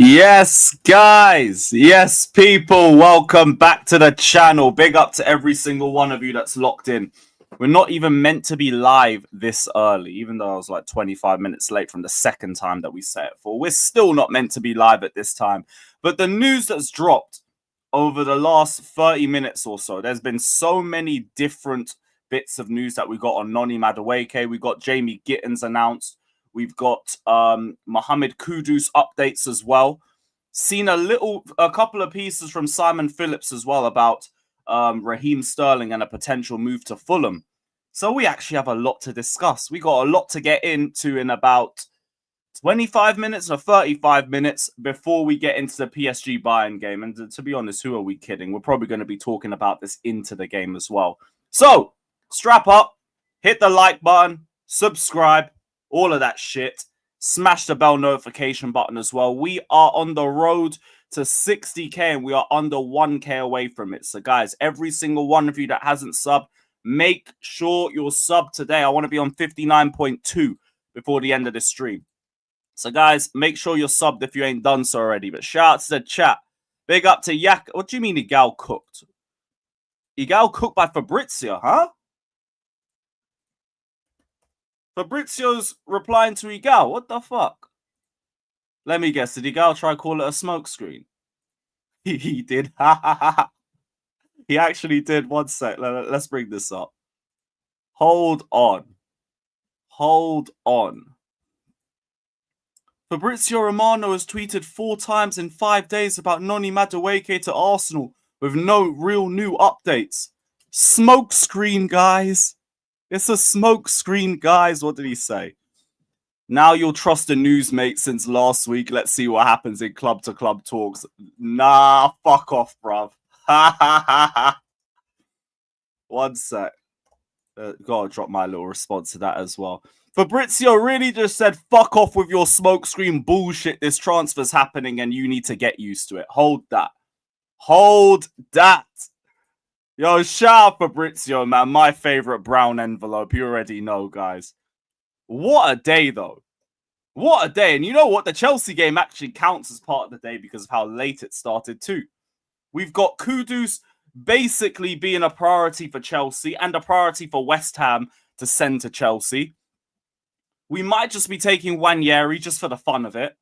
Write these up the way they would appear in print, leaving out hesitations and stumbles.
Yes, guys. Yes, people. Welcome back to the channel. Big up to every single one of you that's locked in. We're not even meant to be live this early, even though I was like 25 minutes late from the second time that we set it for. We're still not meant to be live at this time. But the news that's dropped over the last 30 minutes or so, there's been so many different bits of news that we got on Noni Madueke. We got Jamie Gittins announced. We've got Mohamed Kudus updates as well. Seen a couple of pieces from Simon Phillips as well about Raheem Sterling and a potential move to Fulham. So we actually have a lot to discuss. We got a lot to get into in about 25 minutes or 35 minutes before we get into the PSG Bayern game. And to be honest, who are we kidding? We're probably going to be talking about this into the game as well. So strap up, hit the like button, subscribe, all of that shit. Smash the bell notification button as well. We are on the road to 60k and we are under 1k away from it. So guys, every single one of you that hasn't subbed, make sure you're subbed today. I want to be on 59.2 before the end of the stream. So guys, make sure you're subbed if you ain't done so already. But shout out to the chat. Big up to Yak. What do you mean Igal cooked? Igal cooked by Fabrizio, huh? Fabrizio's replying to Igal. What the fuck? Let me guess. Did Igal try to call it a smokescreen? He did. He actually did. One sec. Let's bring this up. Hold on. Hold on. Fabrizio Romano has tweeted 4 times in 5 days about Noni Madueke to Arsenal with no real new updates. Smokescreen, guys. It's a smoke screen, guys. What did he say? Now you'll trust a newsmate since last week. Let's see what happens in club-to-club talks. Nah, fuck off, bruv. One sec. Gotta drop my little response to that as well. Fabrizio really just said, fuck off with your smokescreen bullshit. This transfer's happening and you need to get used to it. Hold that. Hold that. Yo, shout out Fabrizio, man. My favorite brown envelope. You already know, guys. What a day, though. What a day. And you know what? The Chelsea game actually counts as part of the day because of how late it started, too. We've got Kudus basically being a priority for Chelsea and a priority for West Ham to send to Chelsea. We might just be taking Nwaneri just for the fun of it.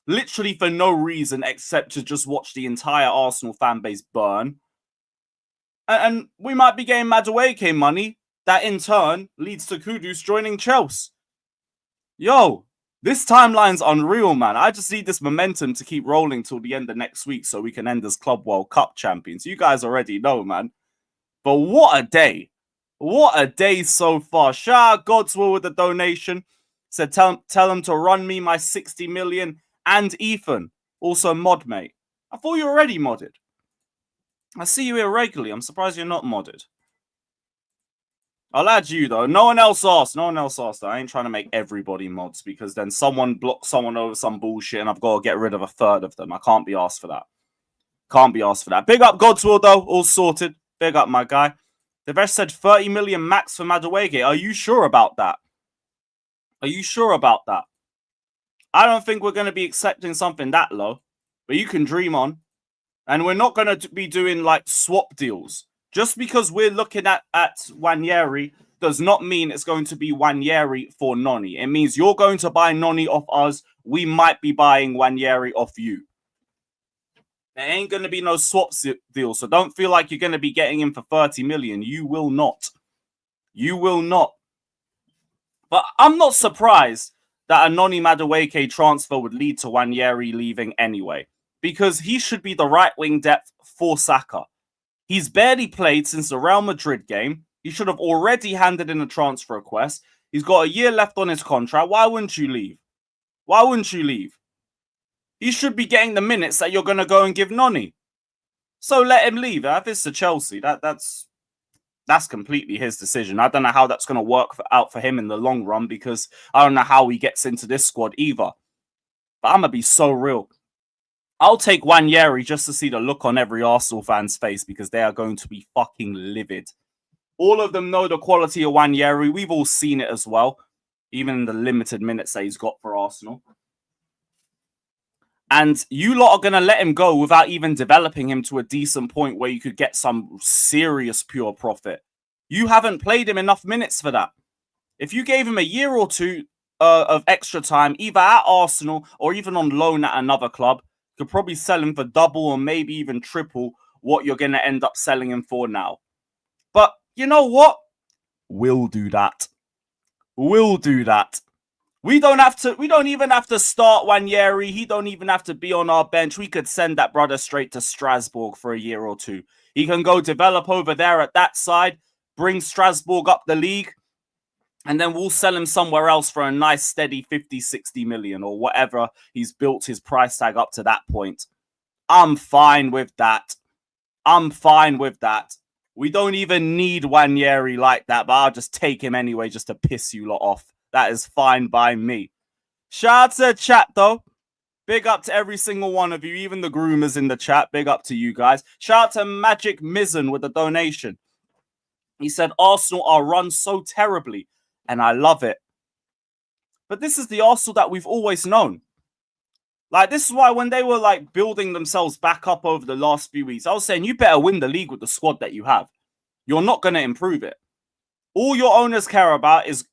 Literally for no reason except to just watch the entire Arsenal fan base burn. And we might be getting Madueke money. That in turn leads to Kudus joining Chelsea. Yo, this timeline's unreal, man. I just need this momentum to keep rolling till the end of next week so we can end as Club World Cup champions. You guys already know, man. But what a day. What a day so far. Shout out Godswill with the donation. Said tell him to run me my 60 million. And Ethan, also mod mate. I thought you were already modded. I see you here regularly. I'm surprised you're not modded. I'll add you, though. No one else asked. No one else asked. I ain't trying to make everybody mods because then someone blocks someone over some bullshit and I've got to get rid of a third of them. I can't be asked for that. Can't be asked for that. Big up Godswill, though. All sorted. Big up, my guy. Devesh said 30 million max for Madueke. Are you sure about that? Are you sure about that? I don't think we're going to be accepting something that low. But you can dream on. And we're not going to be doing, like, swap deals. Just because we're looking at Nwaneri does not mean it's going to be Nwaneri for Noni. It means you're going to buy Noni off us. We might be buying Nwaneri off you. There ain't going to be no swap deal. So don't feel like you're going to be getting him for 30 million. You will not. You will not. But I'm not surprised that a Noni Madueke transfer would lead to Nwaneri leaving anyway. Because he should be the right wing depth for Saka. He's barely played since the Real Madrid game. He should have already handed in a transfer request. He's got a year left on his contract. Why wouldn't you leave? Why wouldn't you leave? He should be getting the minutes that you're going to go and give Noni. So let him leave. If it's to Chelsea, that's completely his decision. I don't know how that's going to work out for him in the long run because I don't know how he gets into this squad either. But I'm going to be so real. I'll take Nwaneri just to see the look on every Arsenal fan's face because they are going to be fucking livid. All of them know the quality of Nwaneri. We've all seen it as well, even in the limited minutes that he's got for Arsenal. And you lot are going to let him go without even developing him to a decent point where you could get some serious pure profit. You haven't played him enough minutes for that. If you gave him a year or two of extra time, either at Arsenal or even on loan at another club, you could probably sell him for double or maybe even triple what you're going to end up selling him for now. But you know what? We'll do that. We'll do that. We don't even have to start Nwaneri. He don't even have to be on our bench. We could send that brother straight to Strasbourg for a year or two. He can go develop over there at that side, bring Strasbourg up the league, and then we'll sell him somewhere else for a nice steady 50, 60 million or whatever he's built his price tag up to that point. I'm fine with that. I'm fine with that. We don't even need Nwaneri like that, but I'll just take him anyway just to piss you lot off. That is fine by me. Shout out to the chat, though. Big up to every single one of you, even the groomers in the chat. Big up to you guys. Shout out to Magic Mizzen with a donation. He said, Arsenal are run so terribly, and I love it. But this is the Arsenal that we've always known. Like, this is why when they were, like, building themselves back up over the last few weeks, I was saying, you better win the league with the squad that you have. You're not going to improve it. All your owners care about is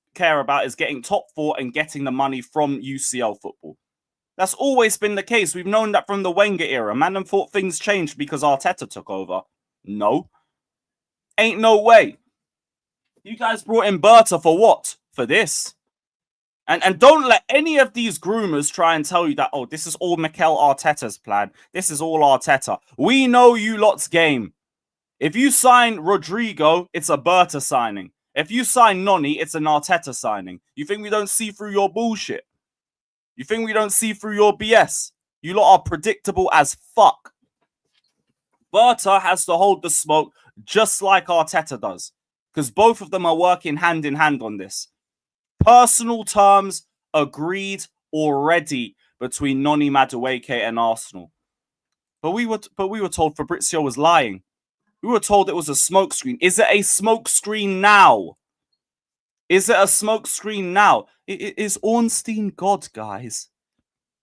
getting top 4 and getting the money from UCL football. That's always been the case. We've known that from the Wenger era. Man, them thought things changed because Arteta took over. No. Ain't no way. You guys brought in Berta for what? For this. And don't let any of these groomers try and tell you that, oh, this is all Mikel Arteta's plan. This is all Arteta. We know you lot's game. If you sign Rodrigo, it's a Berta signing. If you sign Noni, it's an Arteta signing. You think we don't see through your bullshit? You think we don't see through your BS? You lot are predictable as fuck. Berta has to hold the smoke just like Arteta does. Because both of them are working hand in hand on this. Personal terms agreed already between Noni, Madueke and Arsenal. But we were told Fabrizio was lying. We were told it was a smokescreen. Is it a smokescreen now? Is it a smokescreen now? Is Ornstein God, guys?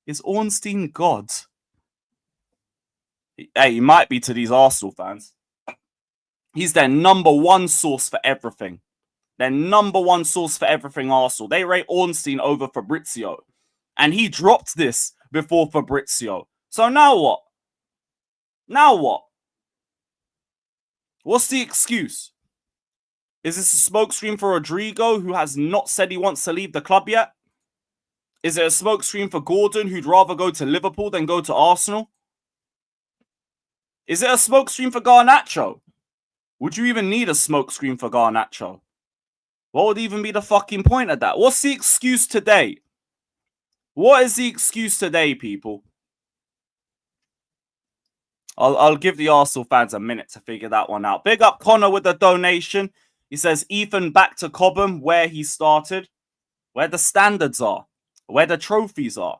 Is Ornstein God? Hey, he might be to these Arsenal fans. He's their number one source for everything. Their number one source for everything, Arsenal. They rate Ornstein over Fabrizio. And he dropped this before Fabrizio. So now what? Now what? What's the excuse? Is this a smokescreen for Rodrigo, who has not said he wants to leave the club yet? Is it a smokescreen for Gordon, who'd rather go to Liverpool than go to Arsenal? Is it a smokescreen for Garnacho? Would you even need a smokescreen for Garnacho? What would even be the fucking point of that? What's the excuse today? What is the excuse today, people? I'll give the Arsenal fans a minute to figure that one out. Big up Connor with the donation. He says, Ethan back to Cobham, where he started, where the standards are, where the trophies are.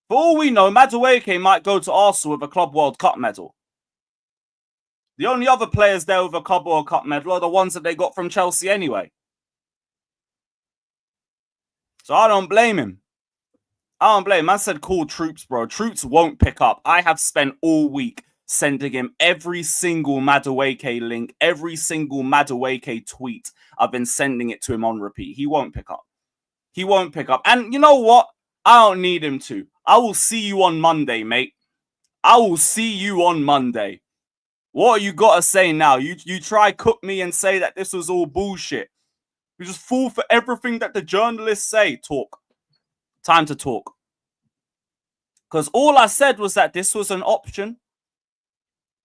For all we know, Madueke might go to Arsenal with a Club World Cup medal. The only other players there with a Club World Cup medal are the ones that they got from Chelsea anyway. So I don't blame him. I don't blame him. I said call Troops, bro. Troops won't pick up. I have spent all week sending him every single Madueke link, every single Madueke tweet. I've been sending it to him on repeat. He won't pick up. He won't pick up. And you know what? I don't need him to. I will see you on Monday, mate. I will see you on Monday. What you got to say now? You try cook me and say that this was all bullshit. You just fall for everything that the journalists say. Talk. Time to talk. Because all I said was that this was an option.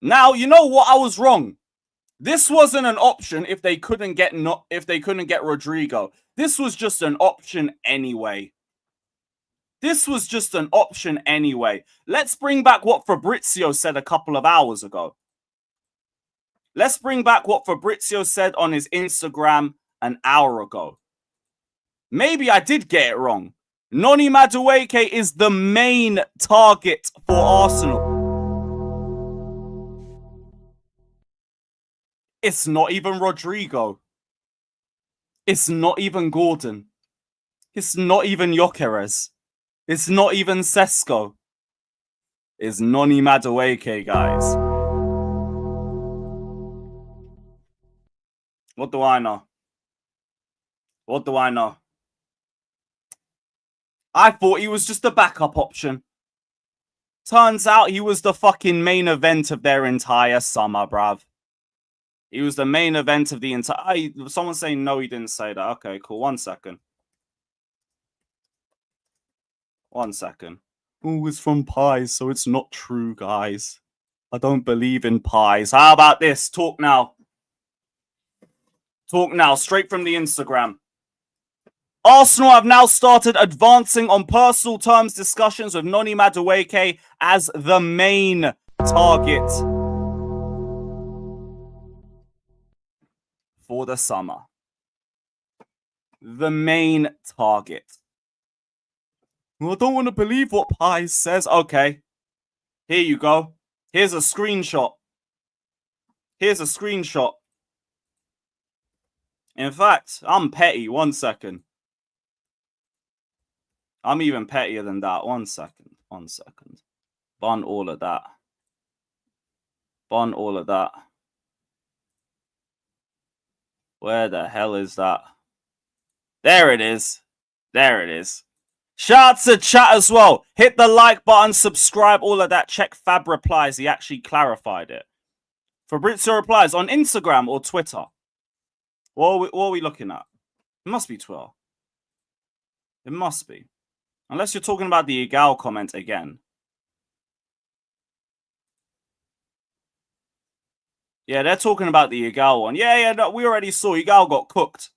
Now, you know what? I was wrong. This wasn't an option if they couldn't get Rodrigo. This was just an option anyway. This was just an option anyway. Let's bring back what Fabrizio said a couple of hours ago. Let's bring back what Fabrizio said on his Instagram an hour ago. Maybe I did get it wrong. Noni Madueke is the main target for Arsenal. It's not even Rodrigo. It's not even Gordon. It's not even Gyökeres. It's not even Sesko. is Noni Madueke, guys. What do I know? What do I know? I thought he was just a backup option. Turns out he was the fucking main event of their entire summer, bruv. He was the main event of the entire... Someone's saying no, he didn't say that. Okay, cool. 1 second. 1 second. Oh, it's from pies, so it's not true, guys. I don't believe in pies. How about this? Talk now. Talk now, straight from the Instagram. Arsenal have now started advancing on personal terms discussions with Noni Madueke as the main target for the summer. The main target. Well, I don't want to believe what Pies says. Okay. Here you go. Here's a screenshot. Here's a screenshot. In fact, I'm petty. 1 second. I'm even pettier than that. 1 second. 1 second. Bun all of that. Bun all of that. Where the hell is that? There it is. There it is. Shout out to chat as well. Hit the like button, subscribe, all of that. Check Fab replies. He actually clarified it. Fabrizio replies on Instagram or Twitter. What are we looking at? It must be Twitter. It must be. Unless you're talking about the Igal comment again. Yeah, they're talking about the Igal one. Yeah, no, we already saw Igal got cooked.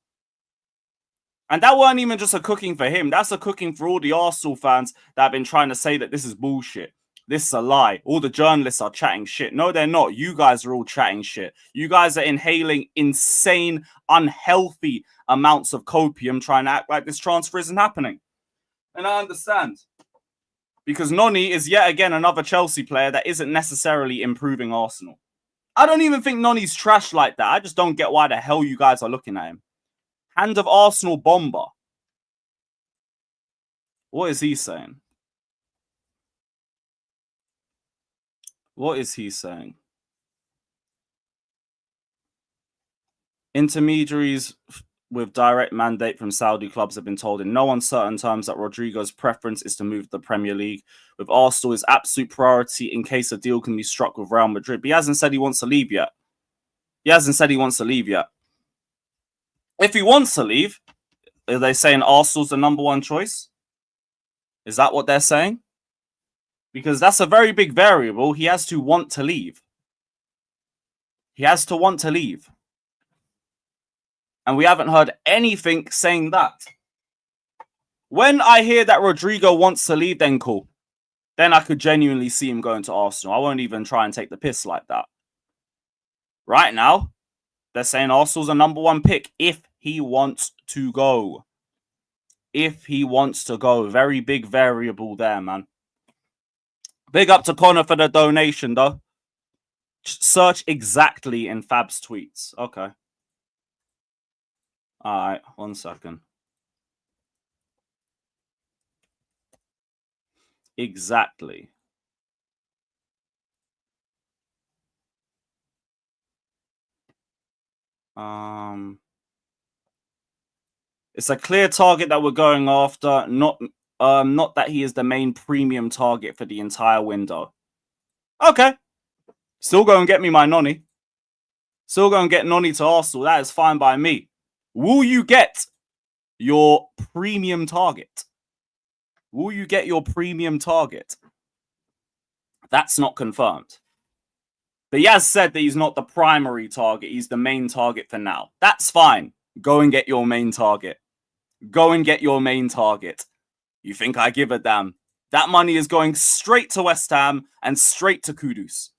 And that weren't even just a cooking for him. That's a cooking for all the Arsenal fans that have been trying to say that this is bullshit. This is a lie. All the journalists are chatting shit. No, they're not. You guys are all chatting shit. You guys are inhaling insane, unhealthy amounts of copium trying to act like this transfer isn't happening. And I understand. Because Noni is yet again another Chelsea player that isn't necessarily improving Arsenal. I don't even think Noni's trash like that. I just don't get why the hell you guys are looking at him. Hand of Arsenal bomber. What is he saying? What is he saying? Intermediaries with direct mandate from Saudi clubs have been told in no uncertain terms that Rodrigo's preference is to move to the Premier League, with Arsenal his absolute priority in case a deal can be struck with Real Madrid. But he hasn't said he wants to leave yet. He hasn't said he wants to leave yet. If he wants to leave, are they saying Arsenal's the number one choice? Is that what they're saying? Because that's a very big variable. He has to want to leave. He has to want to leave. And we haven't heard anything saying that. When I hear that Rodrigo wants to leave, then cool. Then I could genuinely see him going to Arsenal. I won't even try and take the piss like that. Right now, they're saying Arsenal's a number one pick if he wants to go. If he wants to go. Very big variable there, man. Big up to Connor for the donation, though. Search exactly in Fab's tweets. Okay. All right. 1 second. Exactly. It's a clear target that we're going after. Not that he is the main premium target for the entire window. Okay. Still go and get me my Noni. Still go and get Noni to Arsenal. That is fine by me. Will you get your premium target? Will you get your premium target? That's not confirmed. But he has said that he's not the primary target. He's the main target for now. That's fine. Go and get your main target. Go and get your main target. You think I give a damn? That money is going straight to West Ham and straight to Kudus.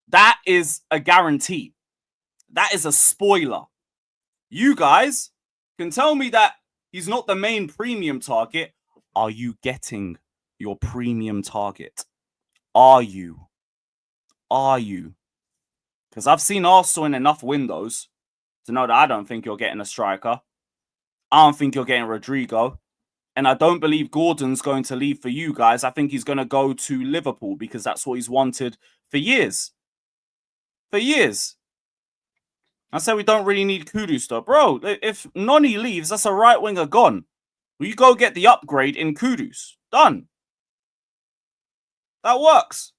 That is a guarantee. That is a spoiler. You guys can tell me that he's not the main premium target. Are you getting your premium target? Are you? Are you? Because I've seen Arsenal in enough windows to know that I don't think you're getting a striker. I don't think you're getting Rodrigo. And I don't believe Gordon's going to leave for you guys. I think he's going to go to Liverpool because that's what he's wanted for years. For years. I said we don't really need Kudus though. Bro, if Noni leaves, that's a right winger gone. Well, you go get the upgrade in Kudus. Done. That works.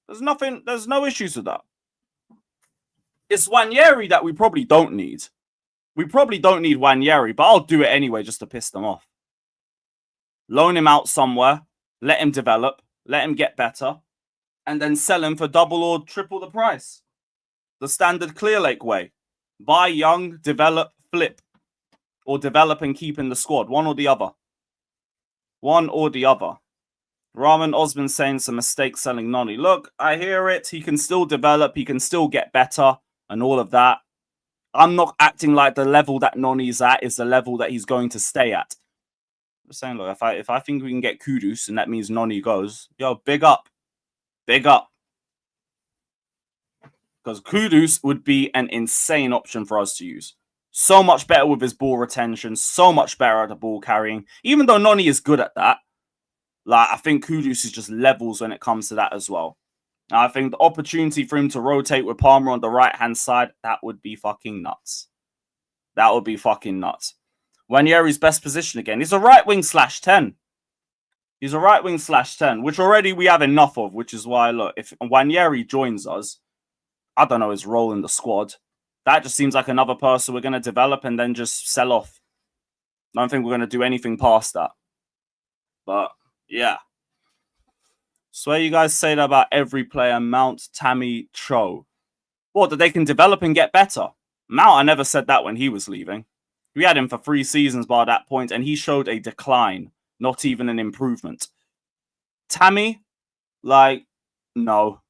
There's no issues with that. It's Nwaneri that we probably don't need. We probably don't need Nwaneri, but I'll do it anyway just to piss them off. Loan him out somewhere, let him develop, let him get better, and then sell him for double or triple the price. The standard Clear Lake way. Buy young, develop, flip. Or develop and keep in the squad. One or the other. One or the other. Rahman Osman saying some mistakes selling Noni. Look, I hear it. He can still develop. He can still get better and all of that. I'm not acting like the level that Noni's at is the level that he's going to stay at. I'm saying, look, if I think we can get Kudus and that means Noni goes, yo, big up. Big up. Because Kudus would be an insane option for us to use. So much better with his ball retention. So much better at the ball carrying. Even though Noni is good at that. Like, I think Kudus is just levels when it comes to that as well. And I think the opportunity for him to rotate with Palmer on the right-hand side, that would be fucking nuts. That would be fucking nuts. Nwaneri's best position again. He's a right wing /10. He's a right wing /10, which already we have enough of, which is why, look, if Nwaneri joins us, I don't know his role in the squad. That just seems like another person we're going to develop and then just sell off. I don't think we're going to do anything past that. But, yeah. Swear you guys say that about every player. Mount, Tammy, Cho. What, that they can develop and get better? Mount, I never said that when he was leaving. We had him for 3 seasons by that point, and he showed a decline, not even an improvement. Tammy, like, no.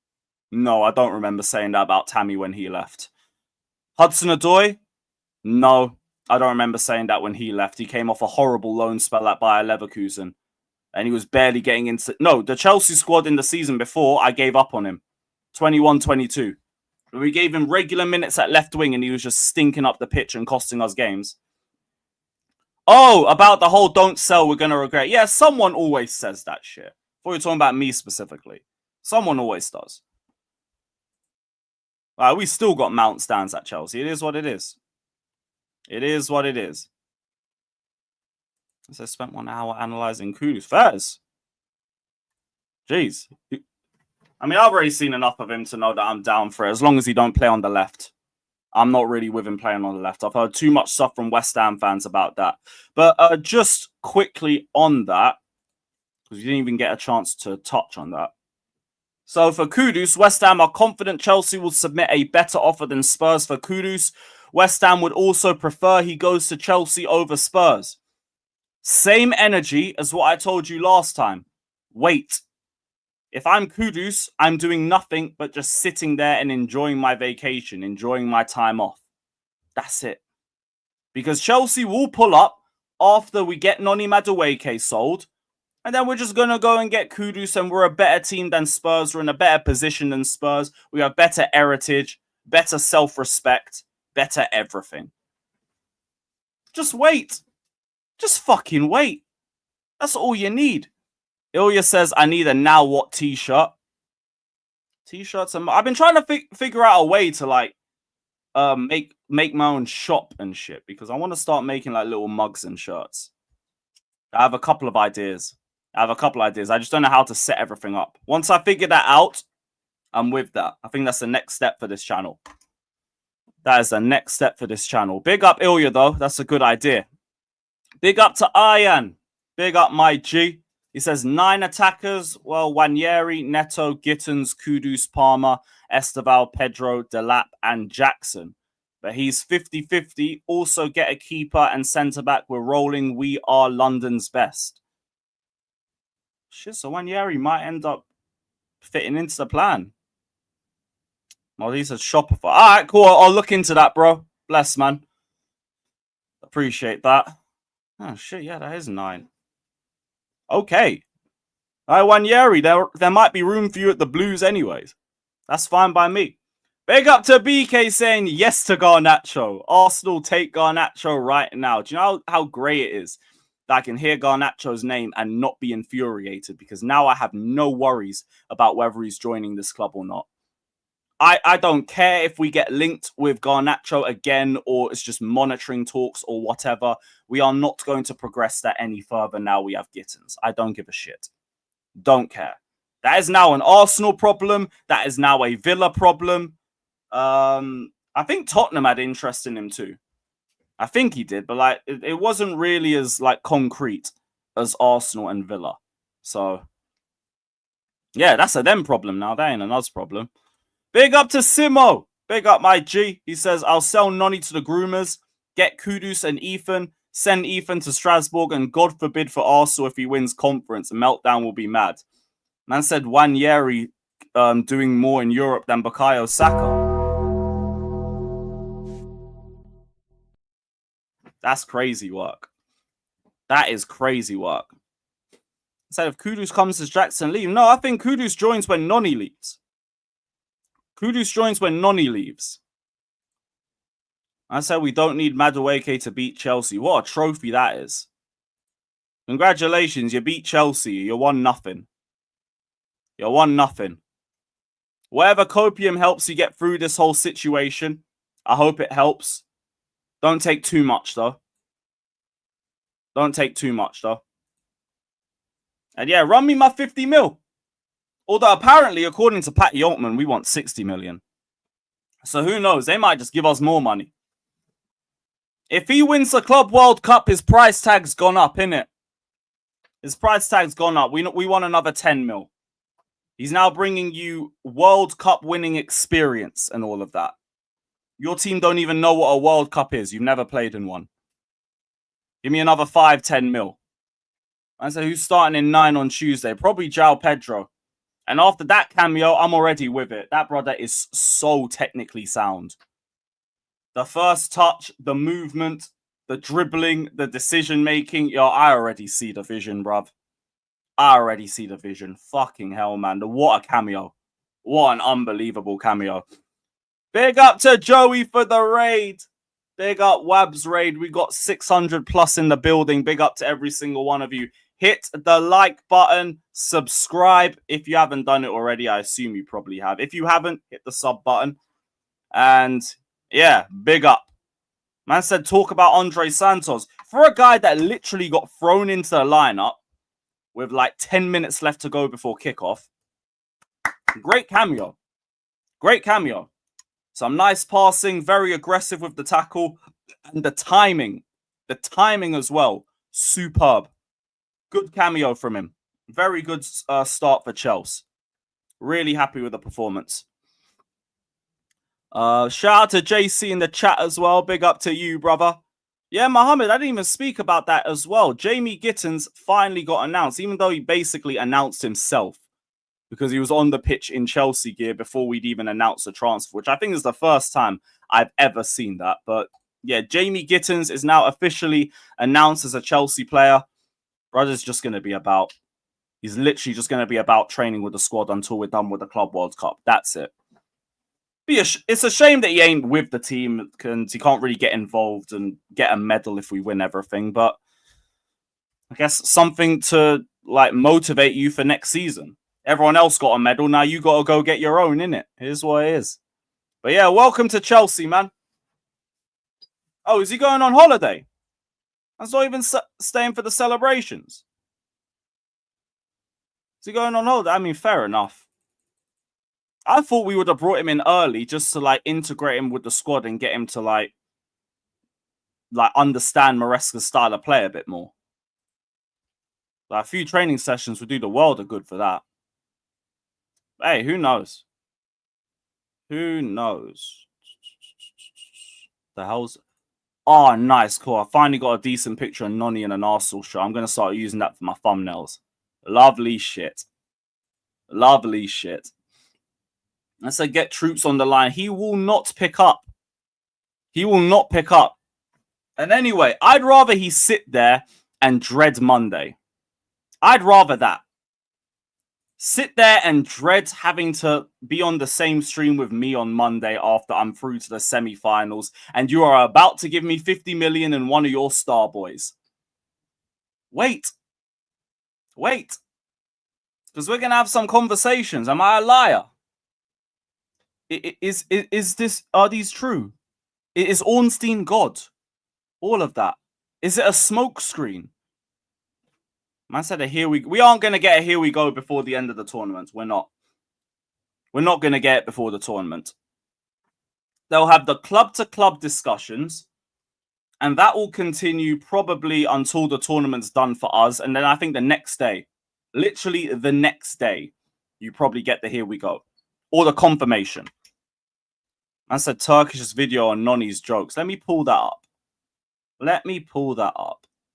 No, I don't remember saying that about Tammy when he left. Hudson-Odoi, no. I don't remember saying that when he left. He came off a horrible loan spell at Bayer Leverkusen. And he was barely getting into... No, the Chelsea squad in the season before, I gave up on him. 21-22. We gave him regular minutes at left wing and he was just stinking up the pitch and costing us games. Oh, about the whole don't sell, we're going to regret. Yeah, someone always says that shit. Before you're talking about me specifically. Someone always does. We still got Mount stands at Chelsea. It is what it is. It is what it is. So I spent 1 hour analysing Kudus. Fairs. Jeez. I mean, I've already seen enough of him to know that I'm down for it. As long as he don't play on the left. I'm not really with him playing on the left. I've heard too much stuff from West Ham fans about that. But just quickly on that, because you didn't even get a chance to touch on that. So for Kudus, West Ham are confident Chelsea will submit a better offer than Spurs for Kudus. West Ham would also prefer he goes to Chelsea over Spurs. Same energy as what I told you last time. Wait. If I'm Kudus, I'm doing nothing but just sitting there and enjoying my vacation, enjoying my time off. That's it. Because Chelsea will pull up after we get Noni Madueke sold. And then we're just going to go and get Kudus and we're a better team than Spurs. We're in a better position than Spurs. We have better heritage, better self-respect, better everything. Just wait. Just fucking wait. That's all you need. Ilya says, I need a now what t-shirt. T-shirts. I've been trying to figure out a way to like make my own shop and shit. Because I want to start making like little mugs and shirts. I have a couple of ideas. I just don't know how to set everything up. Once I figure that out, I'm with that. I think that's the next step for this channel. That is the next step for this channel. Big up Ilya, though. That's a good idea. Big up to Ayan. Big up my G. He says 9 attackers. Well, Nwaneri, Neto, Gittins, Kudus, Palmer, Esteval, Pedro, Delap, and Jackson. But he's 50-50. Also get a keeper and centre-back. We're rolling. We are London's best. Shit, so Nwaneri might end up fitting into the plan. Well, he's a Shopify. All right, cool. I'll look into that, bro. Bless, man. Appreciate that. Oh, shit, yeah, that is 9. Okay. All right, Nwaneri, there might be room for you at the Blues anyways. That's fine by me. Big up to BK saying yes to Garnacho. Arsenal take Garnacho right now. Do you know how great it is? that I can hear Garnacho's name and not be infuriated, because now I have no worries about whether he's joining this club or not. I don't care if we get linked with Garnacho again, or it's just monitoring talks or whatever. We are not going to progress that any further now we have Gittins. I don't give a shit. Don't care. That is now an Arsenal problem. That is now a Villa problem. I think Tottenham had interest in him too. I think he did, but like it wasn't really as like concrete as Arsenal and Villa. So yeah, that's a them problem now. That ain't an us problem. Big up to Simo. Big up my G. He says, I'll sell Noni to the groomers, get Kudus and Ethan, send Ethan to Strasbourg, and God forbid for Arsenal if he wins conference, Meltdown will be mad. Man said Nwaneri doing more in Europe than Bukayo Saka. That's crazy work. That is crazy work. Said if Kudus comes, does Jackson leave? No, I think Kudus joins when Noni leaves. Kudus joins when Noni leaves. I said we don't need Madueke to beat Chelsea. What a trophy that is. Congratulations, you beat Chelsea. You're 1-0. You're 1-0. Whatever copium helps you get through this whole situation, I hope it helps. Don't take too much, though. Don't take too much, though. And yeah, run me my 50 mil. Although apparently, according to Patty Altman, we want 60 million. So who knows? They might just give us more money. If he wins the Club World Cup, his price tag's gone up, innit? His price tag's gone up. We want another 10 mil. He's now bringing you World Cup winning experience and all of that. Your team don't even know what a World Cup is. You've never played in one. Give me another 5-10 mil. I say who's starting in 9 on Tuesday? Probably João Pedro. And after that cameo, I'm already with it. That brother is so technically sound. The first touch, the movement, the dribbling, the decision-making. Yo, I already see the vision, bruv. I already see the vision. Fucking hell, man. What a cameo. What an unbelievable cameo. Big up to Joey for the raid. Big up Wab's raid. We got 600 plus in the building. Big up to every single one of you. Hit the like button. Subscribe if you haven't done it already. I assume you probably have. If you haven't, hit the sub button. And yeah, big up. Man said talk about Andre Santos. For a guy that literally got thrown into the lineup with like 10 minutes left to go before kickoff. Great cameo. Great cameo. Some nice passing, very aggressive with the tackle. And the timing as well, superb. Good cameo from him. Very good start for Chelsea. Really happy with the performance. Shout out to JC in the chat as well. Big up to you, brother. Yeah, Mohammed, I didn't even speak about that as well. Jamie Gittins finally got announced, even though he basically announced himself because he was on the pitch in Chelsea gear before we'd even announced the transfer, which I think is the first time I've ever seen that. But yeah, Jamie Gittins is now officially announced as a Chelsea player. Brother's just going to be about, he's literally just going to be about training with the squad until we're done with the Club World Cup. That's it. It's a shame that he ain't with the team because he can't really get involved and get a medal if we win everything. But I guess something to like motivate you for next season. Everyone else got a medal. Now you got to go get your own, innit? Here's what it is. But yeah, welcome to Chelsea, man. Oh, is he going on holiday? That's not even staying for the celebrations. Is he going on holiday? I mean, fair enough. I thought we would have brought him in early just to like integrate him with the squad and get him to like understand Maresca's style of play a bit more. Like a few training sessions would do the world of good for that. Hey, who knows? Who knows? The hell's... Oh, nice, cool. I finally got a decent picture of Noni in an Arsenal shirt. I'm going to start using that for my thumbnails. Lovely shit. Lovely shit. I said get troops on the line. He will not pick up. He will not pick up. And anyway, I'd rather he sit there and dread Monday. I'd rather that. Sit there and dread having to be on the same stream with me on Monday after I'm through to the semi-finals and you are about to give me 50 million and one of your star boys. Wait. Because we're going to have some conversations. Am I a liar? Are these true? Is Ornstein God? All of that. Is it a smoke screen? Man said we aren't going to get a here we go before the end of the tournament. We're not going to get it before the tournament. They'll have the club-to-club discussions, and that will continue probably until the tournament's done for us. And then I think the next day, literally the next day, you probably get the here we go. Or the confirmation. Man said Turkish's video on Noni's jokes. Let me pull that up.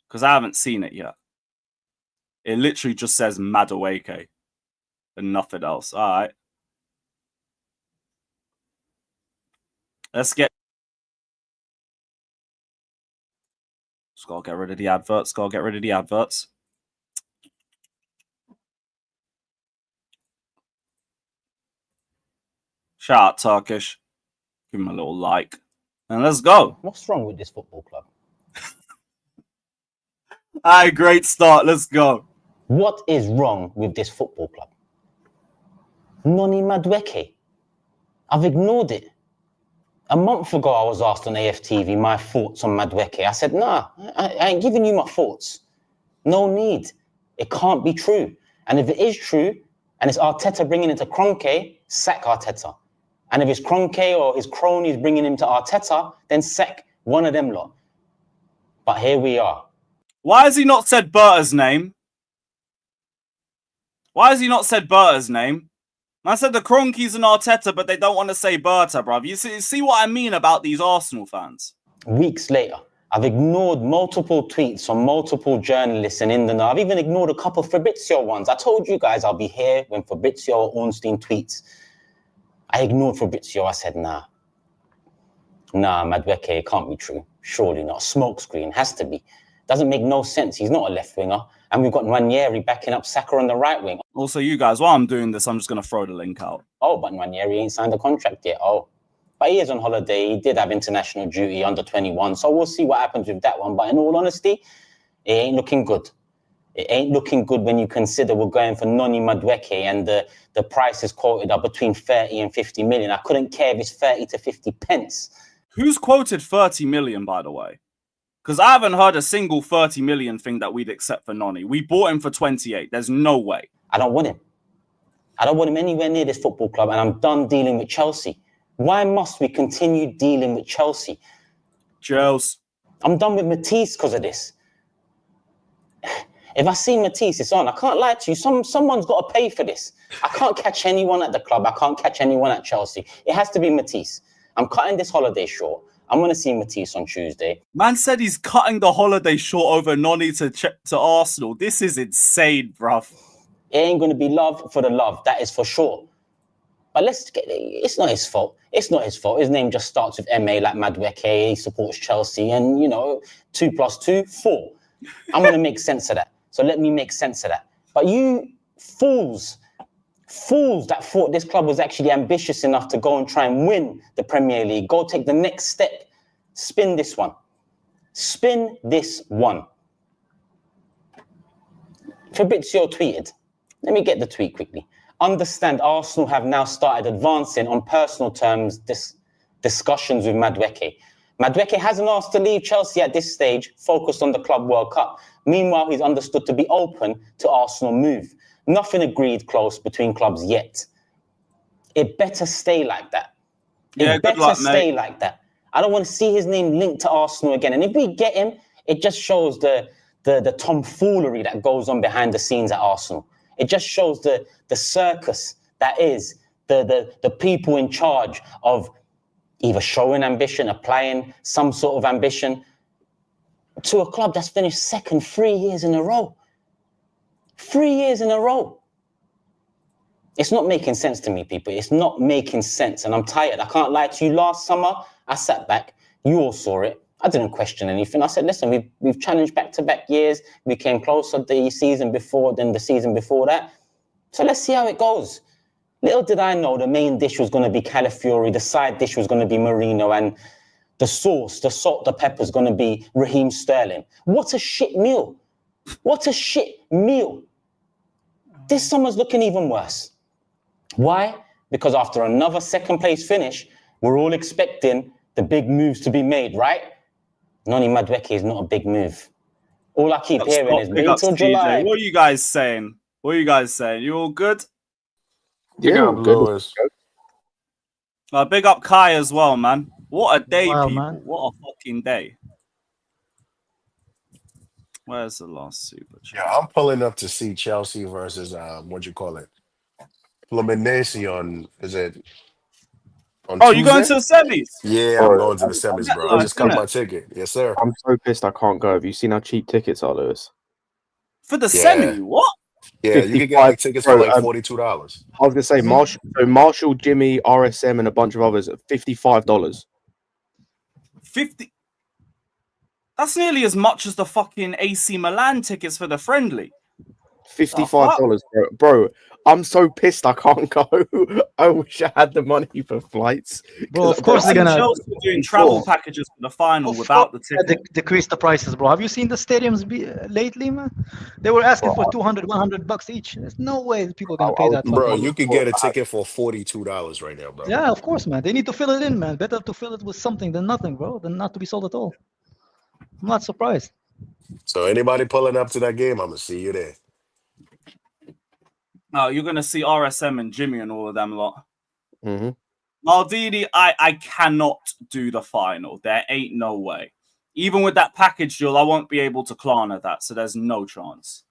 Because I haven't seen it yet. It literally just says Madueke and nothing else. All right. Let's get... Just gotta get rid of the adverts. Shout out Turkish. Give him a little like. And let's go. What's wrong with this football club? All right, great start. Let's go. What is wrong with this football club? Noni Madueke. I've ignored it. A month ago, I was asked on AFTV my thoughts on Madueke. I said, nah, I ain't giving you my thoughts. No need. It can't be true. And if it is true, and it's Arteta bringing it to Kroenke, sack Arteta. And if it's Kroenke or his cronies bringing him to Arteta, then sack one of them lot. But here we are. Why has he not said Berta's name? I said the Kroenkes and Arteta, but they don't want to say Berta, bruv. You see what I mean about these Arsenal fans? Weeks later, I've ignored multiple tweets from multiple journalists and in the know. I've even ignored a couple of Fabrizio ones. I told you guys I'll be here when Fabrizio or Ornstein tweets. I ignored Fabrizio. I said, nah, Madueke, it can't be true. Surely not. Smokescreen, has to be. Doesn't make no sense. He's not a left winger. And we've got Nwaneri backing up Saka on the right wing. Also, you guys, while I'm doing this, I'm just going to throw the link out. Oh, but Nwaneri ain't signed a contract yet. Oh, but he is on holiday. He did have international duty under 21. So we'll see what happens with that one. But in all honesty, it ain't looking good. It ain't looking good when you consider we're going for Noni Madueke and the price is quoted are between 30 and 50 million. I couldn't care if it's 30 to 50 pence. Who's quoted 30 million, by the way? Because I haven't heard a single 30 million thing that we'd accept for Noni. We bought him for 28. There's no way. I don't want him. I don't want him anywhere near this football club, and I'm done dealing with Chelsea. Why must we continue dealing with Chelsea? Chelsea. I'm done with Matisse because of this. If I see Matisse, it's on. I can't lie to you. Someone's got to pay for this. I can't catch anyone at the club. I can't catch anyone at Chelsea. It has to be Matisse. I'm cutting this holiday short. I'm going to see Matisse on Tuesday. Man said he's cutting the holiday short over Noni to Arsenal. This is insane, bruv. It ain't going to be love for the love. That is for sure. But it's not his fault. It's not his fault. His name just starts with MA like Madueke. He supports Chelsea. And, 2 + 2, 4. I'm going to make sense of that. So let me make sense of that. But you fools that thought this club was actually ambitious enough to go and try and win the Premier League, go take the next step, spin this one. Spin this one. Fabrizio tweeted, let me get the tweet quickly. Understand Arsenal have now started advancing on personal terms discussions with Madueke. Madueke hasn't asked to leave Chelsea at this stage, focused on the Club World Cup. Meanwhile, he's understood to be open to Arsenal move. Nothing agreed close between clubs yet. It better stay like that. It better stay like that. I don't want to see his name linked to Arsenal again. And if we get him, it just shows the tomfoolery that goes on behind the scenes at Arsenal. It just shows the circus that is the people in charge of either showing ambition, applying some sort of ambition to a club that's finished second 3 years in a row. 3 years in a row. It's not making sense to me, people. It's not making sense. And I'm tired. I can't lie to you. Last summer, I sat back. You all saw it. I didn't question anything. I said, listen, we've challenged back-to-back years. We came closer the season before than the season before that. So let's see how it goes. Little did I know the main dish was going to be Calafiori, the side dish was going to be Marino, and the sauce, the salt, the pepper is going to be Raheem Sterling. What a shit meal. What a shit meal. This summer's looking even worse. Why? Because after another second place finish, we're all expecting the big moves to be made, right? Noni Madueke is not a big move. All I keep hearing is wait till July. What are you guys saying? You all good? Big up, Lewis. Big up Kai as well, man. What a day, Wow, people. man. What a fucking day. Where's the last super chat? Yeah, I'm pulling up to see Chelsea versus Fluminense on, is it on Tuesday? You going to the semis? Yeah, I'm going to the semis, bro. I just got my ticket. Yes, sir. I'm so pissed I can't go. Have you seen how cheap tickets are, Lewis? For the semi? What? Yeah, you can get like tickets for like $42. I was gonna say Marshall, Jimmy, RSM, and a bunch of others at $55. 50. That's nearly as much as the fucking AC Milan tickets for the friendly. $55, bro. I'm so pissed I can't go. I wish I had the money for flights. Bro, of course they're gonna. Chelsea doing travel packages for the final without the ticket. Decrease the prices, bro. Have you seen the stadiums lately, man? They were asking for $200, $100 each. There's no way people are gonna pay that. Bro, you can get a ticket for $42 right now, bro. Yeah, of course, man. They need to fill it in, man. Better to fill it with something than nothing, bro. Than not to be sold at all. I'm not surprised. So anybody pulling up to that game, I'm gonna see you there. No, you're gonna see RSM and Jimmy and all of them lot. Mm-hmm. Maldini, I cannot do the final. There ain't no way. Even with that package deal, I won't be able to Klarna that, so there's no chance.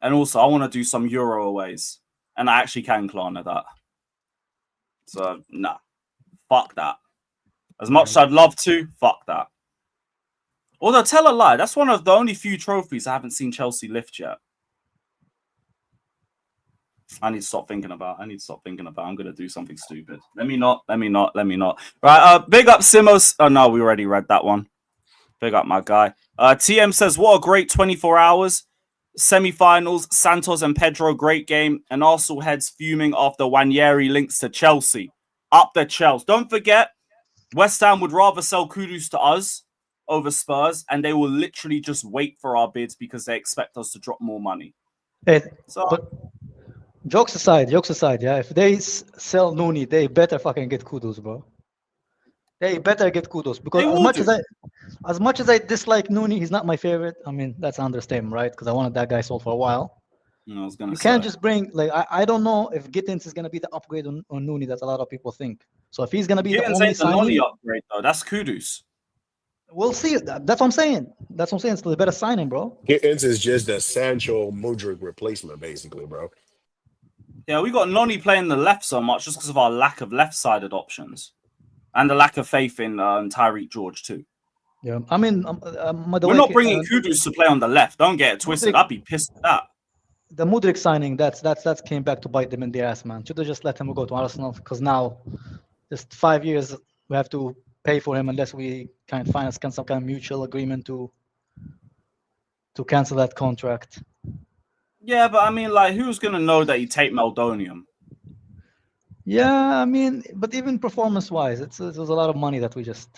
And also, I want to do some Euro aways, and I actually can Klarna that. So, nah. Fuck that. As much as I'd love to, fuck that. Although, tell a lie, that's one of the only few trophies I haven't seen Chelsea lift yet. I need to stop thinking about. I'm going to do something stupid. Let me not. Right, big up Simos. Oh, no, we already read that one. Big up my guy. TM says, what a great 24 hours. Semi-finals, Santos and Pedro, great game. And Arsenal heads fuming after Nwaneri links to Chelsea. Up the Chelsea. Don't forget, West Ham would rather sell Kudus to us over Spurs, and they will literally just wait for our bids because they expect us to drop more money. But jokes aside, yeah. If they sell Noni, they better fucking get Kudus, bro. They better get Kudus because as much as I dislike Noni, he's not my favorite. I mean, that's an understatement, right? Because I wanted that guy sold for a while. Can't just bring I don't know if Gittins is gonna be the upgrade on Noni that a lot of people think. So if he's gonna be Gittins ain't the Noni upgrade though, that's Kudus. We'll see. That's what I'm saying. So they better sign him, bro. Gittins is just a Sancho Mudryk replacement, basically, bro. Yeah, we got Noni playing the left so much just because of our lack of left-sided options and the lack of faith in Tyreek George too. Yeah, I mean, Madueke, we're not bringing Kudus to play on the left. Don't get it twisted. I'd be pissed at that. The Mudryk signing, that's came back to bite them in the ass, man. Should have just let him go to Arsenal because now, just 5 years, we have to pay for him unless we can find some kind of mutual agreement to cancel that contract. Yeah, but I mean, like, who's gonna know that you take meldonium? Yeah, I mean, but even performance-wise, it was a lot of money that we just.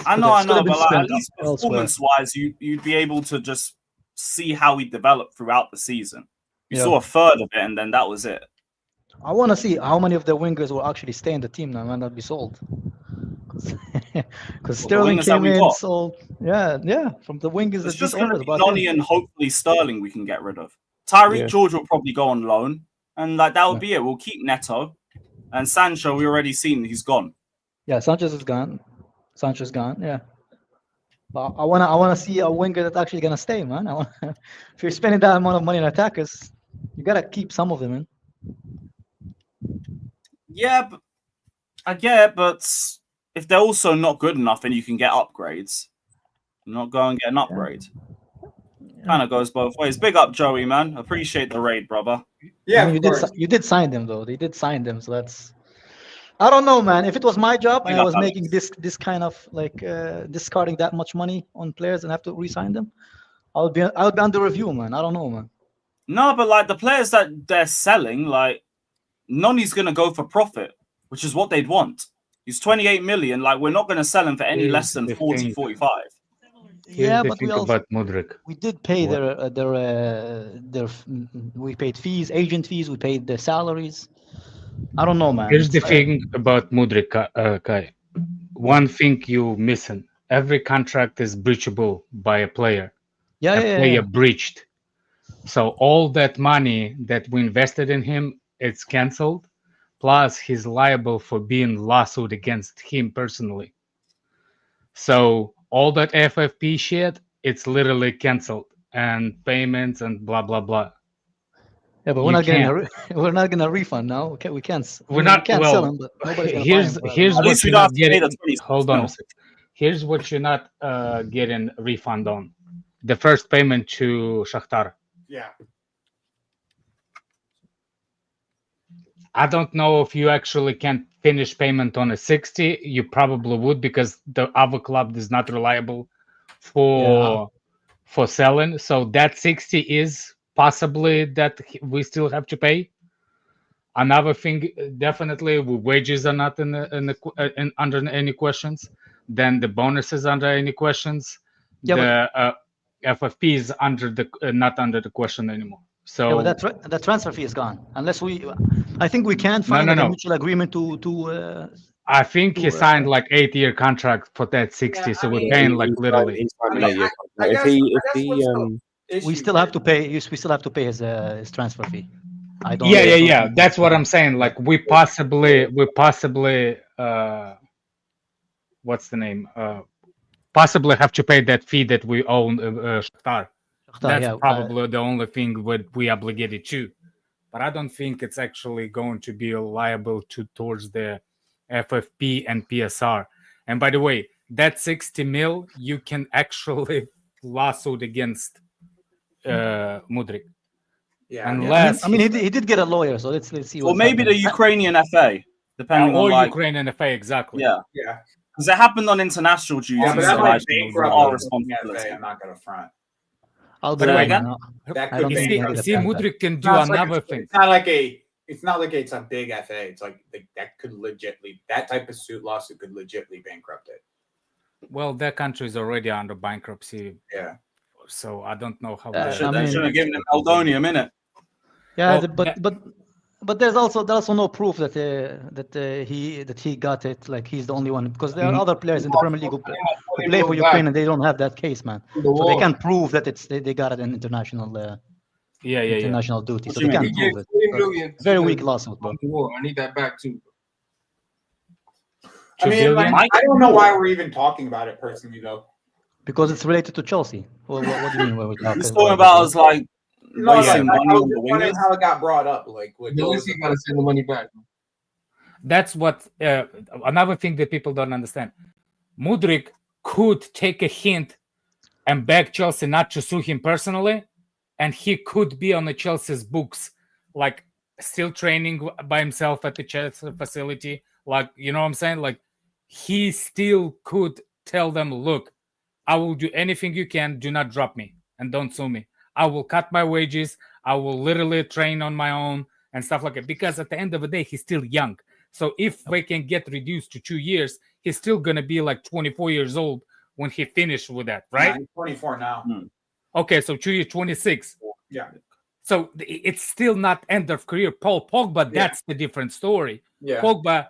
I know, but like, at least performance-wise, you'd be able to just see how he developed throughout the season. You saw a third of it, and then that was it. I want to see how many of the wingers will actually stay in the team now and not be sold. Because Sterling came in, sold. Yeah, from the wingers. It's just going to be Noni and hopefully Sterling we can get rid of. Tyreek George will probably go on loan, and like that would be it. We'll keep Neto, and Sancho. We already seen he's gone. Yeah, Sanchez is gone. Yeah. But I wanna see a winger that's actually gonna stay, man. If you're spending that amount of money on attackers, you gotta keep some of them in. Yeah, but I get it, but if they're also not good enough and you can get upgrades, not go and get an upgrade. Kind of goes both ways. Big up, Joey, man. Appreciate the raid, brother. Yeah, I mean, you did sign them though. They did sign them, so that's. I don't know, man. If it was my job and I was making this kind of like discarding that much money on players and have to re-sign them, I would be under review, man. I don't know, man. No, but like the players that they're selling, like Noni's gonna go for profit, which is what they'd want. He's 28 million. Like we're not gonna sell him for any less than 40, 45. Yeah, the but we thing also about Mudryk. we did pay What? we paid fees, agent fees, we paid their salaries. I don't know, man. Here's the thing about Mudryk, Kai. One thing you missing. Every contract is breachable by a player. Yeah, A yeah, player yeah. breached. So all that money that we invested in him, it's canceled. Plus, he's liable for being lawsuit against him personally. So all that FFP shit, it's literally canceled, and payments and blah blah blah. Yeah, but we're You not getting can't. we're not gonna refund now. We can't. I We're mean, not we can't sell well. him, but nobody's gonna buy him. Here's At what least we you're don't not have to pay the getting. 26 Hold on a mil. sec. Here's what you're not getting refund on. The first payment to Shakhtar. Yeah. I don't know if you actually can finish payment on a 60. You probably would, because the other club is not reliable for selling. So that 60 is possibly that we still have to pay. Another thing, definitely, wages are not under any questions. Then the bonuses under any questions. Yeah, The FFP is under the not under the question anymore. So yeah, but that transfer fee is gone. Unless I think we can find no. a mutual agreement to. I think he signed like 8-year contract for that 60. Yeah, so I we're mean, paying like literally. He's I signing mean, that year I contract. guess If he what's the issue We still have is- to pay. We still have to pay his transfer fee. I don't. Yeah. That's what I'm saying. Like we possibly what's the name? Possibly have to pay that fee that we own Shakhtar. That's probably the only thing we obligated to. But I don't think it's actually going to be liable towards the FFP and PSR. And by the way, that 60 mil, you can actually lawsuit against Mudryk. Yeah. Unless I mean, he did get a lawyer, so let's see. Or maybe the Ukrainian FA, depending or on like Ukrainian FA, exactly. yeah, Yeah. because it happened on international duties. Yeah, but so that like, might bankrupt our the responsibility. FA, I'm not gonna front. I'll But do it, again? man. That I could don't think bankrupt. he See, can get that. Mudryk can do No, it's like another thing. It's not like it's a big FA. It's like that could legitly, that type of lawsuit could legitly bankrupt it. Well, that country is already under bankruptcy, Yeah. so I don't know how. I Should mean- have given him Eldonium, innit? Yeah, Well, but there's also no proof that he got it. Like he's the only one, because there are other players in the Premier League who play for Ukraine and they don't have that case, man. So they can't prove that they got it in international international duty. So they can't prove it. So, very weak lawsuit, bro. I need that back too. I mean, like, Mike? I don't know why we're even talking about it personally, though. Because it's related to Chelsea. Well, what do you mean? What we're talking He's talking about us like No, wasting like, money I was on the just wondering wingers. how it got brought up. Like, what goes Chelsea gotta send the money back. That's what another thing that people don't understand. Mudryk could take a hint and beg Chelsea not to sue him personally, and he could be on the Chelsea's books, like still training by himself at the Chelsea facility. Like, you know what I'm saying? Like, he still could tell them, look, I will do anything you can. Do not drop me and don't sue me. I will cut my wages. I will literally train on my own and stuff like that. Because at the end of the day, he's still young. So if we can get reduced to 2 years, he's still going to be like 24 years old when he finished with that, right? Yeah, he's 24 now. Okay, so 2 years, 26. Yeah. So it's still not end of career. Paul Pogba, that's the different story. Yeah. Pogba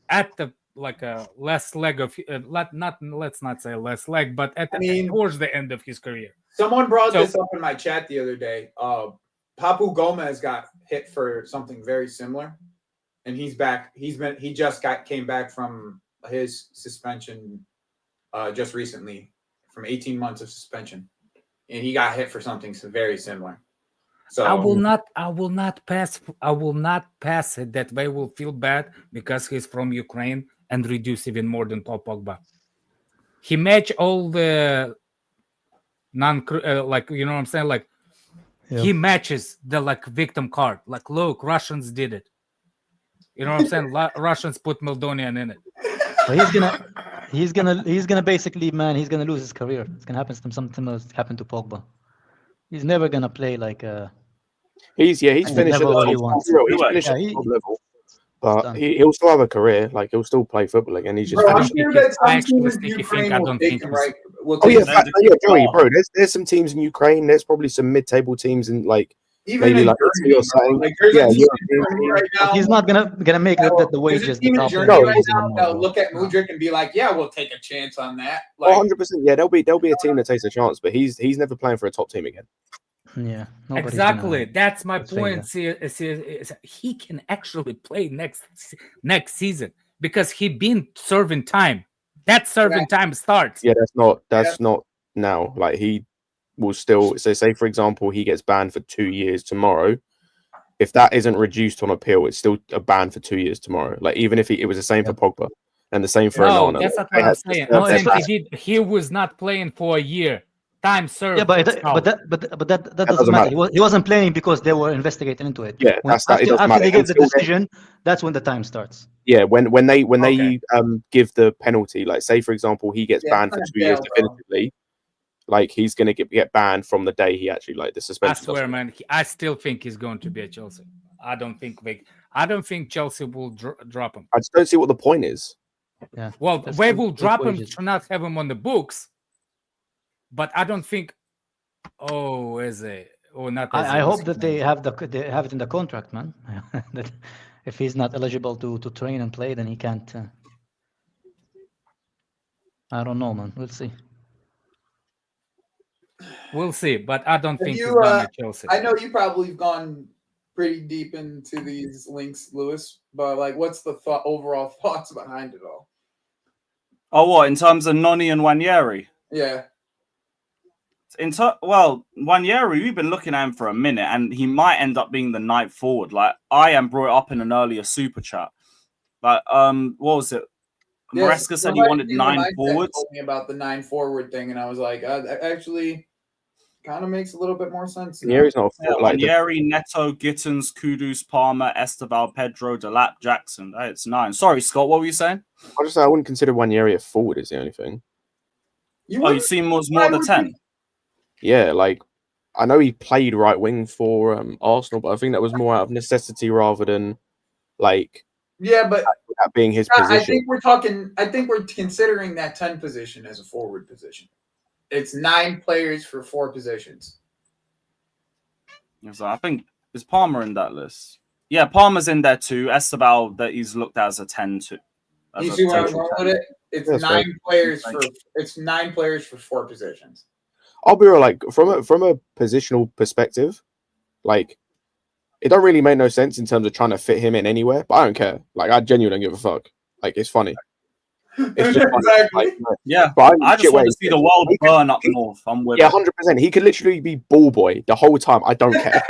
at the like a less leg of let's not say less leg, but towards the end of his career. Someone brought this up in my chat the other day. Papu Gomez got hit for something very similar, and he's back. He just came back from his suspension just recently, from 18 months of suspension, and he got hit for something very similar. So I will not pass it that they will feel bad because he's from Ukraine and reduce even more than Paul Pogba. He match all the like, you know what I'm saying? Like, he matches the like victim card. Like, look, Russians did it. You know what I'm saying? Russians put Moldonian in it. So he's gonna basically, man, he's gonna lose his career. It's gonna happen something else happened to Pogba. He's never gonna play like He's finished at level the he top wants. level. He's Yeah, finished at the top level. But he'll still have a career. Like he'll still play football again. He's just. Bro, I'm finished. sure that I some team actually in think Ukraine I will don't take think him, he's- right? Will Oh take yeah, him. Joey, bro. There's some teams in Ukraine. There's probably some mid-table teams in like Even maybe in like Italy Germany, or something. like there's Yeah, a team in European Germany team. right now. He's not gonna make the There's wages a the team in top Germany No, right leagues now anymore, that'll bro. look at Mudryk and be like, "Yeah, we'll take a chance on that." Oh, Like, 100%. Yeah, there'll be a team that takes a chance, but he's never playing for a top team again. Yeah, nobody's Exactly. gonna That's my say point. that. See, he can actually play next season because he been serving time. That serving time starts. Yeah, that's not now. Like he will still. So say for example, he gets banned for 2 years tomorrow. If that isn't reduced on appeal, it's still a ban for 2 years tomorrow. Like even if it was the same for Pogba and the same for No, Onana. that's not They what I'm had to saying. serve I'm their saying ban. he was not playing for a year. Time served. Yeah, but it's out. that doesn't doesn't matter. matter. He wasn't playing because they were investigating into it. Yeah, When, that's that. It doesn't after matter. they give the Until then- decision, that's when the time starts. Yeah, when they Okay. give the penalty, like say for example, he gets banned for 2 years jail, bro. definitively. Like he's gonna get banned from the day he actually like the I suspension. swear, man. I still think he's going to be at Chelsea. I don't think Chelsea will drop him. I just don't see what the point is. Yeah. Well, That's they good- will good drop him wages. to not have him on the books. But I don't think. Oh, is it? Oh, not. I hope that they have it in the contract, man. That if he's not eligible to train and play, then he can't. I don't know, man. We'll see. We'll see, but I don't think he's you, done at Chelsea. I know you probably have gone pretty deep into these links, Lewis, but like, what's the overall thoughts behind it all? Oh, what in terms of Noni and Nwaneri? Yeah. Well, Nwaneri, we've been looking at him for a minute, and he might end up being the ninth forward. Like I am brought up in an earlier super chat. Like, what was it? Maresca said he wanted 9 forwards. Told me about the 9 forward thing, and I was like, that actually kind of makes a little bit more sense. Yeah, he's not a forward, like Nwaneri, Neto, Gittins, Kudus, Palmer, Esteval, Pedro, Delap, Jackson. It's 9. Sorry, Scott, what were you saying? I just say I wouldn't consider Nwaneri a forward is the only thing. You see him was more the 10. Yeah, like I know he played right wing for Arsenal, but I think that was more out of necessity rather than like but that being his position. I think we're considering that 10 position as a forward position. It's 9 players for 4 positions. So I think is Palmer in that list. Yeah, Palmer's in there too. Esteval that he's looked at as a 10 too. You see where I'm going with it? It's That's 9 right. players for 9 players for 4 positions. I'll be real, like from a positional perspective, like it don't really make no sense in terms of trying to fit him in anywhere. But I don't care. Like I genuinely don't give a fuck. Like it's funny. It's just funny. Exactly. Like, Yeah, but I just want to see the world burn up north. I'm with yeah, it. 100%. He could literally be ball boy the whole time. I don't care.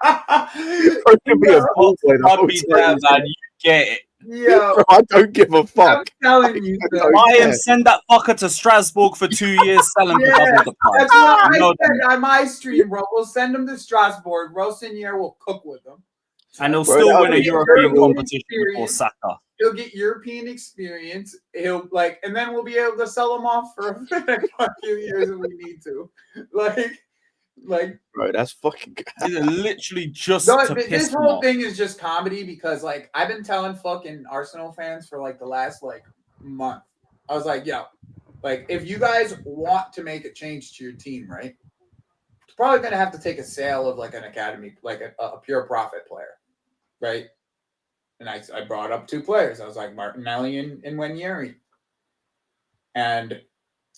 I could be a ball boy the whole time. Man. You get it. Yo, I don't give a fuck. I'm telling you, I sir. don't Buy him, care. send that fucker to Strasbourg for 2 years, sell him for Yeah, double the price. That's what You know I said on my stream, bro. We'll send him to Strasbourg. Rosenier will cook with him. And he'll Bro, still that win a would be European European competition before experience. Saka. He'll get European experience. He'll and then we'll be able to sell him off for a few years if we need to. Like, Bro, that's fucking good. These are literally just no, to this piss him whole off. thing is just comedy because like I've been telling fucking Arsenal fans for like the last like month. I was like, yo, like if you guys want to make a change to your team, right? It's probably gonna have to take a sale of like an academy, like a pure profit player, right? And I brought up 2 players. I was like Martinelli and Nwaneri. And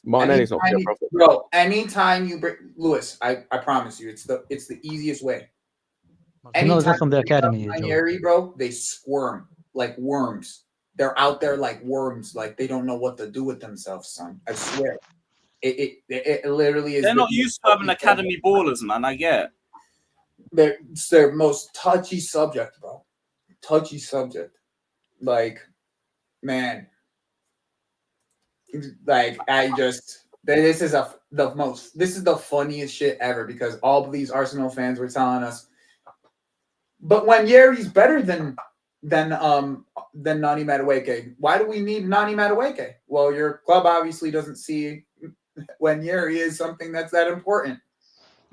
Martinelli's not pure profit. bro, anytime you bring Lewis, I promise you, it's the easiest way. He knows that from the academy. Joe. Nwaneri, bro, they squirm like worms. They're out there like worms, like they don't know what to do with themselves, son. I swear. It literally is. They're not used to having academy ballers, man. I get it. It's their most touchy subject, bro. Touchy subject. Like, man. Like, this is the funniest shit ever because all of these Arsenal fans were telling us, but when Yeri's better than Noni Madueke, why do we need Noni Madueke? Well, your club obviously doesn't see when Yeri is something that's that important.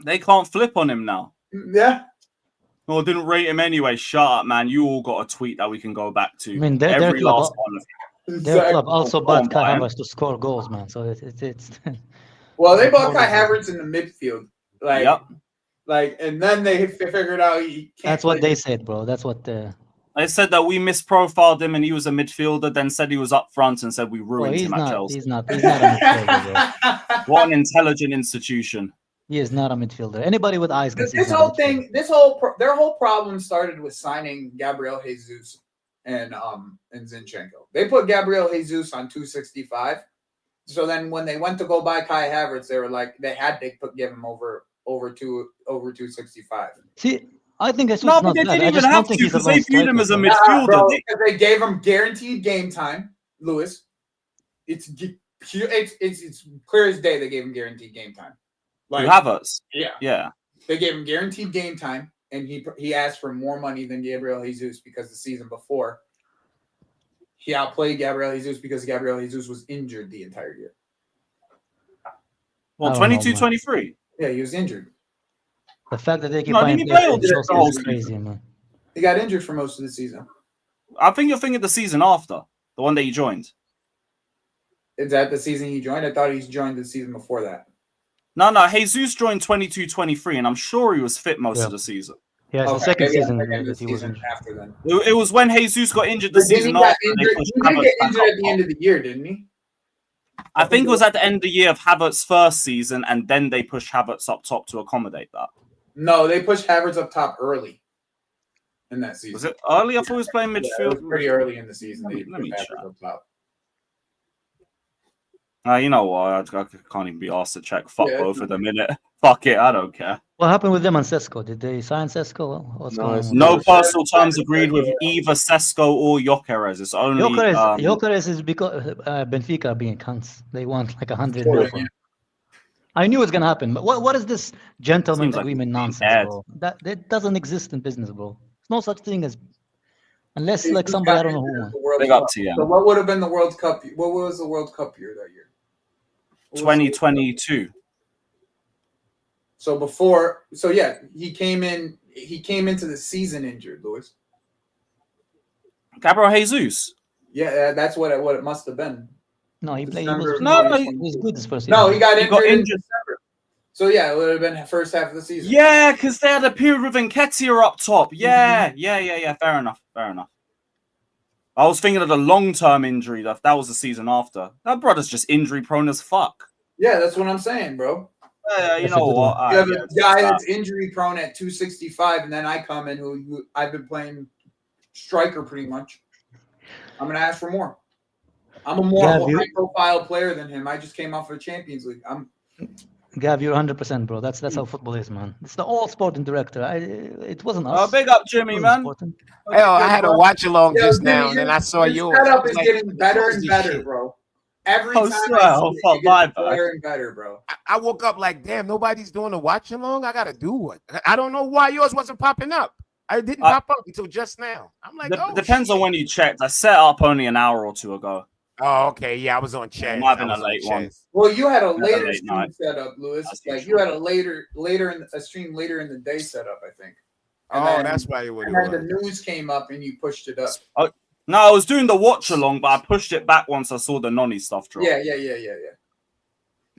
They can't flip on him now. Yeah. Well, didn't rate him anyway. Shut up, man. You all got a tweet that we can go back to. I mean, their Every club, last one of their club also Go bought on, Kai Bayern. Havertz to score goals, man. So it's Well, they bought Kai Havertz in the midfield. Like, Yep. and then they figured out he can't That's what play. they said, bro. That's what. They said that we misprofiled him and he was a midfielder, then said he was up front and said we Well, ruined he's him at not. Chelsea. He's not. He's not a midfielder, bro. What an intelligent institution. He is not a midfielder. Anybody with eyes can see. This he's not whole a midfielder. thing, their whole problem started with signing Gabriel Jesus and Zinchenko. They put Gabriel Jesus on 265. So then when they went to go buy Kai Havertz, they were like give him over 265. See, I think it's No, not but they bad. didn't I even just have don't to think he's a because they lone viewed him as a striker, midfielder. Bro, They- because they gave him guaranteed game time, Lewis. It's clear as day they gave him guaranteed game time. You have us. Yeah. Yeah. They gave him guaranteed game time, and he asked for more money than Gabriel Jesus because the season before he outplayed Gabriel Jesus because Gabriel Jesus was injured the entire year. Well, I don't know, 22, man. 23. Yeah, he was injured. The fact that they keep No, buying didn't he players play all from the Chelsea whole is crazy, man. He got injured for most of the season. I think you're thinking the season after, the one that he joined. Is that the season he joined? I thought he joined the season before that. No, Jesus joined 22, 23, and I'm sure he was fit most of the season. Yeah, it's the Okay, second maybe I'm season thinking the that he was season injured. after then. It was when Jesus got injured the But then season he got after. They injured. pushed He didn't Havertz get back injured up at the top. end of the year, didn't he? I think it was at the end of the year of Havertz's first season, and then they pushed Havertz up top to accommodate that. No, they pushed Havertz up top early in that season. Was it early? I thought he was playing Yeah, it midfield. was pretty early in the season. Let They me pushed check. Havertz up top. You know what? I can't even be asked to check. Fuck Yeah, both of them, innit? Fuck it, I don't care. What happened with them and Sesko? Did they sign Sesko? What's No, going it's on? No with personal terms agreed with either Sesko or Gyökeres. It's only Gyökeres is because Benfica are being cunts. They want like 100 Sure, million. yeah. I knew it's gonna happen. But what is this gentleman Seems like agreement he's nonsense, dead. bro? That doesn't exist in business, bro. There's no such thing as unless He like just somebody got I don't know who injured won. at the World Big Cup. up to you. So what would have been the World Cup? What was the World Cup year that year? What was the- 2022. So before, he came into the season injured, Lewis. Gabriel Jesus. Yeah, that's what it must have been. No, he played. December of No, He was good this first No, season. he got He injured, got in injured. December. So yeah, it would have been the first half of the season. Yeah, because they had a period with Nketiah up top. Yeah. Fair enough. I was thinking of the long-term injury. That was the season after. That brother's just injury prone as fuck. Yeah, that's what I'm saying, bro. You That's a know good what? one. You have Yeah, a guy that's injury prone at 265, and then I come in who I've been playing striker pretty much. I'm gonna ask for more. I'm a more high profile player than him. I just came off of Champions League. Gav, you're 100%, bro. That's how football is, man. It's the all sporting director. It wasn't us. big up, Jimmy, man. Sporting. Hell, I had a watch along Yo, just Jimmy, now, and then I saw your yours. setup I was is like, getting better what is and this better, shit? bro. Every Oh, time swear, I see oh, it, fuck, it my gets bad. better and better, bro. I woke up like, damn, nobody's doing a watch along. I gotta do what? I don't know why yours wasn't popping up. I didn't pop up until just now. I'm like, Depends on when you checked. I set up only an hour or two ago. Oh, okay, yeah, I was on chat. Might have been a late one. Well, you had a Not a later late stream night. setup, Lewis. That's Like usual. you had a a stream later in the day setup, I think. And Oh, then- that's why it would. And then the news came up and you pushed it up. No, I was doing the watch along, but I pushed it back once I saw the Noni stuff drop. Yeah.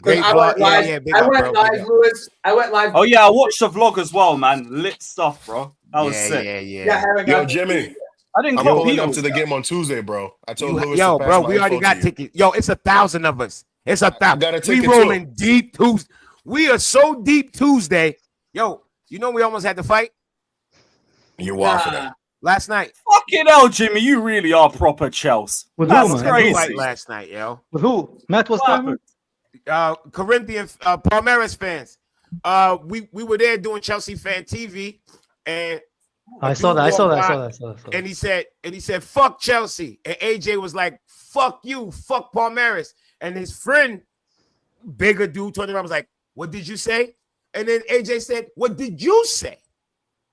Great I vlog. went live, Yeah, big I up, went bro, big live, up. Lewis. I went live. Oh yeah, I watched the vlog as well, man. Lit stuff, bro. That was sick. Yeah, I haven't Yo, got Jimmy, I didn't I'm copy pulling it. up to the game on Tuesday, bro. I told Lewis Yo, to pass bro, my we already info got to you. tickets. Yo, it's 1,000 of us. It's 1,000. got a We ticket, rolling deep Tuesday. We are so deep Tuesday. Yo, you know we almost had to fight You waffle that. last night. Fucking hell, Jimmy, you really are proper Chelsea. With That's who, man? Had to fight crazy. last night, yo. With who? Matt was What there. happened? Corinthian Palmeiras fans. We were there doing Chelsea fan TV, and I saw that. and he said, fuck Chelsea. And AJ was like, fuck you, fuck Palmeiras. And his friend, bigger dude, turned around and was like, what did you say? And then AJ said, what did you say?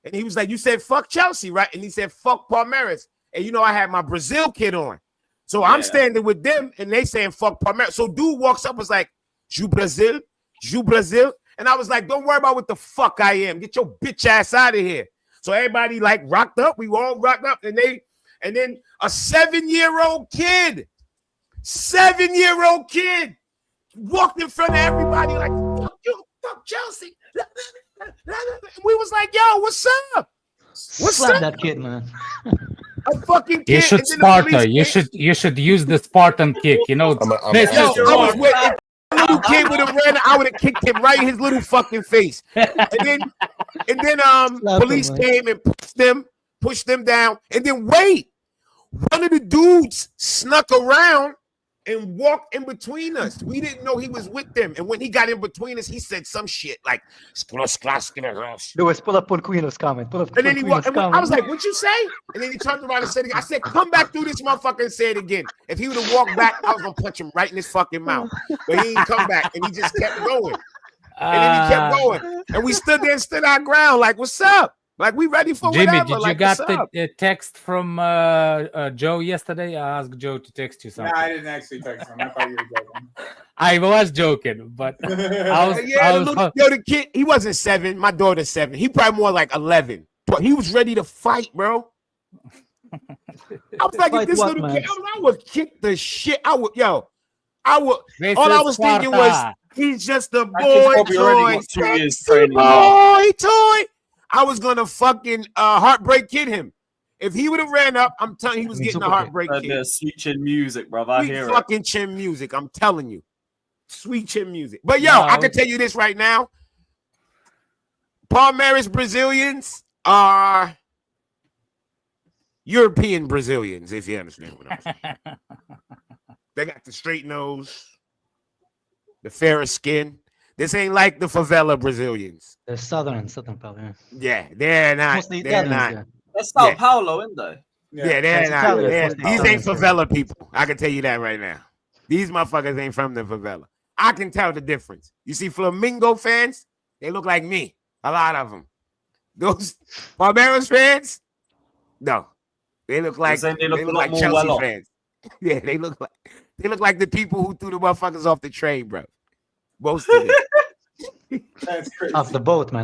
And he was like, you said fuck Chelsea, right? And he said, fuck Palmeiras. And you know, I had my Brazil kit on. So I'm standing with them and they saying fuck Palmeiras. So dude walks up, was like, Ju Brazil. And I was like, don't worry about what the fuck I am. Get your bitch ass out of here. So everybody like rocked up. We all rocked up, and then a 7-year-old kid walked in front of everybody like, fuck you, fuck Chelsea. We was like, yo, what's up? What's Slap up? that kid, man. A fucking kid. You should and then the Sparta. police came. You should use the Spartan kick. You know, this Yo, is I was with if the little kid would have ran, I would have kicked him right in his little fucking face. And then Slap police him, man. came and pushed them down. And then wait, one of the dudes snuck around and walked in between us. We didn't know he was with them. And when he got in between us, he said some shit like, Lewis, pull up on Quino's comment. Pull up and then he Quino's walked. comment. I was like, "What'd you say?" And then he turned around and said, "I said, come back through this motherfucker and say it again." If he would have walked back, I was gonna punch him right in his fucking mouth. But he didn't come back, and he just kept going. And then he kept going, and we stood there and stood our ground, like, "What's up?" Like, we ready for Jimmy, whatever. did you like, got what's up? the text from Joe yesterday? I asked Joe to text you Nah, something. I didn't actually text him. I thought you were joking. I was joking, but I was, Yeah, the kid, he wasn't 7. My daughter's 7. He probably more like 11. But he was ready to fight, bro. I was like, Fight if this what, little man? kid, I would kick the shit. I would. This All I is was thinking was, Sparta. he's just a That kid's boy probably already toy. got 2 years Sexy training now. boy toy. I was gonna fucking heartbreak kid him. If he would have ran up, I'm telling you, he was Super getting a kid. heartbreak The kid. sweet chin music, bro. I Sweet hear it. fucking chin music. I'm telling you. Sweet chin music. But yo, No. I can tell you this right now. Palmeiras Brazilians are European Brazilians, if you understand what I'm saying. They got the straight nose, the fairer skin. This ain't like the favela Brazilians. The southern probably. Yeah, they're not. Mostly They're Italians, not. yeah. That's Sao Yeah. Paulo, isn't they? Yeah, they're It's not. Italian, They're- it's these Italian, ain't favela people. I can tell you that right now. These motherfuckers ain't from the favela. I can tell the difference. You see, Flamingo fans, they look like me. A lot of them. Those Palmeiras fans, no, they look like saying they look a lot more Chelsea well off. fans. Yeah, they look like the people who threw the motherfuckers off the train, bro. Most of them. That's crazy. Off the boat, man,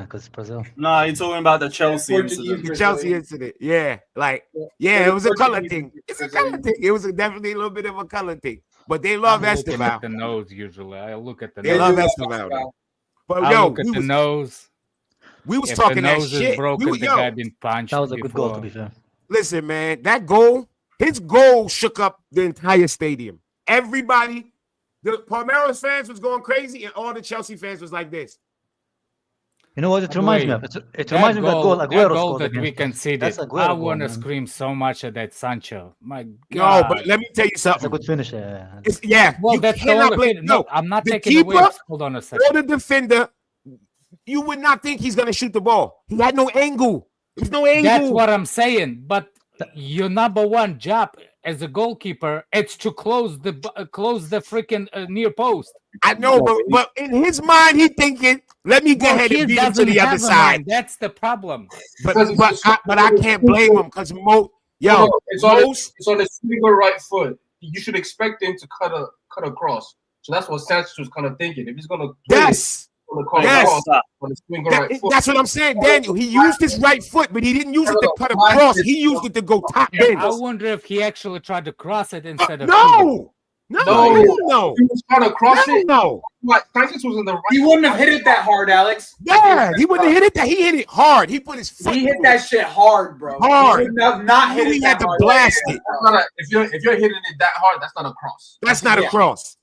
because Brazil. No, you're talking about the Chelsea Portuguese incident. The Chelsea incident, yeah, it was a color thing. It's a color thing. It was definitely a little bit of a color thing. But they love I'm looking at Esteban. the nose usually. I look at the They nose. love Esteban. though. But I yo, look at the nose. we was If talking the that nose shit. is broken, the guy been punched. That was a good goal, to before. be fair. Listen, man, that goal, his goal shook up the entire stadium. Everybody, the Palmeiras fans was going crazy, and all the Chelsea fans was like this. You know what it reminds me of? It reminds me of that goal that Aguero goal scored that we against can us. see That's that. Aguero I goal, want to man. scream so much at that Sancho. My No, God. but let me tell you That's a something. good finish. Yeah. Well, you that's the cannot only blame. thing. No, No, I'm not the taking away. keeper Hold on a or second. the defender, you would not think he's gonna shoot the ball. He had no angle. There's no angle. That's what I'm saying. But your number one job as a goalkeeper, it's to close the freaking near post. I know, but in his mind, he thinking, "Let me go Well, ahead he and beat him to doesn't the other have a side." mind. That's the problem. But Because I can't blame him because it's most on his finger right foot. You should expect him to cut across. So that's what Sanchez was kind of thinking. If he's gonna yes. across on his finger right foot. That's what I'm saying, Daniel. He used his right foot, but he didn't use it to cut across. He used it to go top in. I wonder if he actually tried to cross it instead of No. He was trying to cross it. No. Sanchez was in the right. He wouldn't have hit it that hard, Alex. Yeah, he wouldn't have hit it. That he hit it hard. He put his foot. He hit that shit hard, bro. Hard. He would have not hit it He that had to hard. blast it. That's not if you're hitting it that hard, that's not a cross. That's not a cross.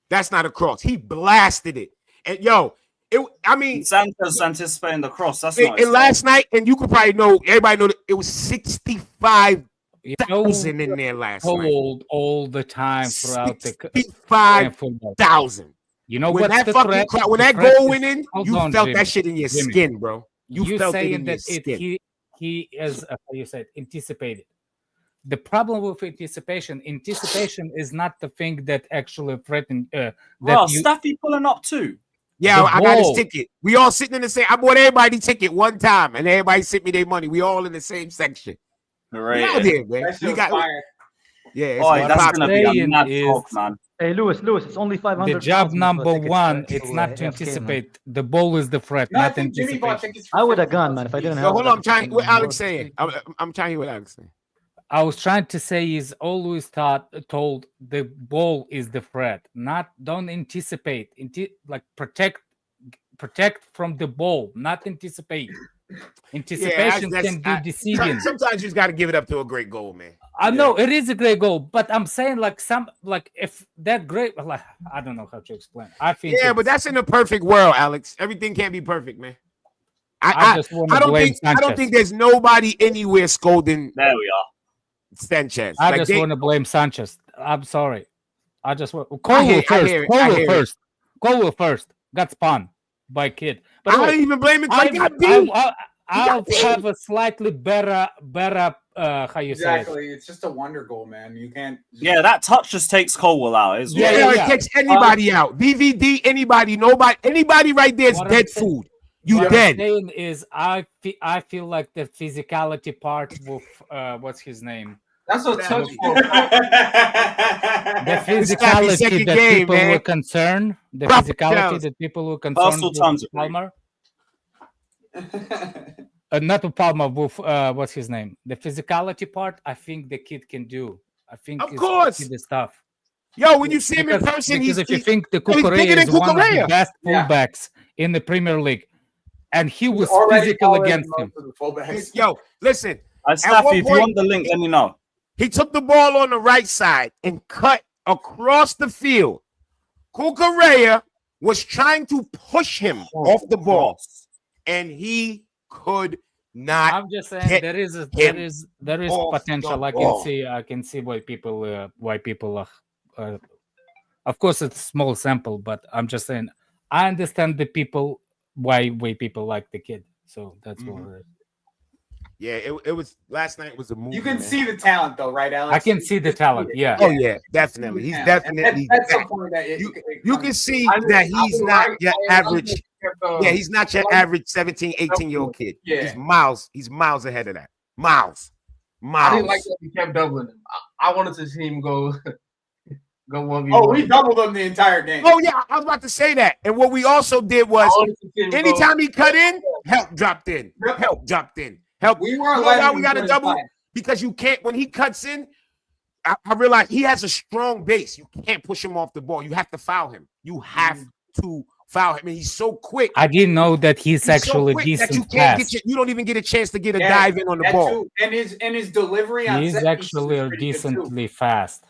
That's not a cross. He blasted it. And Santos anticipating the cross. That's and, not. and last night, and you could probably know, everybody know that it was 65,000 You know, in there last night. told all the time throughout the 65,000. You know When what's that the fucking threat? when The that threat goal is- went in, hold you on, felt Jimmy. that shit in your Jimmy. skin, bro. You felt it saying in your that skin. he is how you said anticipated. The problem with anticipation is not the thing that actually threatened. Well, Staffy pulling up too. Yeah, The I got his ball. ticket. We all sitting in the same. I bought everybody ticket one time, and everybody sent me their money. We all in the same section. Right. We out there, man. That shit We was got, fire. yeah. Oh, it's that's pop- gonna be a saying mad is- talk, man. Hey, Lewis, it's only 500. The job number one, to, it's not to AFK, man. anticipate. The ball is the threat, No, I not think Jimmy bought anticipation. tickets for I would have 50 gone, bucks man, if I apiece. didn't Yo, have. hold on. I'm trying. What Alex Lord. saying? I'm trying to hear what Alex saying. I was trying to say is always told the ball is the threat, not don't anticipate. Like protect from the ball, not anticipate. Anticipation can be deceiving. Sometimes you just got to give it up to a great goal, man. I know it is a great goal, but I'm saying like if that great, like I don't know how to explain. I think but that's in a perfect world, Alex. Everything can't be perfect, man. I don't think there's nobody anywhere scolding. There we are. Sanchez. I just want to blame Sanchez. I'm sorry. I just want Colwell first. Colwell first got spun by Kid. But I don't even blame it. I'll have a slightly better how you say it. Exactly. It's just a wonder goal, man. You can't. Yeah, that touch just takes Colwell out. It takes anybody out. VVD, anybody, nobody, anybody right there is dead food. You what dead. I'm saying is I feel like the physicality part with what's his name? That's what touch for. The physicality that people were concerned. The physicality that people were concerned with Palmer. Not with Palmer, with what's his name? The physicality part, I think the kid can do. I think of course the stuff. Yo, when you see him in person, because if you think the Cucurella is one of the best fullbacks in the Premier League, and he was physical against him. Yo, listen. Staffy, if you want the link, let me know. He took the ball on the right side and cut across the field. Cucurella was trying to push him off the ball, and he could not. I'm just saying there is potential. I can see why people are. Of course, it's a small sample, but I'm just saying I understand the people why people like the kid. So that's what it is. Yeah, it was last night was a movie. You can see the talent though, right, Alex? I can see the talent, yeah. Oh yeah, definitely. He's definitely that's the point that you can see that he's not your average. Yeah, he's not your average 17, 18-year-old kid. Yeah. He's miles ahead of that. Miles. I didn't like that he kept doubling him. I wanted to see him go 1v1. Oh, we doubled him the entire game. Oh yeah, I was about to say that. And what we also did was anytime he cut in, help dropped in. Help dropped in. Help. We weren't why we got a double? Because you can't, when he cuts in, I realize he has a strong base. You can't push him off the ball. You have to foul him. You have to foul him. And he's so quick. I didn't know that he's actually so decent. You can't get you don't even get a chance to get a dive in on the ball. Too. And his delivery on he's actually decently fast.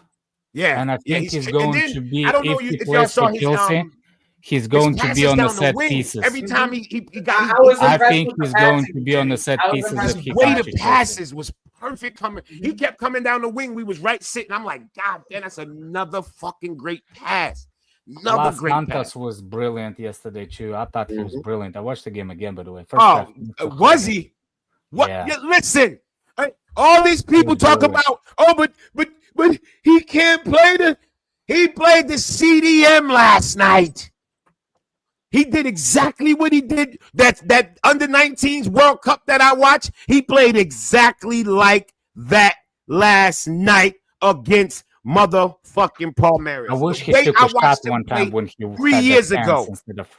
Yeah. And I think he's going to be, I don't know if he plays for Chelsea, he's going to be on the set pieces. Every time he got, I think he's going to be on the set pieces. His weight of passes was perfect coming. He kept coming down the wing. We was right sitting. I'm like, God damn, that's another fucking great pass. Santos was brilliant yesterday too. I thought he was brilliant. I watched the game again, by the way. Was he? What? Yeah. Listen, all these people talk about, but he can't play he played the CDM last night. He did exactly what he did. That under 19s World Cup that I watched, he played exactly like that last night against motherfucking Palmeiras. I wish he took a shot one time when he 3 years ago.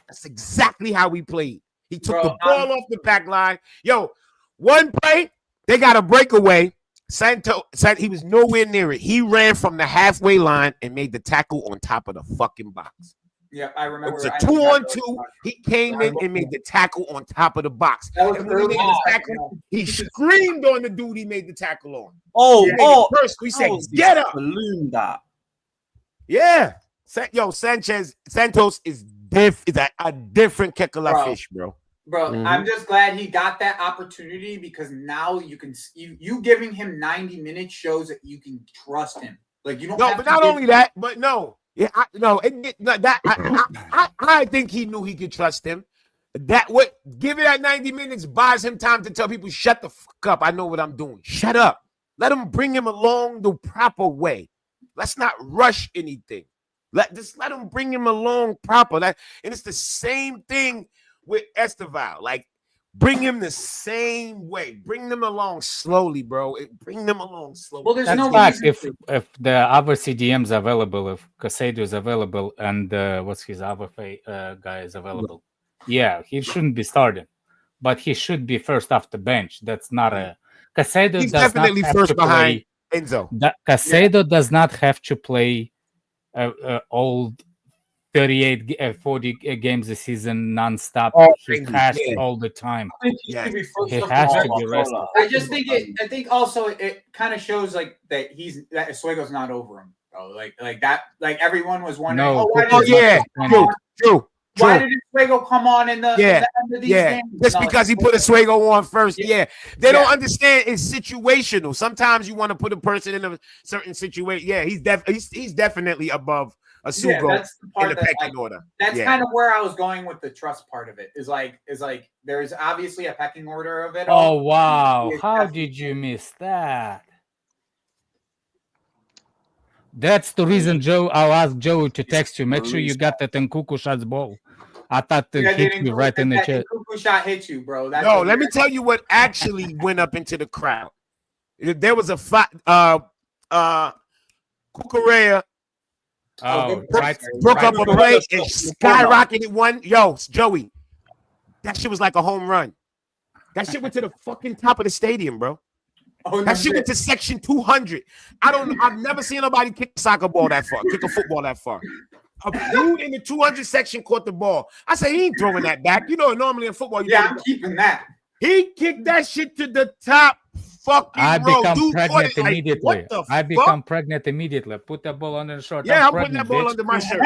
That's exactly how he played. He took the ball off the back line. Yo, one play, they got a breakaway. Santos said he was nowhere near it. He ran from the halfway line and made the tackle on top of the fucking box. Yeah, I remember. It was a 2-on-2. He came in and made the tackle on top of the box. That was early he screamed on the dude he made the tackle on. First, we said, get up. Balloon that. Yeah. Santos is a different Kekala fish, bro. Bro, I'm just glad he got that opportunity because now you can you giving him 90 minutes shows that you can trust him. Like you don't. No, but not only that, but no. Yeah, I think he knew he could trust him. Giving that 90 minutes buys him time to tell people, shut the fuck up. I know what I'm doing. Shut up. Let him bring him along the proper way. Let's not rush anything. Let him bring him along proper. And it's the same thing with Esteval. Like Bring him the same way. Bring them along slowly, bro. Bring them along slowly. Well, there's That's no fact. reason If the other CDM's available, if Casado is available, and what's his other guy is available, yeah, he shouldn't be starting, but he should be first off the bench. That's not a Casado. He's does definitely not have first to behind play, Enzo. Casado does not have to play old 38, 40 games a season non-stop. Oh, He crazy. cashed Yeah. all the time. I think he Yeah. should be first He off has the to bench. be rested. I just think I think also it kind of shows like that Oswego's not over him, bro. Like that. Like everyone was wondering. No, why Oh did yeah, true. Why did Oswego come on in the end of these games? Just No, because he put Oswego on first. Yeah. They don't understand it's situational. Sometimes you want to put a person in a certain situation. Yeah, he's definitely above Asugo that's the in part the that pecking order. that's Yeah. kind of where I was going with the trust part of it. Is like there's obviously a pecking order of it. Oh all. wow! Yeah, How did you miss that? That's the reason, Joe. I'll ask Joe to text you. Make sure you got that Nkuku shot's ball. I thought it hit you right in the chest. Cuckoo shot hit you, bro. That's No, what let me you're- tell you what actually went up into the crowd. There was a fight. Kukurea Oh, broke right. broke up a play and Kukurea. skyrocketed one. Yo, Joey, that shit was like a home run. That shit went to the fucking top of the stadium, bro. Oh, no That shit shit. went to section 200. I've never seen nobody kick a soccer ball that far, kick a football that far. A dude in the 200 section caught the ball. I said, he ain't throwing that back. You know, normally in football, you Yeah, throw I'm the- keeping that. he kicked that shit to the top fucking I row. become Dude caught pregnant it like, immediately. what the I fuck? become pregnant immediately. Put the ball under the short. Yeah, I'm putting pregnant, that ball bitch. under my shirt,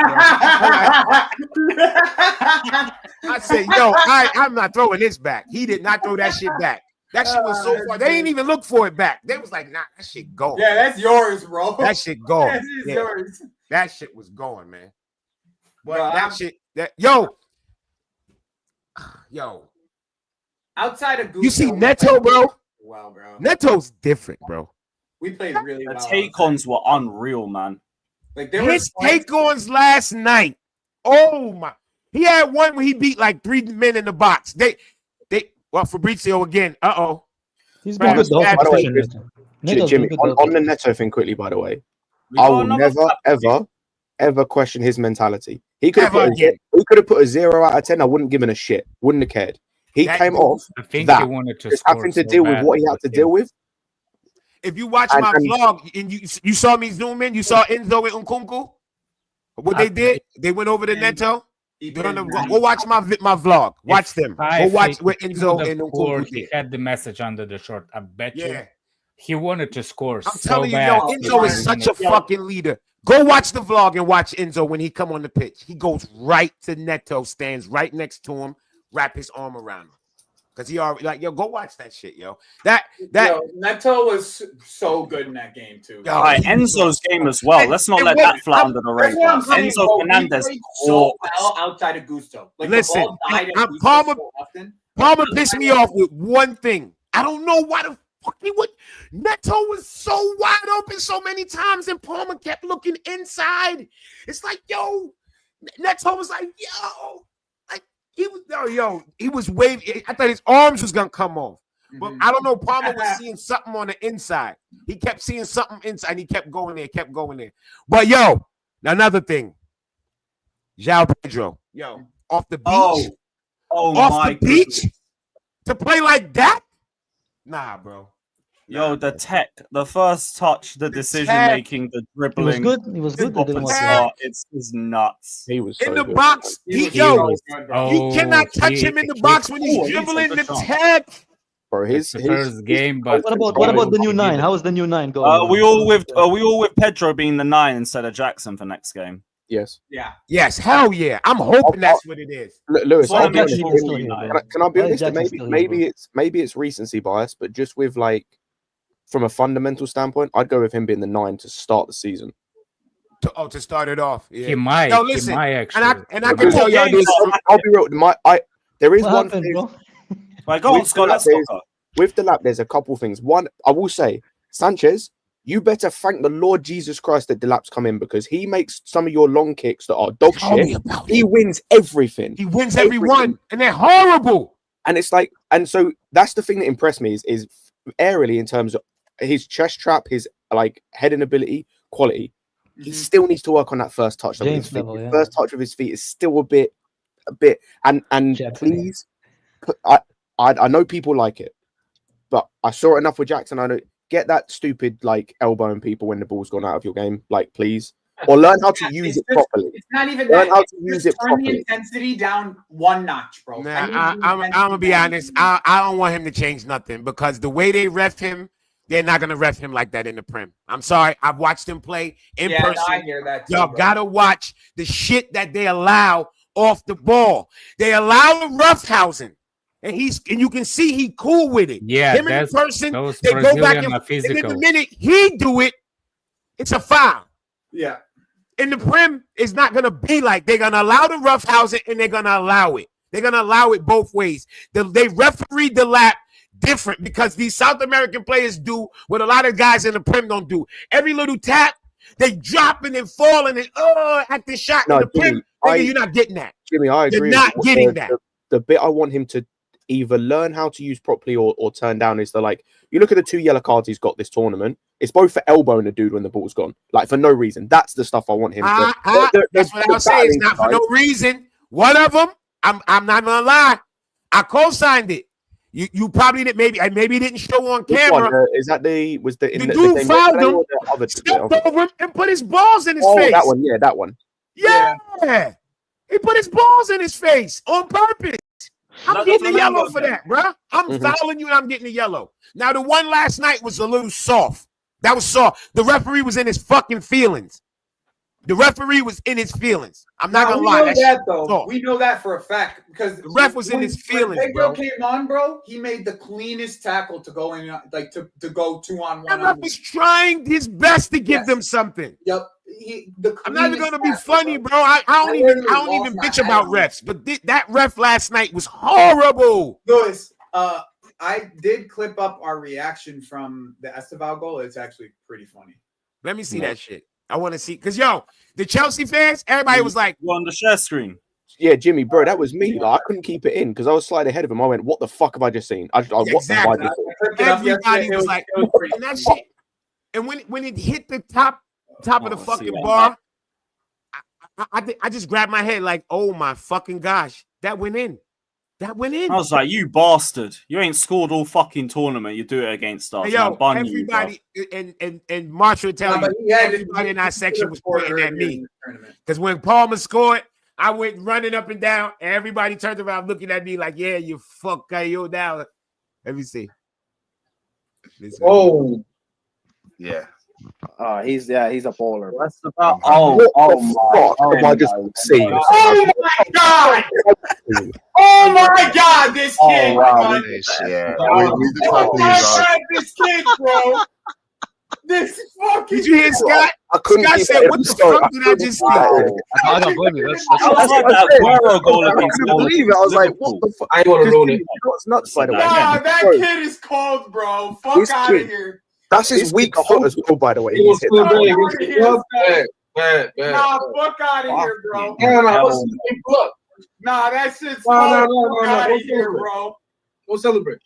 bro. I said, yo, I'm not throwing this back. He did not throw that shit back. That shit was so far. They ain't even look for it back. They was like, nah, that shit going. Yeah, that's yours, bro. That shit going. That is Yeah, yours. that shit was going, man. But Bro, that I'm- shit, yo, Outside of Gusto, you see we Neto, played bro? Well, bro. Neto's different, bro. We played really The well. take-ons were unreal, man. Like there were His points- take-ons last night. Oh my! He had one where he beat like 3 men in the box. Well, Fabrizio again. He's Right, been good the whole by the way, competition. Neto's Jimmy, been good on the Neto thing quickly, by the way, We I got will another never, ever question his mentality. He could have Ever again. put a 0 out of 10. I wouldn't give him a shit. Wouldn't have cared. He That came move, off I think that. he wanted to just score having to so deal with bad, what he had but to deal with. If you watch And- my and- vlog and you saw me zoom in, you saw Enzo and Nkunku. What they did, they went over to Neto. He They're on the- played Go watch my vlog. Watch them. Go watch what Enzo and Nkunku He did. had the message under the short. I bet you Yeah, he wanted to score I'm so telling you, bad. yo, Enzo is such a fucking leader. Go watch the vlog and watch Enzo when he come on the pitch. He goes right to Neto, stands right next to him, wrap his arm around him. Because he already like, yo, go watch that shit, yo. That Yo, Neto was so good in that game too. Yo, All right, Enzo's game as well. Let's not And let wait, that fly under the That's what radar. I'm saying, Enzo bro. We Fernandez played so caught. well outside of Gusto. Like Listen, the ball died at I'm Gusto Palmer- so often. Palmer pissed me off with one thing. I don't know why the fuck he would. Neto was so wide open so many times, and Palmer kept looking inside. It's like, yo, Neto was like, yo, like he was, he was waving. I thought his arms was gonna come off, but I don't know. Palmer was seeing something on the inside. He kept seeing something inside, and he kept going there, But yo, another thing, João Pedro, yo, off the beach. Oh Off my the beach goodness. to play like that? Nah, bro. Yo, the tech, the first touch, the decision tech. making, the He was dribbling. good. He was good. They Off didn't and watch tech. that. start, it's nuts. He was In so the good. box, He was yo, so good, bro. you cannot touch he- him in the he- box when he's Oh, he's dribbling a the good shot. tech. Bro, It's the his first game, but What about the new 9? How is the new 9 going? we all with Pedro being the 9 instead of Jackson for next game. yes. Yeah. Yes, hell yeah. I'm hoping that's what it is. Lewis, Well, I'll be I'm honest, actually maybe- still here, bro. can I be Why is honest? Jackson still here, Maybe it's recency bias, but just with like from a fundamental standpoint, I'd go with him being the 9 to start the season. To start it off. Yeah. he might. Yo, listen, he might actually. and I can tell y'all this. I'll be real. There is What one happened, thing bro? Right, go on, With Scott. Let's that, talk. with the lap. There's a couple things. One, I will say, Sanchez, you better thank the Lord Jesus Christ that Delap's come in because he makes some of your long kicks that are dog Tell me shit. about He it. wins everything. He wins every Everything. one, and they're horrible. And it's like, and so that's the thing that impressed me is aerially in terms of his chest trap, his like heading ability, quality. He still needs to work on that first touch. James level, yeah. First touch of his feet is still a bit, and Jackson. please, I know people like it, but I saw it enough with Jackson. I know get that stupid like elbowing people when the ball's gone out of your game, like please, or learn how to use it properly. It's not even Learn that. how to use it Turn properly. the intensity down one notch, bro. Nah, I'm gonna be honest. I don't want him to change nothing because the way they ref him, they're not gonna ref him like that in the Prem. I'm sorry. I've watched him play in person. No, I hear that too, Y'all bro. gotta watch the shit that they allow off the ball. They allow the roughhousing, and you can see he cool with it. Yeah, him in person. those They go back Brazilian and are then physical. the minute he do it, it's a foul. Yeah. In the Prem, it's not gonna be like they're gonna allow the roughhousing and they're gonna allow it. They're gonna allow it both ways. They referee the lap different because these South American players do what a lot of guys in the Prem don't do. Every little tap, they dropping and falling and at the shot in the Prem. Nigga, you're not getting that. Jimmy, I agree. You're not getting that. The bit I want him to either learn how to use properly or turn down is you look at the 2 yellow cards he's got this tournament. It's both for elbowing a dude when the ball's gone, like for no reason. That's the stuff I want him to. That's what I'll say. It's not for no reason. One of them, I'm not gonna lie. I co-signed it. You probably didn't. Maybe didn't show on camera. Is that the dude fouled him, stepped over him, and put his balls in his face? That one. Yeah, that one. Yeah. He put his balls in his face on purpose. I'm getting the yellow for that, bro. I'm fouling you and I'm getting the yellow. Now, the one last night was a little soft. That was soft. The referee was in his fucking feelings. The referee was in his feelings. I'm not gonna lie. We know that though. We know that for a fact because the ref was in his feelings, Pedro bro. came on, bro. He made the cleanest tackle to go in, like to go 2-on-1. The ref was trying his best to give them something. Yep. I'm not even gonna be funny, bro. I don't even bitch about refs, but that ref last night was horrible. Lewis, I did clip up our reaction from the Esteval goal. It's actually pretty funny. Let me see that shit. I want to see because the Chelsea fans, everybody was like, on the share screen. Yeah, Jimmy, bro, that was me. Like, I couldn't keep it in because I was slightly ahead of him. I went, "What the fuck have I just seen?" Exactly. Everybody was like, and that shit. And when it hit the top of the fucking bar, I just grabbed my head like, "Oh my fucking gosh, that went in." That went in. I was like, "You bastard! You ain't scored all fucking tournament. You do it against us." Hey, yo, everybody and Marshall would tell you, everybody in our section was pointing at me because when Palmer scored, I went running up and down. And everybody turned around looking at me like, "Yeah, you fuck yo down." Let me see. Oh, yeah. He's a baller. That's about oh my just see. Oh my god! Oh my god! This kid, yeah. Oh my god! This kid, bro. This fucking. Did you hear Scott? I couldn't. Scott said, "What the fuck did I just see?" I don't blame you. That's like that Aguero goal against I couldn't believe it. I was like, "What the fuck?" I ain't want to ruin it. It's nuts, by the way. Nah, that kid is cold, bro. Fuck out of here. That's his weak foot as well, by the way. Nah, fuck out of here, bro. Look. Nah, that shit's No. out of here, bro. Go celebrate.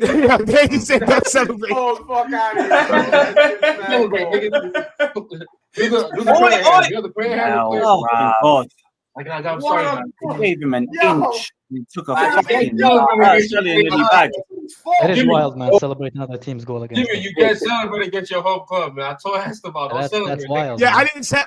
Yeah, he said don't celebrate. Oh, fuck out of here. Celebrate, nigga. Do the prayer hand. Do the prayer hand. Oh god! I'm sorry, man. He gave him an inch. He took a I fucking bag. It is wild, man. Celebrating other team's goal against. Jimmy, you can't celebrate against your home club, man. I told Esteban, don't celebrate. That's wild. Yeah, man. I didn't say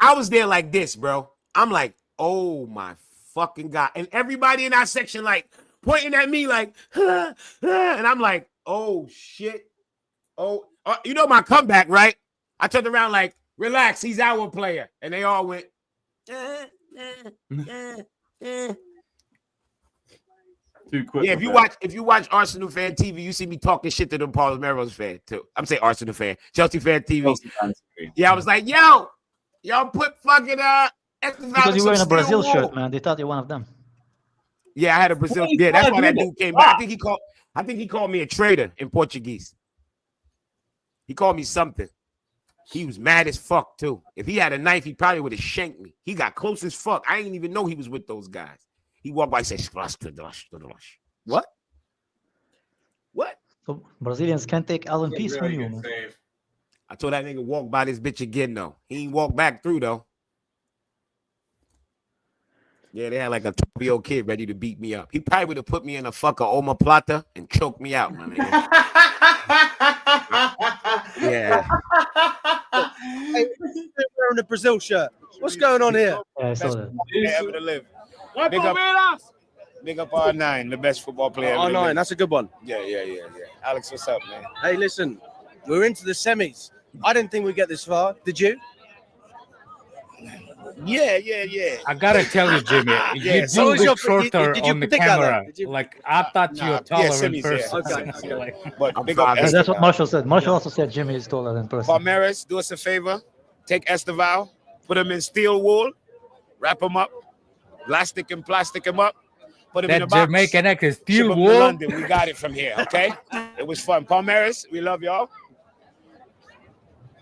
I was there like this, bro. I'm like, oh my fucking god, and everybody in our section like pointing at me like, and I'm like, oh shit, you know my comeback, right? I turned around like, relax, he's our player, and they all went. Too quick. Yeah, if you watch Arsenal fan TV, you see me talking shit to them Palmeiras fan too. I'm saying Arsenal fan, Chelsea fan TV. Yeah, I was like, y'all put fucking because you're wearing a Brazil shirt, man. They thought you're one of them. Yeah, I had a Brazil. Yeah, that's why that dude came back. I think he called me a traitor in Portuguese. He called me something. He was mad as fuck too. If he had a knife, he probably would have shanked me. He got close as fuck. I didn't even know he was with those guys. He walked by and said, "Splash to dash to dash." What? What? So Brazilians can't take Allen It's a Peace really from you, good man. save. I told that nigga walk by this bitch again though. He ain't walk back through though. Yeah, they had like a 12-year-old kid ready to beat me up. He probably would have put me in a fucking omoplata and choked me out, my nigga. Yeah. Hey, wearing the Brazil shirt. What's going on here? Yeah, I saw Best that. football player ever to live. Big up R9, the best football player ever to R9, live. that's a good one. Yeah. Alex, what's up, man? Hey, listen, we're into the semis. I didn't think we'd get this far. Did you? Yeah. I gotta tell you, Jimmy, Yeah, you so do was look your- shorter did you on the predict that, though? camera. Did you- Like I thought you were taller in person. Okay. Like, But I'm big up proud of That's what Esteval. Marshall said. Marshall also said Jimmy is taller than person. Palmeiras, do us a favor. Take Esteval, put him in steel wool, wrap him up, plastic him up, put him in a that box. Jamaican neck is Ship steel him to wool. London. We got it from here, okay? It was fun. Palmeiras, we love y'all.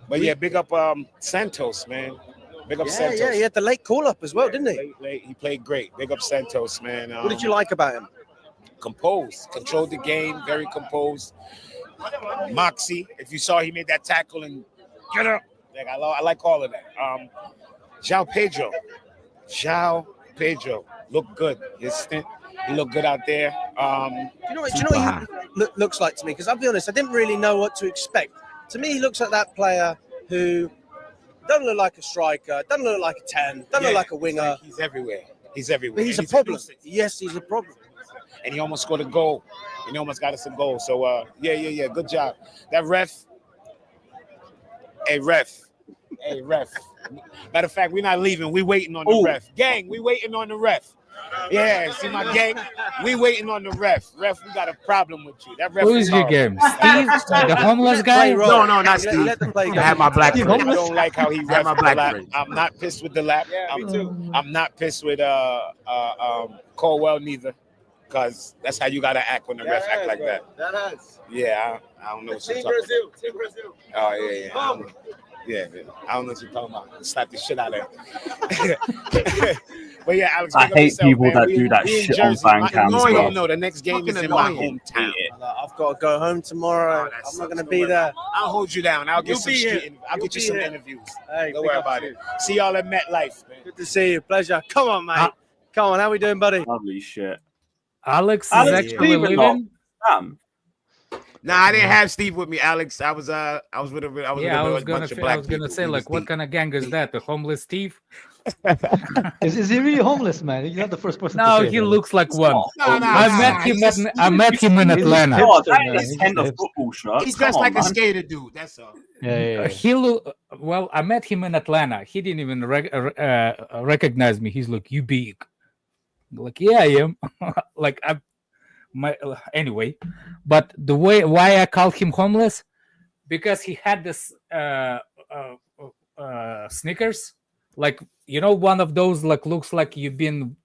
But yeah, big up Santos, man. Big up Santos. Yeah, he had the late call up as well, didn't he? He played great. Big up Santos, man. What did you like about him? Composed, controlled the game, very composed. Moxie, if you saw, he made that tackle and get up. Like I like all of that. João Pedro looked good. His stint, he looked good out there. Do you know what he looks like to me? Because I'll be honest, I didn't really know what to expect. To me, he looks like that player who doesn't look like a striker, doesn't look like a 10, doesn't look like a winger. He's everywhere. But he's a problem. Yes, he's a problem. And he almost scored a goal. And he almost got us a goal. So, yeah. Good job. That ref. Hey, ref. Matter of fact, we're not leaving. We waiting on the ref. Gang, we waiting on the ref. Yeah, see my gang? We waiting on the ref. Ref, we got a problem with you. That ref Who is your game? Steve, the homeless guy? No, not Steve. Let them play I have my black Steve friend. I homeless? don't like how he ref my the black lap. friend. I'm not pissed with the lap. Yeah, me too. I'm not pissed with Colwell neither. Because that's how you got to act when the ref act like that. That has. Yeah, I don't know what you're Team talking Brazil. about. Team Brazil. Oh, yeah. Yeah, I don't know what you're talking about. Slap the shit out of him. But yeah, Alex, I big up hate yourself, people man. that We do in- that we in shit on Jersey. fan cams, No, bro. no, the next game is in my hometown. I've got to go home tomorrow. that I'm not going to sucks. be there. I'll hold you down. I'll get You'll some be here. street. I'll You'll get you be some here. interviews. Hey, Don't big worry up about to it. you. See y'all at MetLife, man. Good to see you. Pleasure. Come on, mate. Come on. How we doing, buddy? Lovely shit. Alex is Alex actually Cleveland, not living. Damn. Nah, I didn't have Steve with me, Alex. I was with a I was bunch of gonna black people. say, He like, was what Steve. kind of gang is that? The homeless Steve? Is he really homeless, man? You're not the first person No, to say he that. looks like one. Nah, I met him in Atlanta. God, that man. is He's kind of hipster. football shirt. He's Come dressed on, like a man. skater dude. That's all. Yeah. He look well. I met him in Atlanta. He didn't even recognize me. He's like, "You big?" I'm like, yeah, I am. Like anyway. But the why I call him homeless, because he had this sneakers, like, you know, one of those, like, looks like you've been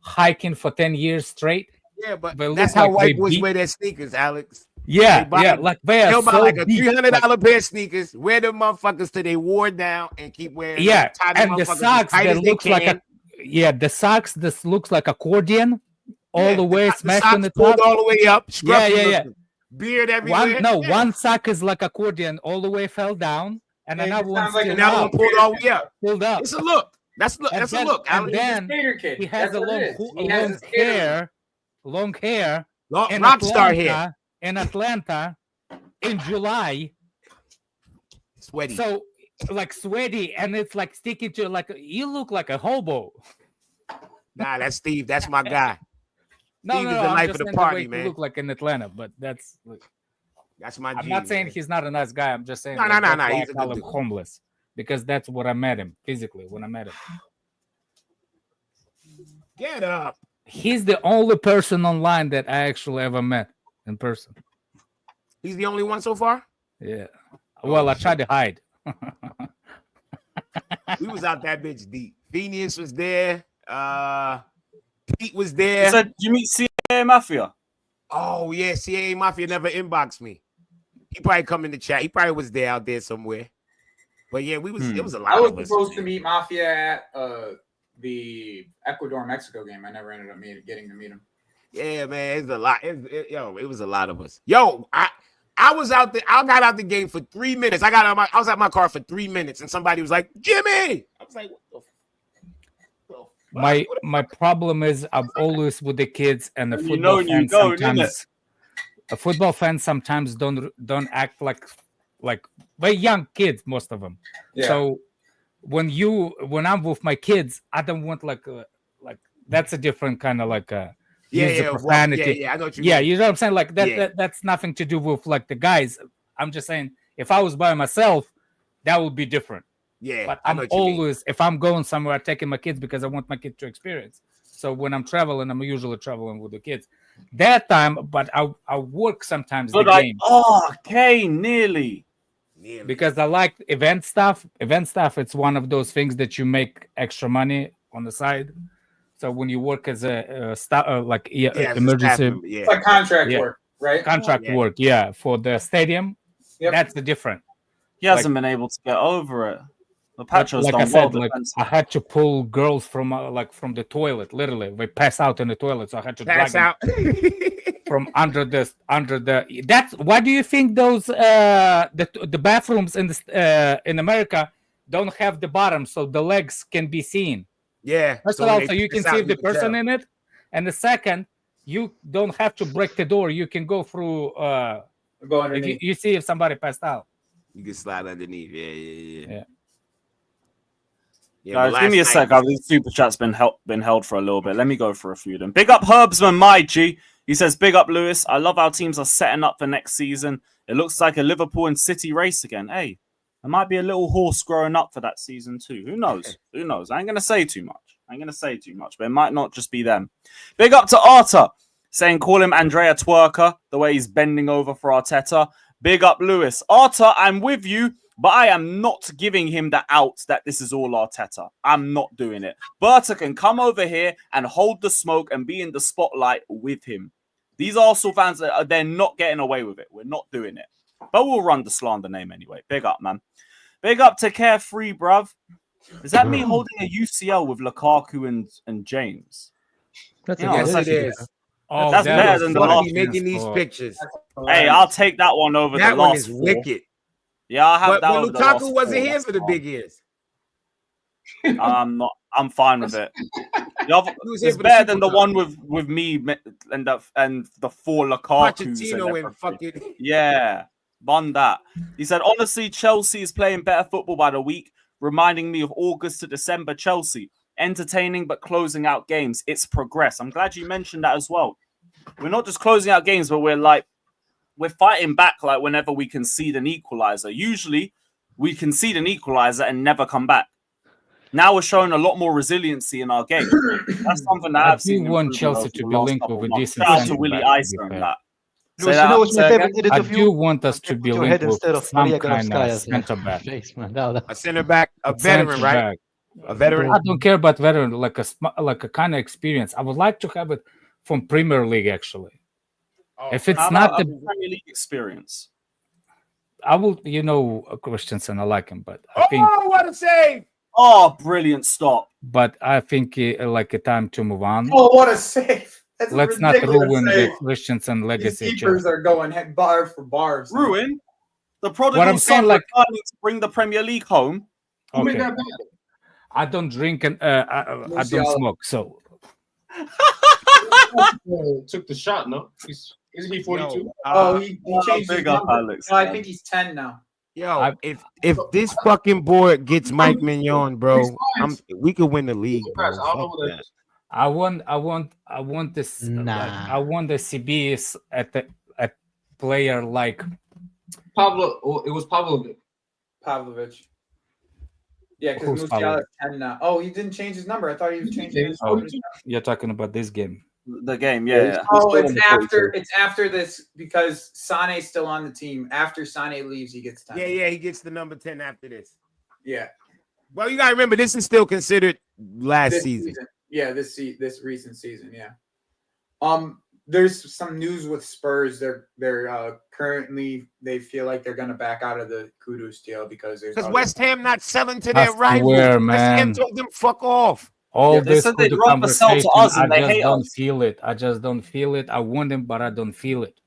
hiking for 10 years straight. Yeah, but They that's look how like white they boys beat- wear their sneakers, Alex. Yeah, They buy- yeah, like they are They'll buy so like a deep, $300 like- pair of sneakers, wear them motherfuckers till they wore down and keep wearing. Yeah, tie them and the motherfuckers as socks tight that as they looks like can. the socks. This looks like accordion, all Yeah, the way the smashed socks on the pulled top. all the way up. Yeah, Scruffy yeah. looking. Beard everywhere. One sock is like accordion, all the way fell down, and Yeah, another it one sounds like still Another up, one pulled all the way up. pulled up. It's a look. That's a And a then- look. and Alex. then Skater kid. he has That's a what long, it is. He has a skater long hair. In Rock star here. In Atlanta, in July. Sweaty. So, like, sweaty, and it's like sticking to, like, you look like a hobo. Nah, that's Steve. That's my guy. No, Steve no, is no. the I'm life just of the saying party, the way man. you look like in Atlanta, but that's. That's my I'm G, not saying man. he's not a nice guy. I'm just saying. No, like, no, no, that's no, why he's I a call good him dude. homeless, because that's what I met him physically when I met him. Get up. He's the only person online that I actually ever met in person. He's the only one so far? Yeah. Well, I tried to hide. We was out that bitch deep. Phineas was there. Pete was there. You said, did you meet CIA Mafia? Oh, yeah. CAA Mafia never inboxed me. He probably come in the chat. He probably was there out there somewhere. But yeah, we was it was a lot I was of us. supposed to meet Mafia at the Ecuador-Mexico game. I never ended up getting to meet him. Yeah, man, it's a lot. It was a lot of us. Yo, I was out there. I got out the game for 3 minutes. I was at my car for 3 minutes, and somebody was like, "Jimmy," I was like, "What the?" My problem is I'm always with the kids and the And football fans sometimes. innit? A football fans sometimes don't act like very young kids, most of them. Yeah. So when I'm with my kids, I don't want like that's a different kind of like use of profanity. Yeah, I know what you Yeah, mean. you know what I'm saying? Like that, Yeah. that's nothing to do with like the guys. I'm just saying if I was by myself, that would be different. Yeah, But I I'm know what you mean. always, if I'm going somewhere, I'm taking my kids because I want my kids to experience. So when I'm traveling, I'm usually traveling with the kids. That time, but I work sometimes the game okay, nearly. because I like event stuff. Event stuff, it's one of those things that you make extra money on the side. So when you work as a staff, like as a staff emergency member, yeah. It's like contract Yeah. work, right? contract Yeah. work, yeah, for the stadium, Yep. that's the different. He hasn't been able to get over it. The Patro's Like done I said, well like defensively. I had to pull girls from from the toilet. Literally, they pass out in the toilet, so I had to Pass drag out. them from under the. That's why do you think those the bathrooms in America don't have the bottom, so the legs can be seen. Yeah. First so of all, when so they you can pass see out, if the you can person tell. in it, and the second, you don't have to break the door. You can go through. Go If underneath. you see if somebody passed out. You can slide underneath. Yeah. Guys, but give me a last sec. night- These super chats been held for a little bit. Let me go for a few of them. Big up Herbsman, my G. He says, "Big up Lewis. I love how teams are setting up for next season. It looks like a Liverpool and City race again. Hey, there might be a little horse growing up for that season too. Who knows? Who knows? I ain't gonna say too much. But it might not just be them. Big up to Arta, saying call him Andrea Twerker the way he's bending over for Arteta. Big up Lewis. Arta, I'm with you. But I am not giving him the out that this is all Arteta. I'm not doing it. Berta can come over here and hold the smoke and be in the spotlight with him. These Arsenal fans, they're not getting away with it. We're not doing it. But we'll run the slander name anyway. Big up, man. Big up to Carefree, bruv. Is that me holding a UCL with Lukaku and James? That's You know, Yes, that's it is. Oh, That's that better was than the funny. last Funny making these Oh. pictures. Hey, I'll take that one over That the one last is four. wicked. Yeah, I'll have But that over the last Lukaku wasn't four. here That's for the fine. big ears. I'm fine with it. was here It's for the better Super than the Cup. one with me and the four Lukaku's Pochettino and everything. fucking Yeah, bun that. He said, honestly, Chelsea is playing better football by the week, reminding me of August to December Chelsea. Entertaining but closing out games. It's progress. I'm glad you mentioned that as well. We're not just closing out games, but we're fighting back like whenever we concede an equalizer. Usually we concede an equalizer and never come back. Now we're showing a lot more resiliency in our game. That's something that I I've seen. do want improvement Chelsea over to the be last linked couple with a of months. decent Shout out to centre Willie back, to Icer be and fair. that. Lewis, you know what's my Say favorite again? edit I of do you? want us to Put be your linked head with instead of some Maria kind of Garovskaya's centre back. face, man. Now a center back, a Centre veteran, right? back. A veteran. I don't care about veteran, like a kind of experience. I would like to have it from Premier League actually. If it's How not about the, a Premier League experience? I will, Christensen, I like him, but I think, Oh, what a save! Oh, brilliant stop. but I think like a time to move on. Oh, what a save! That's Let's a not ridiculous ruin save. the Christensen These legacy. keepers are going bar for bars. Ruin? The What prodigal I'm saying, son like- returning to bring the Premier League home. Who made Okay. that bad? I don't drink and I don't Musiala. smoke, so Took the shot, no? Isn't he 42? Yo, Oh, he changed his big up, number. Alex. No, I think he's 10 now. Yo, if this fucking board gets Mike Mignon, bro, we could win the league, bro. I don't know Fuck what that that. is. I want this. Nah. I want the CBS at player like Pablo, it was Pavlovic. Pavlovich. Yeah, because Who's Musiala's Pavlovich? 10 now. Oh, he didn't change his number. I thought he was changing his Oh. number. You're talking about this game. The game, yeah. Oh, it's after this because Sane's still on the team. After Sane leaves, he gets 10. Yeah, he gets the number 10 after this. Yeah. Well, you gotta remember, this is still considered last This season. Yeah, this recent season, yeah. There's some news with Spurs. They're currently they feel like they're gonna back out of the Kudus deal because there's Because other- West Ham not selling to I their rivals. swear, West Ham man. told them fuck off. All Yeah, they this said they'd Kudu rather sell to conversation, us and I they just hate don't us. feel it. I just don't feel it. I want him, but I don't feel it.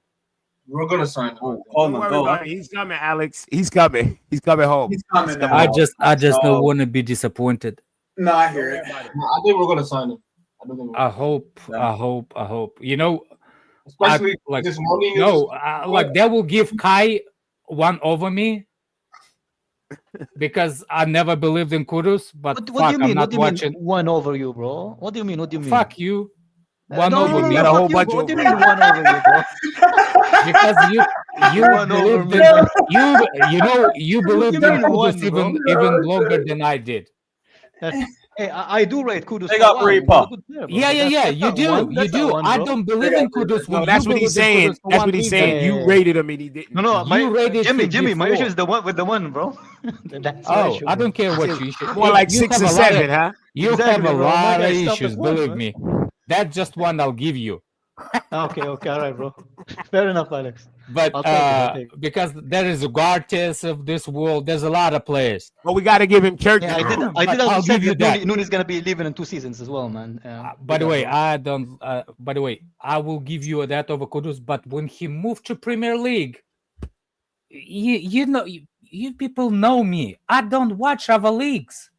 We're gonna sign him. Oh, Don't Coleman, worry go about on. it. He's coming, Alex. He's coming. He's coming home. He's coming now. I just don't No. want to be disappointed. No, I Don't hear worry it. about it. No, I think we're gonna sign him. I don't think I hope. You know, especially like this morning. no, like they will give Kai one over me because I never believed in Kudus. But What do you mean? I'm What not do you mean? watching. One over you, bro? What do you mean? What do you mean? Fuck you. One no, over no, me. Got a whole fuck you, bunch bro. What do you over mean one over you, bro? Because you One over believed me. in you believed you in mean Kudus one, even longer than I did. Hey, I do rate Kudus. Big for a up, while. Reaper. He's a good player, bro, Yeah, but yeah, yeah. that's You not do. one. You That's not do. one, I bro. don't believe in Kudus. No, when that's you what he's believed in saying. Kudus for That's one what he's season. saying. You rated him and he didn't. No, You rated him Jimmy, my before. issue is the one with the one, bro. That's my Oh, issue, I bro. don't care what you should. More like You 6 have or a lot 7, of- huh? You Exactly, have a bro. My lot of guy stopped issues, the point, believe man. me. That's just one I'll give you. Okay, all right, bro. Fair enough, Alex. But I'll take it. because there is a Gartes of this world, there's a lot of players. Well, we got to give him Turkish. Yeah, I did But also I'll say give you that that. Noni's gonna be leaving in 2 seasons as well, man. By the way, I don't. By the way, I will give you that over Kudus. But when he moved to Premier League, you know, you people know me. I don't watch other leagues.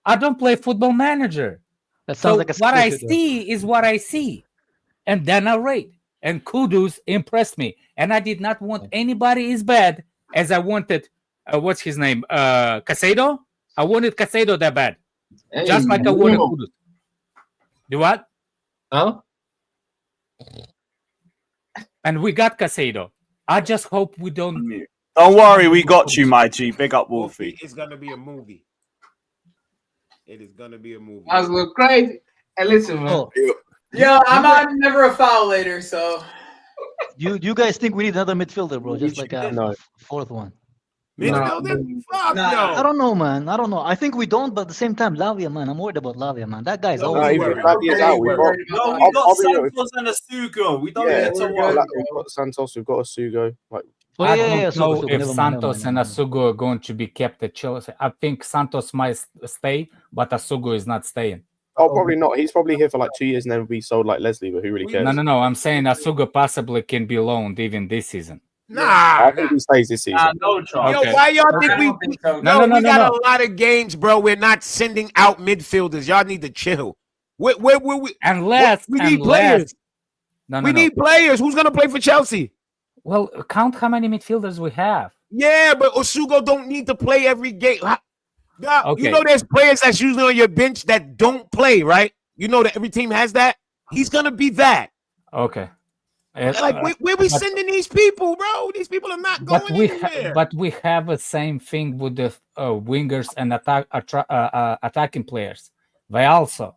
I don't play Football Manager. that sounds So like a what I bullshit, though. see is what I see, and then I rate. And Kudus impressed me, and I did not want anybody as bad as I wanted. What's his name? Casado. I wanted Casado that bad, just like I wanted Kudus. Do what? Huh? And we got Casado. I just hope we don't. Don't worry, we got you, my G. Big up, Wolfie. It's going to be a movie. It is going to be a movie. I was a little crazy. Hey, listen, man. Oh, Yeah, I'm never a foul later, so you guys think we need another midfielder, bro? Just like a No. fourth one. Midfielder? Fuck Nah. I no. don't know, man. I don't know. I think we don't, but at the same time, Lavia, man. I'm worried about Lavia, man. That guy's No, always. don't even worry. if Lavia's Don't out, we've worry. got- No, we I'll got be real. Santos and Asugo. We don't Yeah, need to we've worry. got Santos, we've got Asugo. Like, Oh, I yeah, don't yeah, know Sugo, if never mind, Santos never and mind. Asugo are going to be kept at Chelsea. I think Santos might stay, but Asugo is not staying. oh, probably not. He's probably here for like 2 years and then be sold like Leslie, but who really cares? No. I'm saying Asugo possibly can be loaned even this season. Nah. I think he stays this season. No chance. Yo, Okay. why y'all I think we? don't think so. No, we got no. a lot of games, bro. We're not sending out midfielders. Y'all need to chill. We Unless we need players. No. We need players. Who's gonna play for Chelsea? Well, count how many midfielders we have. Yeah, but Asugo don't need to play every game. Okay. You know, there's players that's usually on your bench that don't play, right? You know that every team has that. He's gonna be that. Okay. Like, where we sending these people, bro? These people are not going anywhere. But we have the same thing with the wingers and attacking players. They also.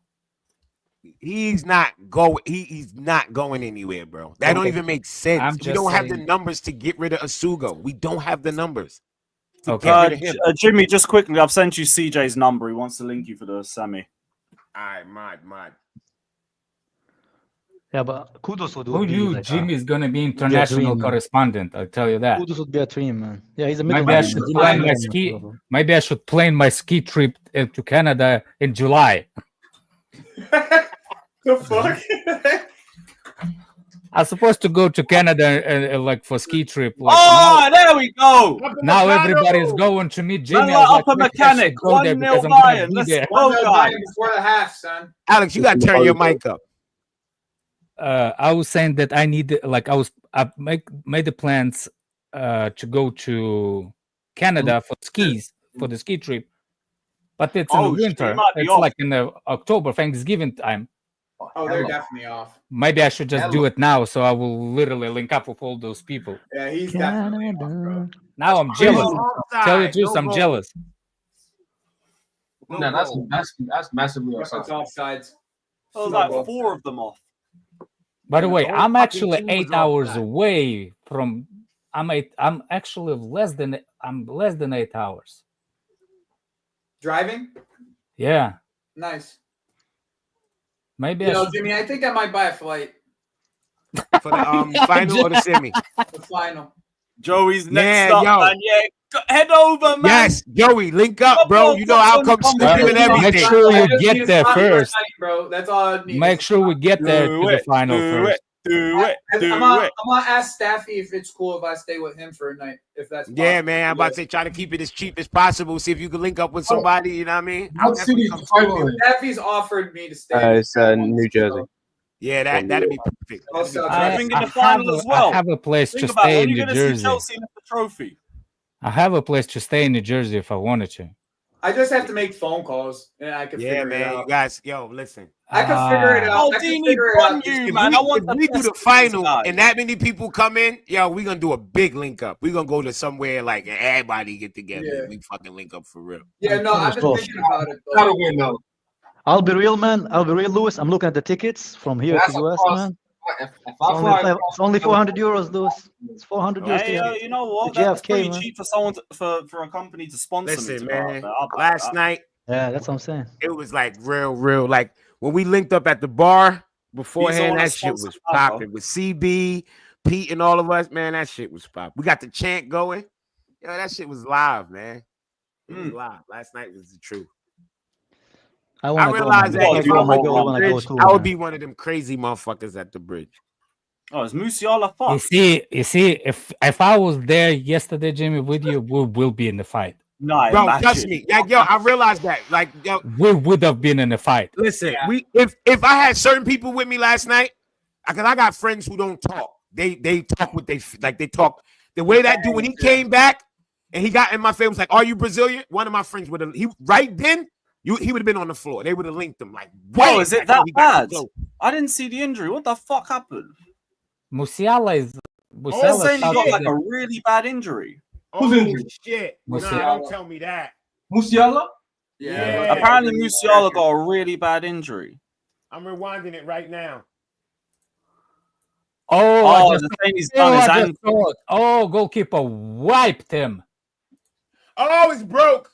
He's not going. He's not going anywhere, bro. That don't even make sense. I'm We just don't have the saying. numbers to get rid of Asugo. We don't have the numbers to Okay. get rid of him. Jimmy, just quickly, I've sent you CJ's number. He wants to link you for the semi. All right, mod. Yeah, but Kudus would Who be knew like, Jimmy is going to be international dream, man. correspondent? I'll tell you that. Kudus would be a dream, man. Yeah, he's a Maybe middleman. I should plan my ski. Maybe I should plan my ski trip to Canada in July. the fuck? I'm supposed to go to Canada and like for ski trip. Like, Oh, there we go. now everybody's going to meet Jimmy. Run I was like like, a maybe I should mechanic. go there 1-0 because I'm gonna Bayern. be Let's there. go, guys. Before the half, son. Alex, you got to turn your mic up. I was saying that I need like I made the plans to go to Canada for skis for the ski trip, but it's in Oh, the shit, winter. you might be It's off. like in the October Thanksgiving time. Oh, they're definitely off. Maybe I should just do it now, so I will literally link up with all those people. Yeah, he's definitely off, bro. Now I'm jealous. Tell you the truth, I'm jealous. No, that's massively It's offside. offsides. There's like 4 of them off. By the way, whole I'm fucking actually team was 8 hours offside. away from. I'm actually less than 8 hours. Driving? Yeah, Nice. maybe You I know, should. Jimmy, I think I might buy a flight. For the final or the semi. The final. Joey's next Yeah, up, yo. man. Yeah, head over, man. Yes, Joey, link up, bro. You know I'll come snooping and everything. Make sure I we just get need a there spot for a first. night, bro. That's all I need. Make sure we get there to the final first. Do it. I'm gonna ask Staffy if it's cool if I stay with him for a night, if that's possible. Yeah, man. I'm about to say try to keep it as cheap as possible. See if you can link up with somebody. You know what I mean? What city is the final in? Staffy's offered me to stay. It's New Jersey. Yeah, that'd be perfect. I think in the final as well. I have a place to Think about it. stay When in you New gonna see Jersey. Chelsea lift the trophy? I have a place to stay in New Jersey if I wanted to. I just have to make phone calls and I can Yeah, figure it man. out. You guys, yo, listen. I can figure it out. Oh, I can Dini, figure it run out. you, If man. we, I want if we do best the of these final guys. and that many people come in, yo, we gonna do a big link up. We gonna go to somewhere like everybody get together. Yeah. And we fucking link up for real. Yeah, no, I've been thinking about it. Gotta Though. win though. I'll be real, man. I'll be real, Lewis. I'm looking at the tickets from here That's to US, across- man. If It's I fly across- it's only 400 euros, Lewis. It's 400 euros. Hey, you know what? The That's JFK, pretty man. cheap for someone for a company to sponsor me. Listen, To go out man. there. I'll back Last that. night Yeah, that's what I'm saying. it was like real. Like when we linked up at the bar beforehand, wanna that shit sponsor was Pablo. popping with CB, Pete, and all of us. Man, that shit was popping. We got the chant going. Yo, that shit was live, man. It was live. Last night was the truth. I I want to go, man. realized that gotta if do I the was whole on the run. bridge, I would be one of them crazy motherfuckers at the bridge. Oh, it's Musiala. You Fuck. see, if I was there yesterday, Jimmy, with you, we will be in the fight. No, Bro, imagine. trust me. Like, yo, I realized that. Like, yo, We would have been in the fight. listen, if I had certain people with me last night, because I got friends who don't talk. They talk what they talk. The way that dude when he came back and he got in my face was like, "Are you Brazilian?" One of my friends would have he would have been on the floor. They would have linked him like, Whoa, is it that He got bad? so- I didn't see the injury. What the fuck happened? Musiala is. They're Musiala saying he got started like the- a really bad injury. Oh injured? shit! Nah, Musiala. don't tell me that. Musiala? Yeah. Apparently, Musiala got a really bad injury. I'm rewinding it right now. Oh, Oh, the thing he's done his ankle. Oh, goalkeeper wiped him. Oh, it's broke.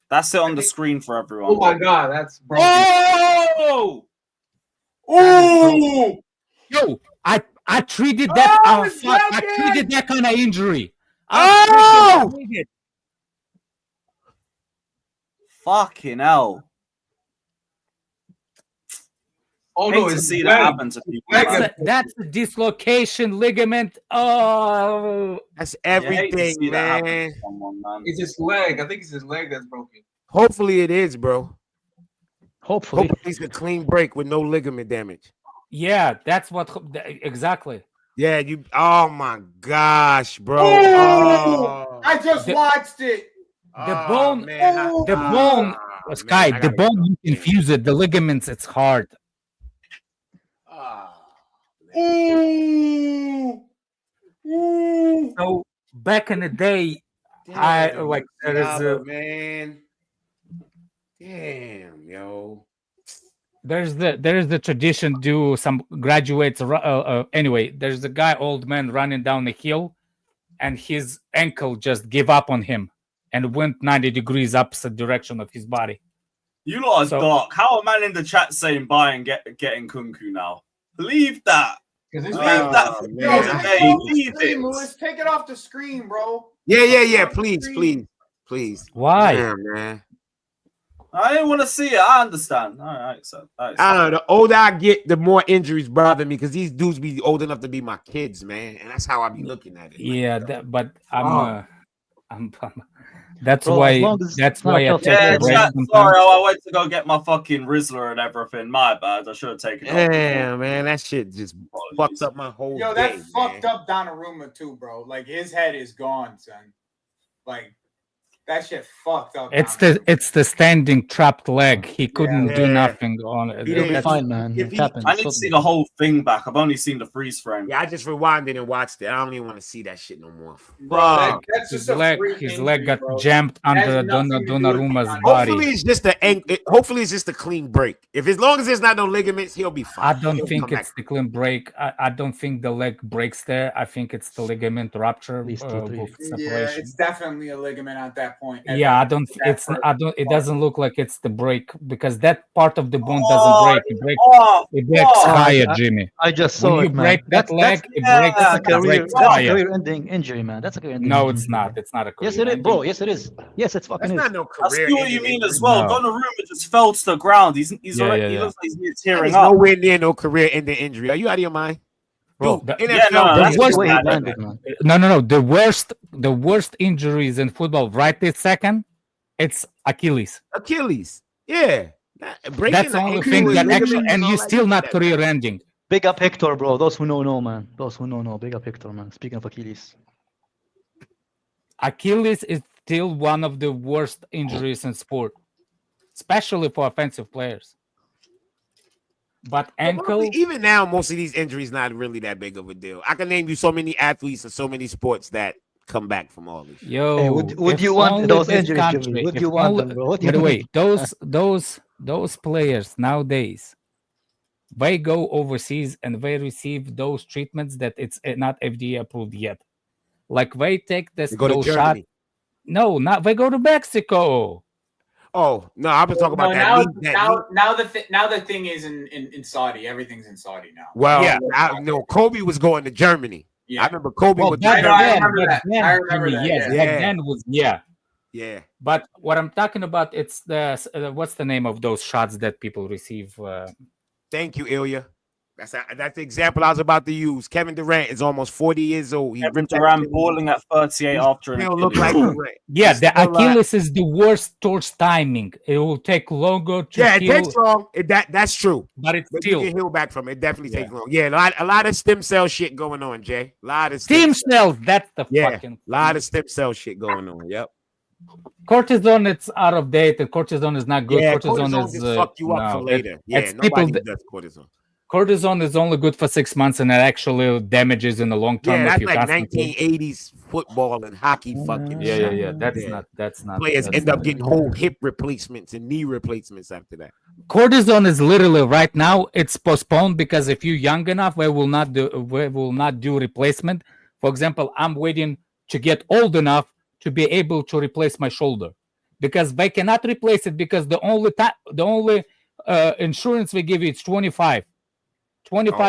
That's it on the screen for everyone. Oh my god, that's broken. Oh! Ooh! Yo, I treated that. Oh, I it's broken! treated that kind of injury. Oh! Fucking hell. Oh Hate no, to it's see leg. that happen to people. Leg. man. That's a dislocation ligament. Oh, That's You hate to everything, see that happen man. to someone, man. It's his leg. I think it's his leg that's broken. Hopefully it is, bro. Hopefully. Hopefully it's a clean break with no ligament damage. yeah, that's what exactly. Yeah, you. Oh my gosh, bro. Oh! Oh, I just The- watched it. The oh, bone, man, the ah, bone, man, Sky, I the gotta bone go. you can fuse it. The ligaments, it's hard. Ah, Ooh. Ooh. So back in the day, I damn, like there is Musiala, a, man. Damn, yo. there's the tradition. Do some graduates? Anyway, there's a guy, old man, running down the hill, and his ankle just gave up on him and went 90 degrees opposite direction of his body. You lot are So- dark. How a man in the chat saying Bayern getting Kunku now? Leave that. Because Leave it's that for man, another I day. Take it off the Leave screen, it. Lewis. Take it off the screen, bro. Yeah. Please. Why? Damn, man. I didn't want to see it. I understand. All right, so I don't know. The older I get, the more injuries bother me because these dudes be old enough to be my kids, man, and that's how I be looking at it. Yeah, but I'm, Oh. I'm that's Bro, as why long as that's it's not why I Chelsea, take Yeah, a Right. break chat, sometimes. sorry, I went to go get my fucking Rizzler and everything. My bad. I should have taken it. off Damn, man, that shit just fucked up my whole Yo, day. that fucked man. up Donnarumma too, bro. Like his head is gone, son. Like that shit fucked up. Donnarumma. It's the standing trapped leg. He couldn't do Yeah. nothing on it. He He'll be didn't- fine, man. if It he- happens. I need to see the whole thing back. I've only seen the freeze frame. Yeah, I just rewinded and watched it. I don't even want to see that shit no more. Bro, that- Fuck. that's His just a leg, freak his injury, leg got bro. jammed under Has nothing to do with Donnarumma's Donnarumma. body. Hopefully it's just hopefully it's just a clean break. If as long as there's not no ligaments, he'll be fine. I don't He'll think come back. it's the clean break. I don't think the leg breaks there. I think it's the ligament rupture At least 2-3. with Yeah, separation. it's definitely a ligament at that that point. Yeah, I don't. It's. I don't. It doesn't look like it's the break because that part of the bone doesn't break. It breaks. It breaks higher, Jimmy. I just saw When you it, man. break that leg, it breaks. That's a it career. breaks That's a higher. career-ending injury, man. That's a career-ending. No, injury. it's not. It's not a career. Yes, it is, bro. Yes, it is. Yes, it's fucking That's is. not no I career. see what you mean as well. No. Donnarumma just fell to the ground. He's Yeah, already, yeah, he yeah. looks like he's near That tearing is up. nowhere near no career-ending injury. Are you out of your mind? Bro, Dude, that- NFL Yeah, no, that's that's the way he bad, landed, man. No. The worst injuries in football right this second, it's Achilles. Achilles. Yeah. Breaking That's the only ankle thing and that ligaments actually, and all you're that still shit, not that- career ending. Big up Hector, bro. Those who know, man. Those who know. Big up Hector, man. Speaking of Achilles. Achilles is still one of the worst injuries in sport, especially for offensive players. But ankle, Even now, most of these injuries not really that big of a deal. I can name you so many athletes and so many sports that come back from all this shit. yo, Hey, would if you want only those this injuries, Jimmy? country- Would if you want only- them, bro? What do By the you way, mean? those players nowadays, they go overseas and they receive those treatments that it's not FDA approved yet. Like they take this They go to those shots. Germany. No, not they go to Mexico. Oh no, I was talking about that. now, league, that league. now the thing is in Saudi. Everything's in Saudi now. Well, Yeah. no, Kobe was going to Germany. Yeah. I remember Kobe Well, was back I then, remember back that. then, I remember Jimmy, that, yes, yeah. back then was yeah. Yeah. But what I'm talking about, it's the what's the name of those shots that people receive? Thank you, Ilya. That's the example I was about to use. Kevin Durant is almost 40 years old. He Kevin ripped that Durant shit. balling at 38 after an Still look Achilles. like Durant. Yeah, He's the still like- Achilles is the worst towards timing. It will take longer to Yeah, it heal, takes long. That's true. but it's But still you can heal back from it. It definitely Yeah. takes long. Yeah, a lot of stem cell shit going on, Jay. A lot of stem cells. That's the Yeah, fucking a lot of stem cell shit going on. Yep. cortisone. It's out of date. And cortisone is not good. Yeah, cortisone is just fuck you up for no, later. Yeah, it's nobody people. does cortisone. Cortisone is only good for 6 months, and it actually damages in the long term. Yeah, if that's you like constantly- 1980s football and hockey fucking Yeah, shit. yeah. That's Yeah. not. That's not. Players that's end up not- getting whole hip replacements and knee replacements after that. Cortisone is literally right now. It's postponed because if you're young enough, we will not do replacement. For example, I'm waiting to get old enough to be able to replace my shoulder because they cannot replace it because the only insurance they give you is 25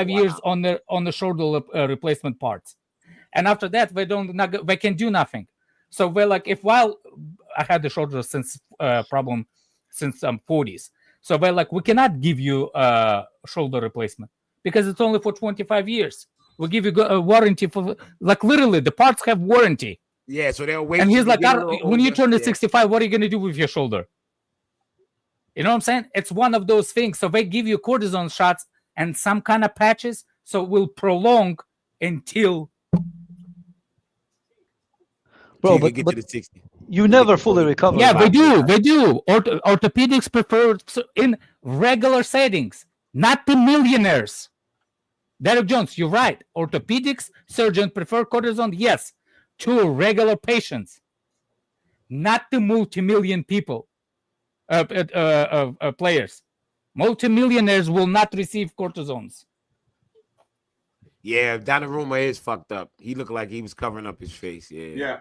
years on the shoulder replacement parts, and after that they can do nothing. So we're like, while I had the shoulder problem since I'm 40s, so we're like, we cannot give you a shoulder replacement because it's only for 25 years. We give you a warranty for like literally the parts have warranty. Yeah, so they'll wait. And he's till like, get a little when you older. turn to Yeah. 65, what are you going to do with your shoulder? You know what I'm saying? It's one of those things. So they give you cortisone shots and some kind of patches, so it will prolong until. Bro, Till you get but to the 60. you never fully recover. Yeah, man. they do. Orthopedics prefer in regular settings, not the millionaires. Derek Jones, you're right. Orthopedics surgeons prefer cortisone, yes, to regular patients, not the multi-million people, players. Multimillionaires will not receive cortisones. Yeah, Donnarumma is fucked up. He looked like he was covering up his face. Yeah.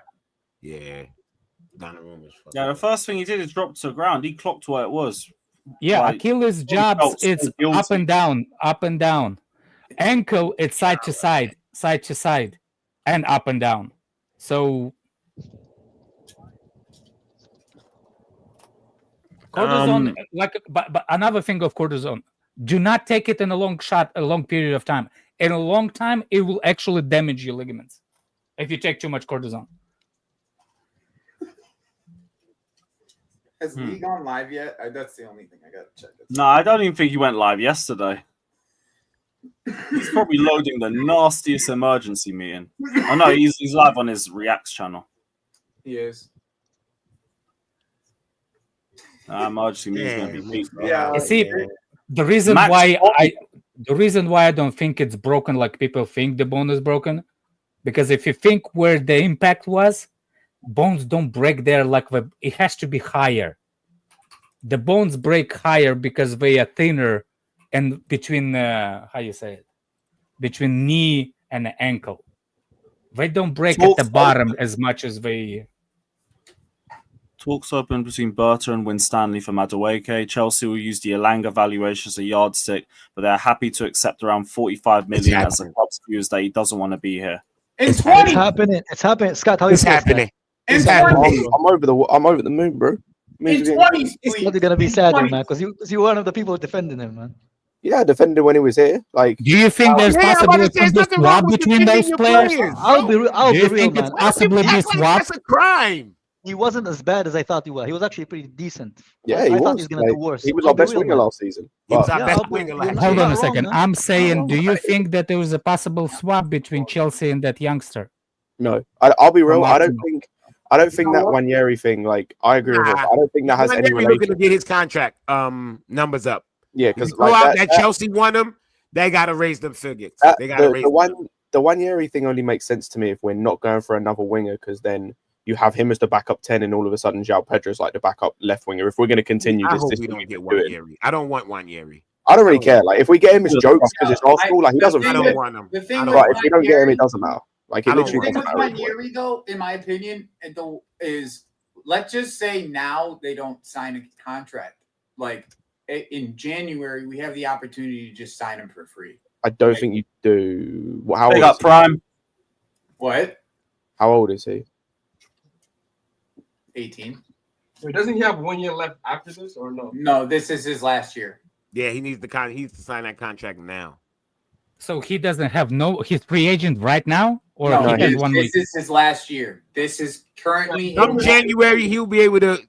Donnarumma's fucked Yeah, the up. first thing he did is drop to the ground. He clocked where it was. Yeah, Like, Achilles jobs, felt so it's guilty. up and down. Ankle, it's side to side, and up and down. So cortisone, but another thing of cortisone, do not take it in a long period of time. In a long time, it will actually damage your ligaments if you take too much cortisone. Has Lee gone live yet? That's the only thing I got to check. No, I don't even think he went live yesterday. He's probably loading the nastiest emergency meeting. Oh no, he's live on his Reacts channel. He is. Emergency meeting's gonna be peak. Yeah. You see, the reason Max why Bobby- I don't think it's broken like people think the bone is broken, because if you think where the impact was, bones don't break there it has to be higher. The bones break higher because they are thinner and between between knee and ankle. They don't break at the bottom as much as they. Talks open between Berta and Winstanley for Madueke. Chelsea will use the Elanga valuation as a yardstick, but they're happy to accept around 45 million as the club's views that he doesn't want to be here. It's happening. It's happening. Scott, how It's you feel, happening. Scott? It's happening. I'm over the moon, bro. In 20s, It's please. probably gonna be sad, man, because you're one of the people defending him, man. Yeah, I defended when he was here. Like, Do you think there's possibility of swap between those players? I'll be Do you real, think man. it's possibly be swap? That's a crime. He wasn't as bad as I thought he was. He was actually pretty decent. yeah, I he thought was. he was gonna do worse. He was I'll our be best real, winger man. last season. He was But our Yeah, best I'll be- winger you're last not- Hold year. on a wrong, second. man. I'm saying, do you Right. think that there was a possible swap between Chelsea and that youngster? no, I'll be real. From I don't Arsenal. think that Nwaneri thing. Like, I agree with him. Nah. I don't think that has any Nwaneri looking to relation. get his contract numbers up. Yeah, Because because out like that Chelsea won him, they got to raise them figures. They got to the raise them. the Nwaneri thing only makes sense to me if we're not going for another winger, because then you have him as the backup 10, and all of a sudden João Pedro's like the backup left winger. If we're going to continue I this hope we system, don't we've get been doing. Nwaneri. I don't want Nwaneri. I don't really care. Like, if we get him as jokes because it's Arsenal, like he doesn't. I fit. don't want him. The thing I with don't But if we don't get him, Nwaneri- it doesn't matter. Like, I it don't literally The thing doesn't with matter. Nwaneri, though, in my opinion, is let's just say now they don't sign a contract. Like in January, we have the opportunity to just sign him for free. I don't think you do. How They old got is he? Prime. What? How old is he? 18? Wait, doesn't he have 1 year left after this or no? No, this is his last year. Yeah, he needs to sign that contract now. So he doesn't have his free agent right now, or No, he has 1 this week. is his last year. This is currently Come January, he'll be able to.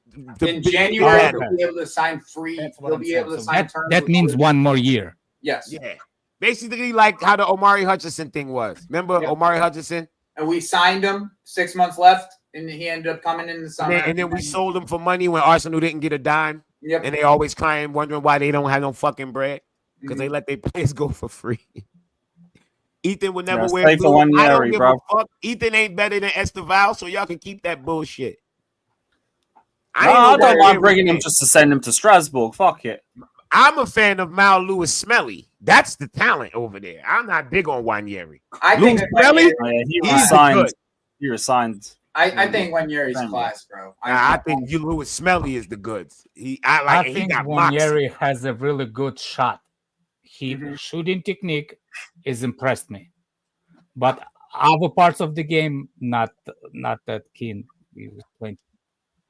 in January, Yeah. he'll be able to sign free. That's what He'll I'm be saying. able to So sign that, terms. that with means Kudus. 1 more year. Yes. Yeah, basically like how the Omari Hutchinson thing was. Remember Yeah. Omari Hutchinson? And we signed him 6 months left, and he ended up coming in the summer. And then we sold him for money when Arsenal didn't get a dime, Yep. and they always crying, wondering why they don't have no fucking bread because Mm-hmm. they let their players go for free. Ethan would never Yeah, wear stay for blue. I Nwaneri, don't give bro. a fuck. Ethan ain't better than Esteval, so y'all can keep that bullshit. I ain't don't nowhere mind near bringing him with just to send him to Strasbourg. Fuck it. I'm a fan of Mal Lewis Smelly. That's the talent over there. I'm not big on Nwaneri. I think Lewis Smelly, Oh, yeah, he he's resigned. good. He resigned. I think Nwaneri's class, bro. I think you Lewis Smelly is the goods. I He think got moxie. Nwaneri has a really good shot. He shooting technique is impressed me, but other parts of the game not that keen. He was playing.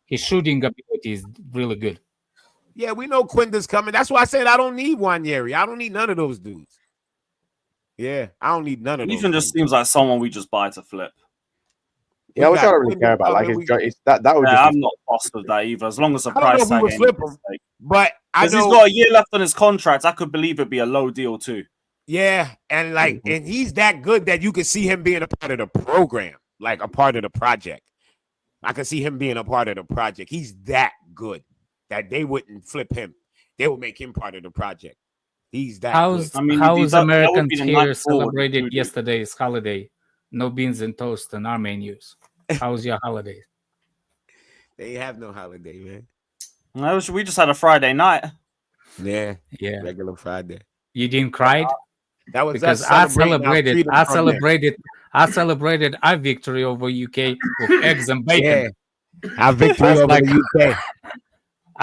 His shooting ability is really good. Yeah, we know Quinda's coming. That's why I said I don't need Nwaneri. I don't need none of those dudes. Yeah, I don't need none of those. Ethan just seems like someone we just buy to flip. Yeah, We which I got don't really care about. Like, Quinda, it's that would Yeah, just I'm not fussed with that either. As long as the I don't know price if we tag would ain't flip a him. mistake. But I Because he's know, got a year left on his contract. I could believe it'd be a low deal too. yeah, and like, and he's that good that you can see him being a part of the program, like a part of the project. I can see him being a part of the project. He's that good that they wouldn't flip him. They would make him part of the project. He's that How's good. I mean, how's that would Americans be the here night forward celebrated with Kudus. yesterday's holiday? No beans and toast on our menus. How's your holiday? They have no holiday, man. We just had a Friday night. Yeah, Yeah, regular Friday. you didn't cry That was because us I celebrating celebrated. our freedom from there. I celebrated our victory over UK with eggs and bacon. Yeah, our victory I was over like- the UK.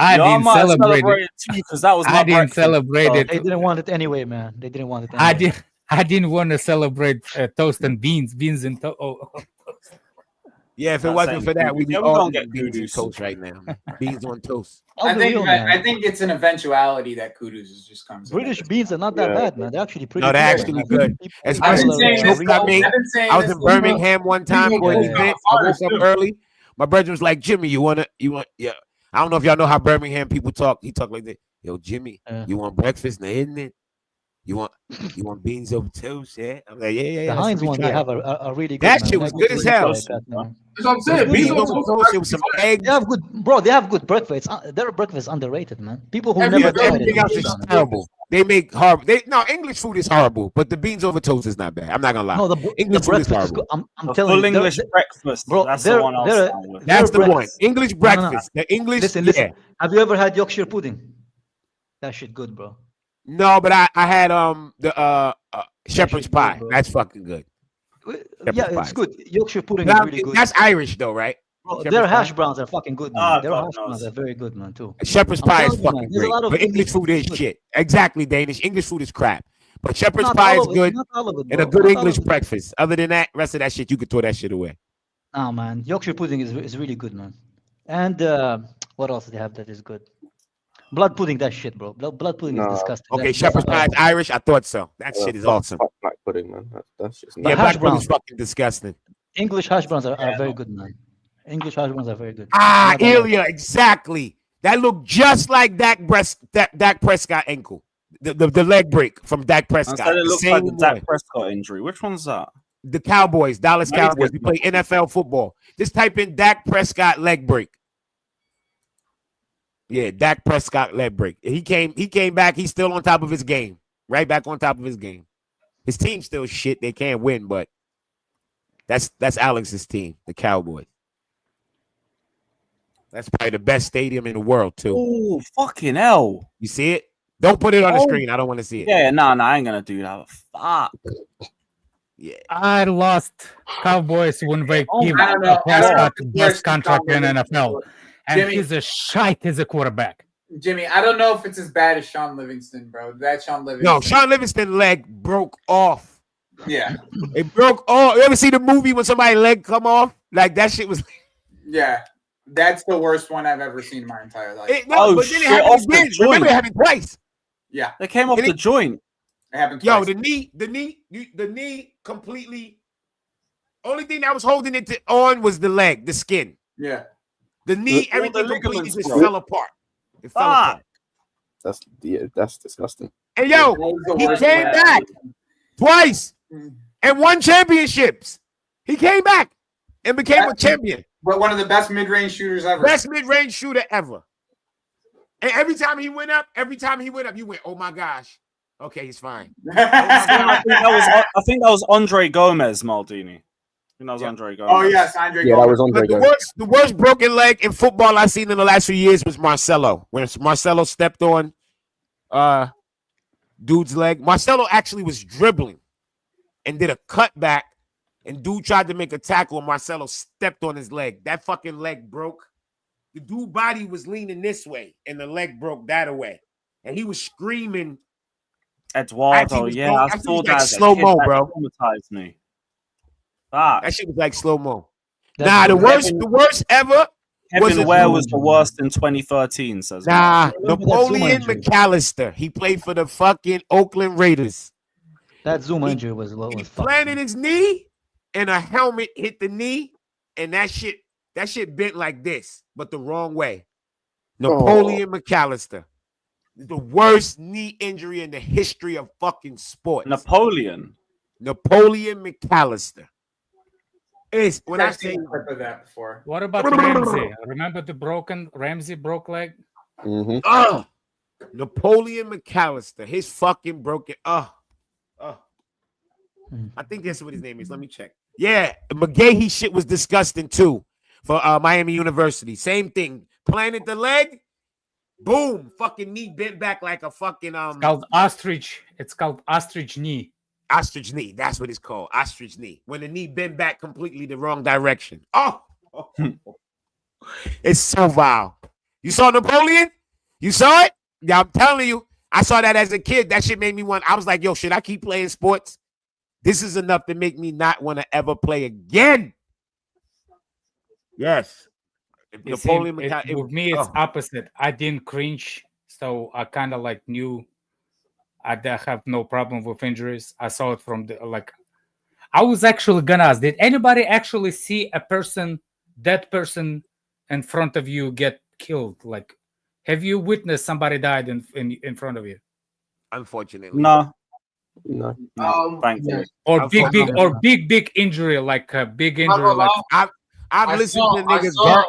I didn't might have celebrate it. celebrated too because that was my I didn't breakfast. celebrate So- it. They didn't want it anyway, man. They didn't want it I anyway. did. I didn't want to celebrate toast and beans and toast. Yeah, if it Not wasn't saying for that, Kudus. we'd be Yeah, we all gonna eating get beans and Kudus. toast right now. Beans on toast. I'll be real, man. I think it's an eventuality that Kudus is just comes. in. British beans are not that bad, man. They're actually pretty No, they're good. actually Like, good. people- Especially people saying are this, choked I made. I've been saying I was this in for months. Birmingham one time for an Yeah. event. I woke up early. My brother was like, Jimmy, you want? Yeah. I don't know if y'all know how Birmingham people talk. He talk like that. Yo, Jimmy, Yeah. you want breakfast? Now, isn't it? You want beans over toast? Yeah. I'm like, yeah. The that's Heinz what we one, they try. have a really good. That man. shit was They good have as good hell. like that, man. That's what I'm saying. Beans Beans over on toast with some eggs. They have good, bro. They have good breakfast. Their breakfast is underrated, man. People who Every- never tried Everything it. else is terrible. They make horrible. English food is horrible, but the beans over toast is not bad. I'm not gonna lie. No, the English food is breakfast is horrible. good. I'm A telling full you, English they're- breakfast. bro, That's they're- the one I'll they're- stand with. That's the breakfast- one. English No, no. breakfast. The English. Listen. Yeah. Have you ever had Yorkshire pudding? That shit good, bro. No, but I had the shepherd's shit good, pie. bro. That's fucking good. Yeah, pie. it's good. Yorkshire pudding Now, is really good. That's Irish though, right? Bro, Shepherd's their pie. hash browns are fucking good, man. Ah, Their God hash browns knows. are very good, man, too. Shepherd's I'm pie is telling you, man, fucking there's a great, lot of but English food is good. shit. Exactly, Danish. English food is crap, but shepherd's Not pie all is of it. good Not all of it, and a bro. good Not all English of it. breakfast. Other than that, rest of that shit, you could throw that shit away. Nah, man. Yorkshire pudding is really good, man. And what else do they have that is good? Blood pudding, that shit, bro. Blood pudding is No. disgusting. Okay, That's shepherd's pie is disgusting. Irish. I thought so. That shit is awesome. Fuck black pudding, man. That's just Yeah, hash black pudding browns. is fucking disgusting. English hash browns are very good, man. English hash browns are very good. Ah, Not all of Ilya, exactly. That looked just like Dak Prescott ankle. The leg break from Dak I Prescott. said it The looks same like the Dak one. Prescott injury. Which one's that? The Cowboys, Dallas Now he's Cowboys. They getting play NFL football. Just type in Dak Prescott leg break. Yeah, Dak Prescott leg break. He came back. He's still on top of his game. Right back on top of his game. His team's still shit. They can't win, but that's Alex's team, the Cowboys. That's probably the best stadium in the world, too. Oh, fucking hell. You see it? Don't put it on the screen. I don't want to see it. Yeah, no, I ain't gonna do that. Fuck. Yeah. I lost Cowboys when they give I don't know. I don't know Prescott if best it's contract in Sean NFL. Livingston. And Jimmy- he's a shite as a quarterback. Jimmy, I don't know if it's as bad as Sean Livingston, bro. That Sean Livingston. No, Sean Livingston's leg broke off. Yeah. It broke off. You ever see the movie when somebody's leg come off? Like that shit was. Yeah. That's the worst one I've ever seen in my entire life. Oh, but then it shit, happened off the again. joint. Remember, it happened twice. Yeah. They came off And the it- joint. It happened Yo, twice. the knee completely. Only thing that was holding it on was the leg, the skin. Yeah. The knee, The everything completely ligaments, just bro. fell apart. It fell apart. That's disgusting. And yo, That was the he worst came one back twice Mm. and won championships. He came back and became a champion. But one of the best mid-range shooters ever. Best mid-range shooter ever. And every time he went up, you went, oh my gosh. Okay, he's fine. I think that was Andre Gomez, Maldini. I think that was Andre Gomez. Oh yes, Andre. Yeah, that was Andre But Gomez. the worst broken leg in football I've seen in the last few years was Marcelo. When Marcelo stepped on dude's leg. Marcelo actually was dribbling and did a cutback, and dude tried to make a tackle, and Marcelo stepped on his leg. That fucking leg broke. The dude body was leaning this way, and the leg broke that way. And he was screaming. Eduardo, yeah, I saw like that as a slow kid. mo, That bro. traumatized me. Fuck. That shit was like slow mo. That's Nah, good. the worst ever. Kevin it Ware was the worst in 2013, says Nah, Remember that Zuma Napoleon injury? McAllister. He played for the fucking Oakland Raiders. That Zuma injury was He fucked. planted his knee, and a helmet hit the knee, and that shit bent like this, but the wrong way. Napoleon McAllister. The worst knee injury in the history of fucking sports. Napoleon McAllister. It's when I I've say seen a clip of that before. What about Ramsey? Remember the Ramsey broke leg? Napoleon McAllister, his fucking broken. I think that's what his name is. Let me check. Yeah, McGahee shit was disgusting too for Miami University. Same thing. Planted the leg, boom, fucking knee bent back like a fucking It's called ostrich. It's called ostrich knee. ostrich knee. That's what it's called. Ostrich knee. When the knee bent back completely the wrong direction. Oh. It's so vile. You saw Napoleon? You saw it? Yeah, I'm telling you. I saw that as a kid. That shit made me want. I was like, yo, should I keep playing sports? This is enough to make me not want to ever play again. Yes. You see, with me, it's opposite. I didn't cringe, so I kind of like knew I have no problem with injuries. I saw it from the like. I was actually gonna ask: did anybody actually see a person, dead person, in front of you get killed? Like, have you witnessed somebody died in front of you? Unfortunately, no. Thankfully. Or big injury, like a big injury, like I've listened to niggas.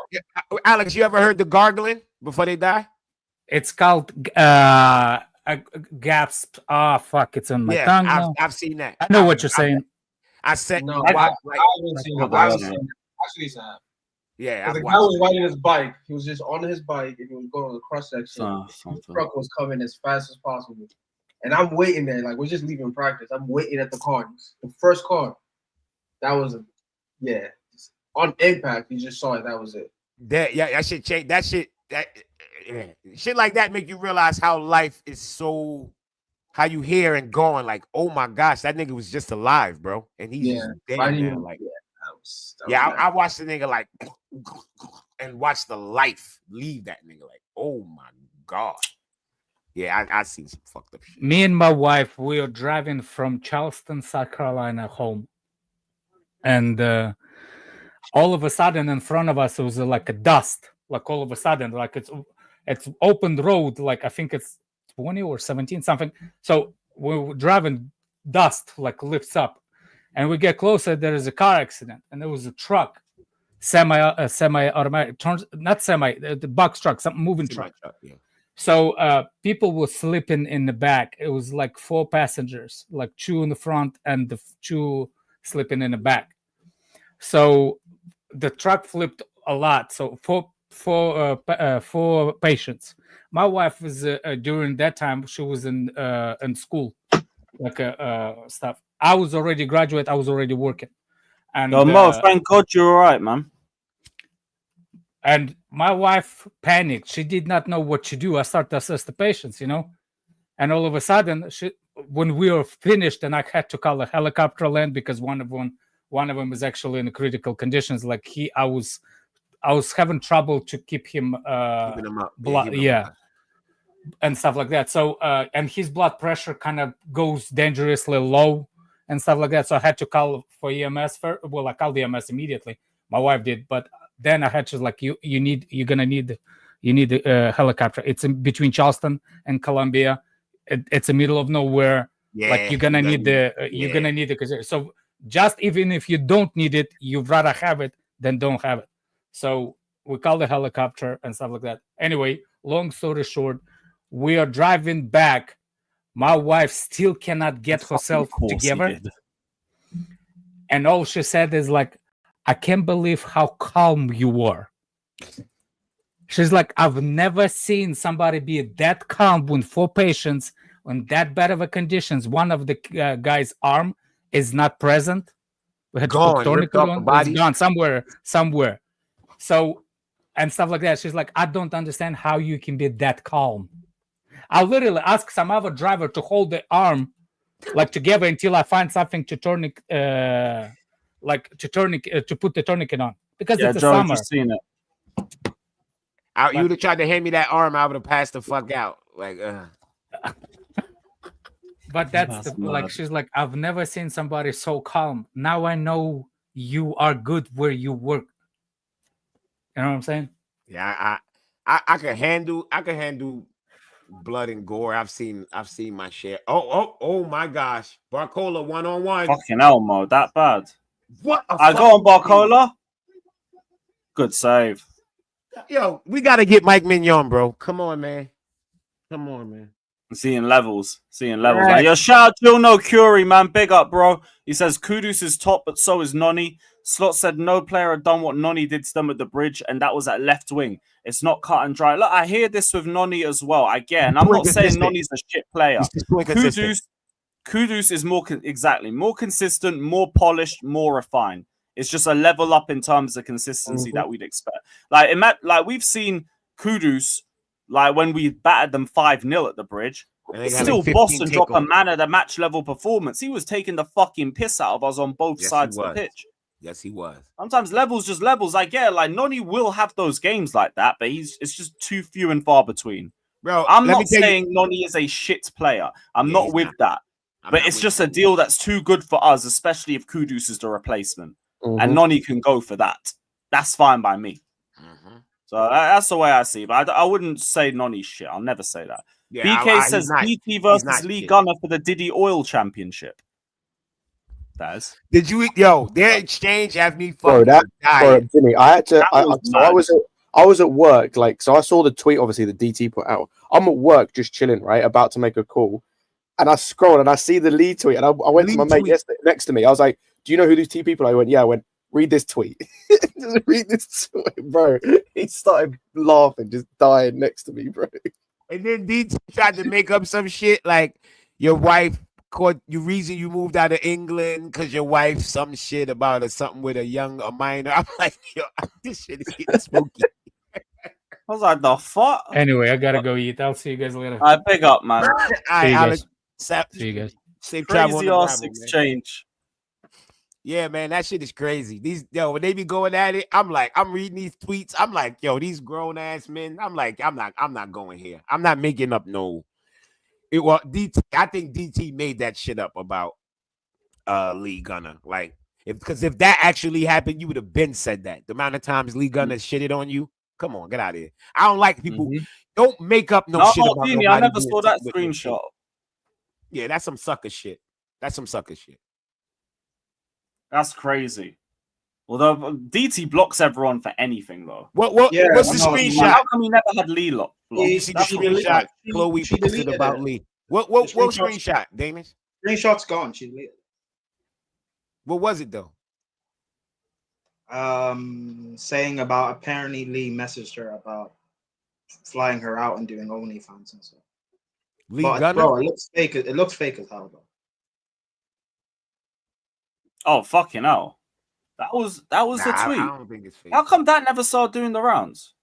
Alex, you ever heard the gargling before they die? it's called gasp. Ah, fuck! It's on my tongue. now. I've seen that. I know what you're saying. I said No, I haven't seen it. I've seen it. Yeah, The guy was riding his bike. He was just on his bike and he was going on the cross section. The truck was coming as fast as possible. And I'm waiting there. Like, we're just leaving practice. I'm waiting at the car. The first car. That was, on impact, you just saw it. That was it. That shit change. That shit like that make you realize how life is so. How you hear and going like, oh my gosh, that nigga was just alive, bro, and he's just dead now. Like, I watched the nigga like, and watch the life leave that nigga. Like, oh my god. Yeah, I seen some fucked up shit. Me and my wife, we are driving from Charleston, South Carolina, home, and all of a sudden, in front of us, it was like a dust. Like all of a sudden, like it's open road. Like I think it's 20 or 17 something. So we were driving, dust like lifts up, and we get closer. There is a car accident, and there was a truck, semi-automatic, not semi, the box truck, some moving truck. Yeah. So people were sleeping in the back. It was like 4 passengers, like 2 in the front and the 2 sleeping in the back. So the truck flipped a lot. So four patients. My wife was during that time, she was in school, like stuff. I was already graduate. I was already working. And Mo, thank God you're all right, man. And my wife panicked. She did not know what to do. I started to assess the patients, and all of a sudden, when we were finished, and I had to call a helicopter land because one of them was actually in critical conditions. Like I was having trouble to keep him keeping him up. blood, and stuff like that. So and his blood pressure kind of goes dangerously low and stuff like that. So I had to call for EMS first. Well, I called the EMS immediately. My wife did, but then I had to you need a helicopter. It's in between Charleston and Columbia. It's the middle of nowhere. Like you're gonna need the. So just even if you don't need it, you'd rather have it than don't have it. So we call the helicopter and stuff like that. Anyway, long story short, we are driving back. My wife still cannot get herself together, and all she said is like, I can't believe how calm you were. She's like, I've never seen somebody be that calm when 4 patients in that bad of a conditions. One of the guy's arm is not present. We had to put tourniquet on. It's gone somewhere. So, and stuff like that. She's like, I don't understand how you can be that calm. I literally asked some other driver to hold the arm like together until I find something to tourniquet. To put the tourniquet on because it's a summer. Seen it. You would have tried to hand me that arm, I would have passed the fuck out. Like, But that's she's like, I've never seen somebody so calm. Now I know you are good where you work. You know what I'm saying? Yeah, I can handle blood and gore. I've seen my share. Oh my gosh, Barcola 1-on-1. Fucking hell, Mo, that bad. What? I go on Barcola. Good save. Yo, we gotta get Mike Mignon, bro. Come on, man. Seeing levels. Like, yo, shout out to No Curie, man. Big up, bro. He says Kudus is top, but so is Noni. Slot said no player had done what Noni did to them at the bridge, and that was at left wing. It's not cut and dry. Look, I hear this with Noni as well. I get, and I'm not saying Noni's a shit player. Kudus is more consistent, more polished, more refined. It's just a level up in terms of consistency that we'd expect. Like we've seen Kudus, like when we battered them 5-0 at the bridge, still boss and drop a man at a match level performance. He was taking the fucking piss out of us on both sides of the pitch. Yes, he was. Sometimes levels just levels. I get it. Like Noni will have those games like that, but it's just too few and far between. Bro, I'm not saying Noni is a shit player. I'm not with that. But it's just a deal that's too good for us, especially if Kudus is the replacement. And Noni can go for that. That's fine by me. So that's the way I see it. But I wouldn't say Noni's shit. I'll never say that. Yeah, BK says BT versus Lee Gunner for the Diddy Oil Championship. Did you? Their exchange has me fucking dying. Jimmy, I had to. I was at work, so I saw the tweet. Obviously, the DT put out. I'm at work, just chilling, right, about to make a call, and I scrolled and I see the Lee tweet, and I went to my mate next to me. I was like, "Do you know who these 2 people?" I went, "Yeah." I went, "Read this tweet." Just read this tweet, bro. He started laughing, just dying next to me, bro. And then DT tried to make up some shit like your wife caught you reason you moved out of England because your wife some shit about or something with a minor. I'm like, yo, this shit is getting spooky. I was like, the fuck? Anyway, I gotta go eat. I'll see you guys later. I pick up, man. All right, Alex. See you guys. Safe travel on Crazy the ass gravel, man. exchange. Yeah, man, that shit is crazy. When they be going at it, I'm reading these tweets. I'm like, yo, these grown ass men. I'm like, I'm not going here. I'm not making up no. DT. I think DT made that shit up about Lee Gunner. Like, because if that actually happened, you would have been said that. The amount of times Lee Gunner shitted on you. Come on, get out of here. I don't like people. Don't make up no shit about Dini, I never saw that screenshot. Yeah, that's some sucker shit. That's some sucker shit. That's crazy. Although DT blocks everyone for anything, though. What's the screenshot? How come he never had Lee locked? You see the screenshot Chloe posted about Lee. What screenshot, Danish? Screenshot's gone. She deleted it. What was it though? Saying about apparently Lee messaged her about flying her out and doing OnlyFans and stuff. Lee Gunner? Bro, it looks fake. It looks fake as hell, though. Oh, fucking hell. That was the tweet. I don't think it's fake. How come that never started doing the rounds?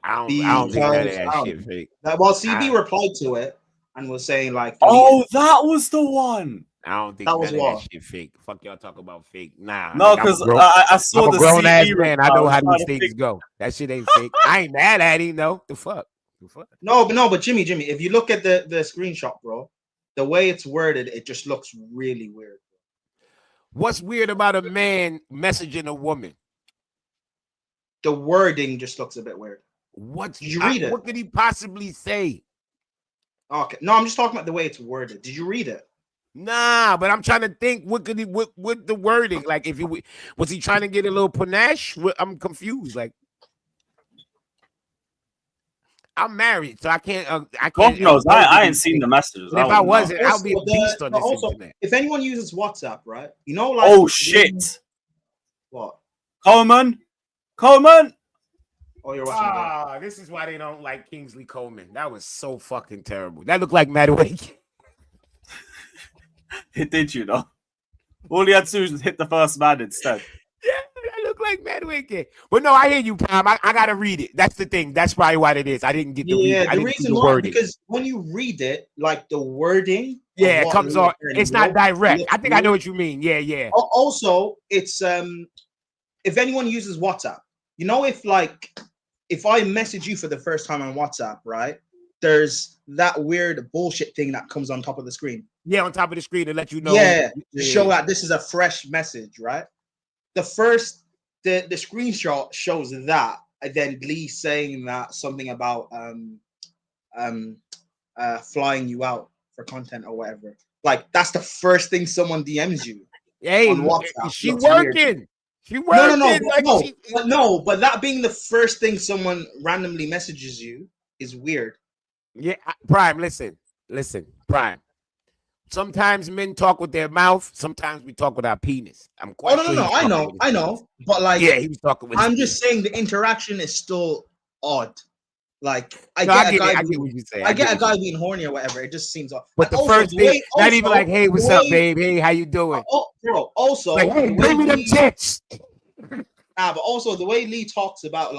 I don't think that shit fake. Well, CB replied to it and was saying like, "Oh, that was the one." I don't think that shit fake. Fuck y'all talk about fake. Nah. No, because I saw I'm the a grown ass CB man. I know how these things go. That shit ain't fake. I ain't mad at him though. The fuck. No, but Jimmy, if you look at the screenshot, bro, the way it's worded, it just looks really weird. What's weird about a man messaging a woman? The wording just looks a bit weird. Did you read it? What could he possibly say? Okay, no, I'm just talking about the way it's worded. Did you read it? Nah, but I'm trying to think. What could he? What the wording? Like, if he was he trying to get a little panache? I'm confused. Like, I'm married, so I can't. God knows, I ain't seen the messages. If I wasn't, I'll be a beast on this internet. If anyone uses WhatsApp, right? You know, like, oh shit! What? Coleman. Oh, you're watching. This is why they don't like Kingsley Coleman. That was so fucking terrible. That looked like Madueke. It did, you know. All he had to do was hit the first man instead. Yeah, that looked like Madueke. But no, I hear you, Prime. I gotta read it. That's the thing. That's probably what it is. I didn't get the the reason why, because when you read it, like the wording, it comes on. It's not direct. I think I know what you mean. Yeah. Also, it's if anyone uses WhatsApp, you know, if I message you for the first time on WhatsApp, right? There's that weird bullshit thing that comes on top of the screen. Yeah, on top of the screen to let you know. Yeah, to show that this is a fresh message, right? The screenshot shows that, and then Lee saying that something about flying you out for content or whatever. Like, that's the first thing someone DMs you. Hey, on WhatsApp. she working. Weird. She working. No, but that being the first thing someone randomly messages you is weird. Yeah, Prime, listen, Prime. Sometimes men talk with their mouth. Sometimes we talk with our penis. I'm quite no. I know. But like, yeah, he was talking with. I'm just saying the interaction is still odd. Like, I get what you say. I get a guy being horny or whatever. It just seems odd. But the first thing, not even like, "Hey, what's up, babe? Hey, how you doing?" Bro. Also, like, "Hey, bring me them tits." But also the way Lee talks about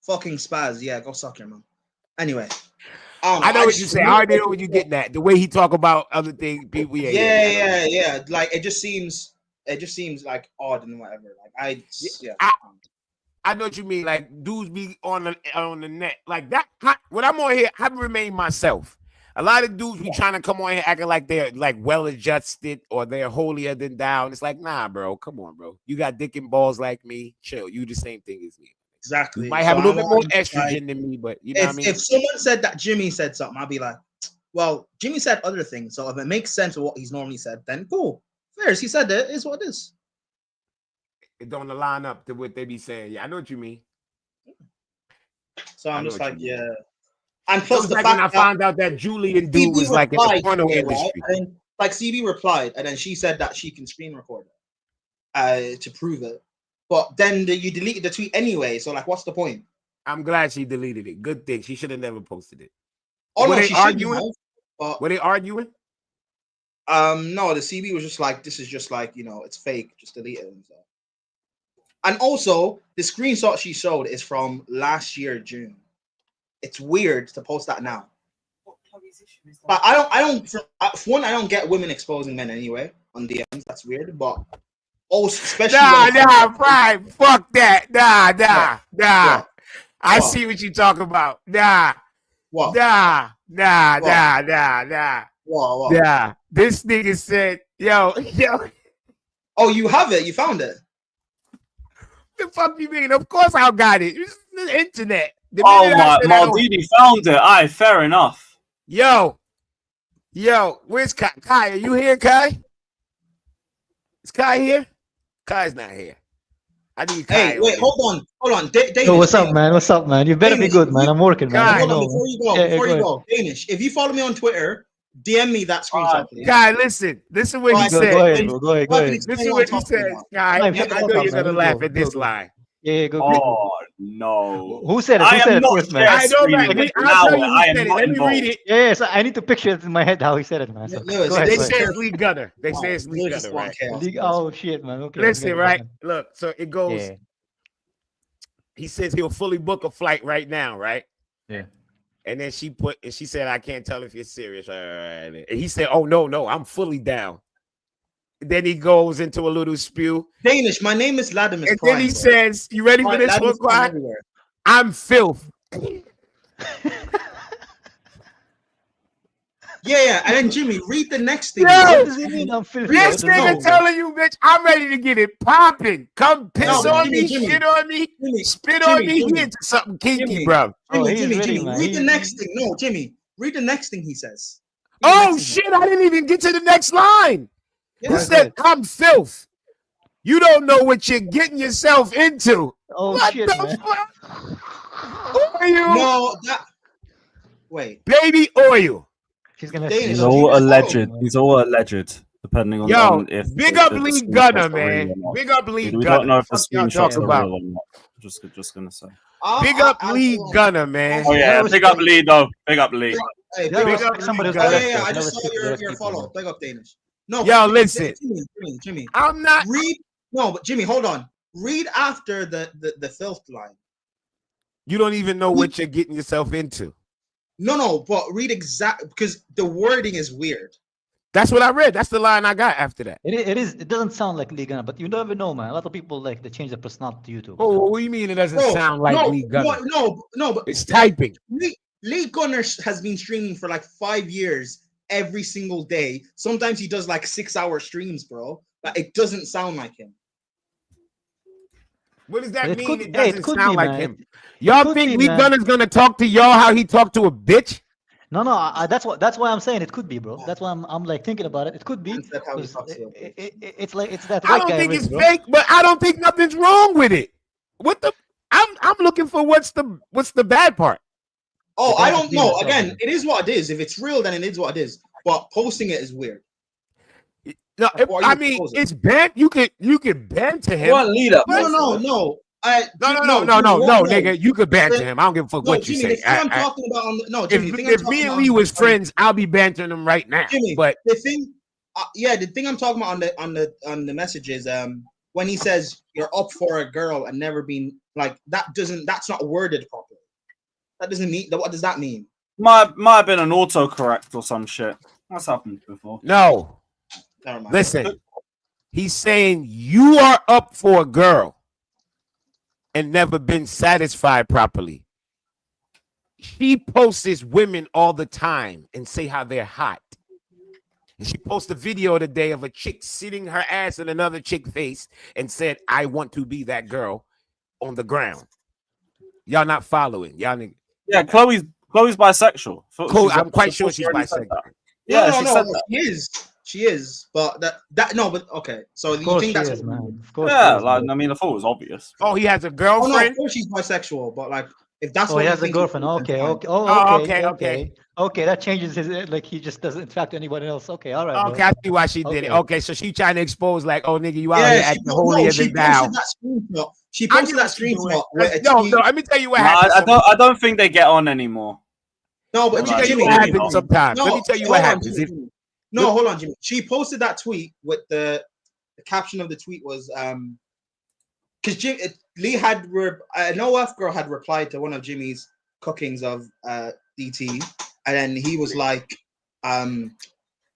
fucking spaz. Yeah, go suck your mom. Anyway, I know what you say. I already know what you're getting at. The way he talk about other things, people. Yeah. Like, it just seems like odd and whatever. Like, I know what you mean. Like, dudes be on the net like that. When I'm on here, I remain myself. A lot of dudes be trying to come on here acting like they're like well adjusted or they're holier than thou. It's like, nah, bro. Come on, bro. You got dick and balls like me. Chill. You the same thing as me. Exactly. You might have a little bit more estrogen than me, but you know what I mean? If someone said that Jimmy said something, I'll be like, well, Jimmy said other things. So if it makes sense of what he's normally said, then cool. Fairs, he said that is what it is. It don't line up to what they be saying. Yeah, I know what you mean. So I'm just like, yeah. And plus the fact when I found out that Julian dude was like in the porno industry. Right? And like CB replied, and then she said that she can screen record it to prove it. But then you deleted the tweet anyway. So like, what's the point? I'm glad she deleted it. Good thing. She should have never posted it. Oh Were no, they she arguing? shouldn't have. Were they arguing? No, the CB was just like, this is just like, it's fake. Just delete it. And also, the screenshot she showed is from last year, June. It's weird to post that now. But for one, I don't get women exposing men anyway on DMs. That's weird. But also, especially Fine. Fuck that. Nah. What? I see what you talking about. Nah. What? Nah. What? Yeah. This nigga said, yo. Oh, you have it? You found it? The fuck you mean? Of course I got it. It's the internet. Oh my, Maldini found it. Aye, fair enough. Yo, where's Kai? Kai, are you here, Kai? Is Kai here? Kai's not here. I need Kai. Hey, wait, hold on. Yo, what's up, man? What's up, man? You better be good, man. I'm working, man. Kai, hold on, before you go, Danish, if you follow me on Twitter, DM me that screenshot, please. Kai, listen what he said. Go ahead, bro. Go ahead. Listen what he said, Kai. I know you're gonna laugh at this line. Yeah, go. Oh no! Who said it? Who said it first, man? I know, man. I'll tell you who said it. Let me read it. Yes, I need to picture it in my head how he said it, man. So, Lewis, go ahead, They go say ahead. it's League Gunner. They say it's League Gunner, right? Oh shit, man. Okay. Listen, okay, right? man. Look, so it goes. Yeah. He says he'll fully book a flight right now, right? Yeah. And then she said, I can't tell if you're serious. And he said, oh, no, I'm fully down. Then he goes into a little spew. Danish, my name is Latimus. And then he says, you ready for this one, Clyde? I'm filth. Yeah. And then Jimmy, read the next thing. What does he mean I'm filthy? This nigga telling you, bitch, I'm ready to get it popping. Come piss on me, shit on me, spit on me. He into something kinky, bro. Jimmy, read the next thing. No, Jimmy, read the next thing he says. Oh, shit, I didn't even get to the next line. He said, I'm filth. You don't know what you're getting yourself into. Oh, what shit, the man. fuck? Oil. No, wait. Baby oil. She's gonna. He's all alleged. He's all alleged. Depending on if big up League Gunner, man. Big up League Gunner. We don't know if the y'all screenshots are about? real or not. Just gonna say. Big up League Gunner, man. Oh yeah, big up Lee though. Big up Lee. Hey, big up somebody. Yeah. I just saw your follow. Big up Danish. No, yo, listen. Jimmy. I'm not. But Jimmy, hold on. Read after the filth line. You don't even know what you're getting yourself into. No, but read because the wording is weird. That's what I read. That's the line I got after that. It is. It doesn't sound like League Gunner, but you never know, man. A lot of people they change the personality to YouTube. Oh, what do you mean it doesn't sound like League Gunner? No, but it's typing. League Gunner has been streaming for like 5 years every single day. Sometimes he does like 6-hour streams, bro. But it doesn't sound like him. What does that mean? It doesn't sound like him. Y'all think League Gunner's gonna talk to y'all how he talked to a bitch? No, that's why I'm saying it could be, bro. That's why I'm like thinking about it. It could be. It's like it's that. I don't think it's fake, but I don't think nothing's wrong with it. I'm looking for what's the bad part. Oh, I don't know. Again, it is what it is. If it's real, then it is what it is. But posting it is weird. No, I mean it's banned. You could ban to him. One leader. No. No, nigga. You could ban to him. I don't give a fuck what you say. I'm talking about Jimmy, if me and Lee was friends, I'll be bantering him right now. Jimmy, but the thing, the thing I'm talking about on the messages, when he says you're up for a girl and never been like that's not worded properly. That doesn't mean. What does that mean? Might have been an autocorrect or some shit. That's happened before. No. Listen, he's saying you are up for a girl and never been satisfied properly. She posts women all the time and say how they're hot. And she posted a video today of a chick sitting her ass in another chick's face and said, I want to be that girl on the ground. Y'all not following. Y'all niggas. Yeah, Chloe's bisexual. I'm quite sure she's bisexual. Yeah, she is, but okay. So you think that's man? Of course, yeah, like I mean, I thought it was obvious. Oh, he has a girlfriend. Of course she's bisexual, but like If that's Oh, what he you has a think, girlfriend. then Okay, fine. okay. Oh, Oh, okay, okay. Okay, that changes his like he just doesn't attract anyone else. Okay, all right, bro. Okay, I see why she did it. Okay. Okay, so she trying to expose like, oh nigga, you out Yeah, here she, acting no, holier she than thou. posted that screenshot. She I posted get that what she doing. screenshot with a No, tweet. let me tell you what Nah, happens. I don't think they get on anymore. No, Let but me tell you Jimmy, what Jimmy, happens sometimes. no, Let me tell you hold what on, happens. Jimmy. No, hold on, Jimmy. She posted that tweet with the caption of the tweet was because Lee had an OF girl had replied to one of Jimmy's cookings of DT, and then he was like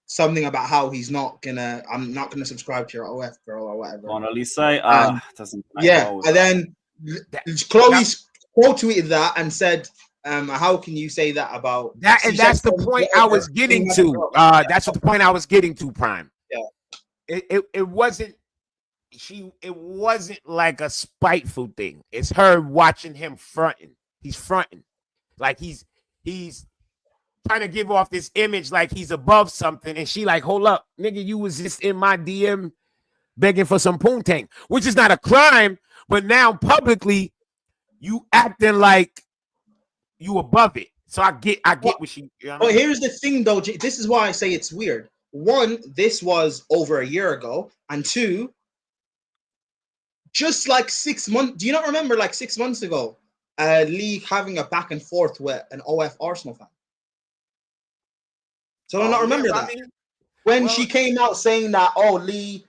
something about how I'm not gonna subscribe to your OF girl or whatever. Mona Lisa, doesn't yeah, and then Chloe quote tweeted that and said, how can you say that about that? And that's the point I was getting to. That's what the point I was getting to, Prime. Yeah. It wasn't it wasn't like a spiteful thing. It's her watching him fronting. He's fronting. Like he's trying to give off this image like he's above something. And she like, hold up, nigga, you was just in my DM begging for some poontang, which is not a crime, but now publicly you acting like you above it. So I get what she. You know what but here's the thing, though. This is why I say it's weird. One, this was over a year ago, and two, just like 6 months. Do you not remember, like 6 months ago, Lee having a back and forth with an OF Arsenal fan? So I don't remember that. When she came out saying that, Lee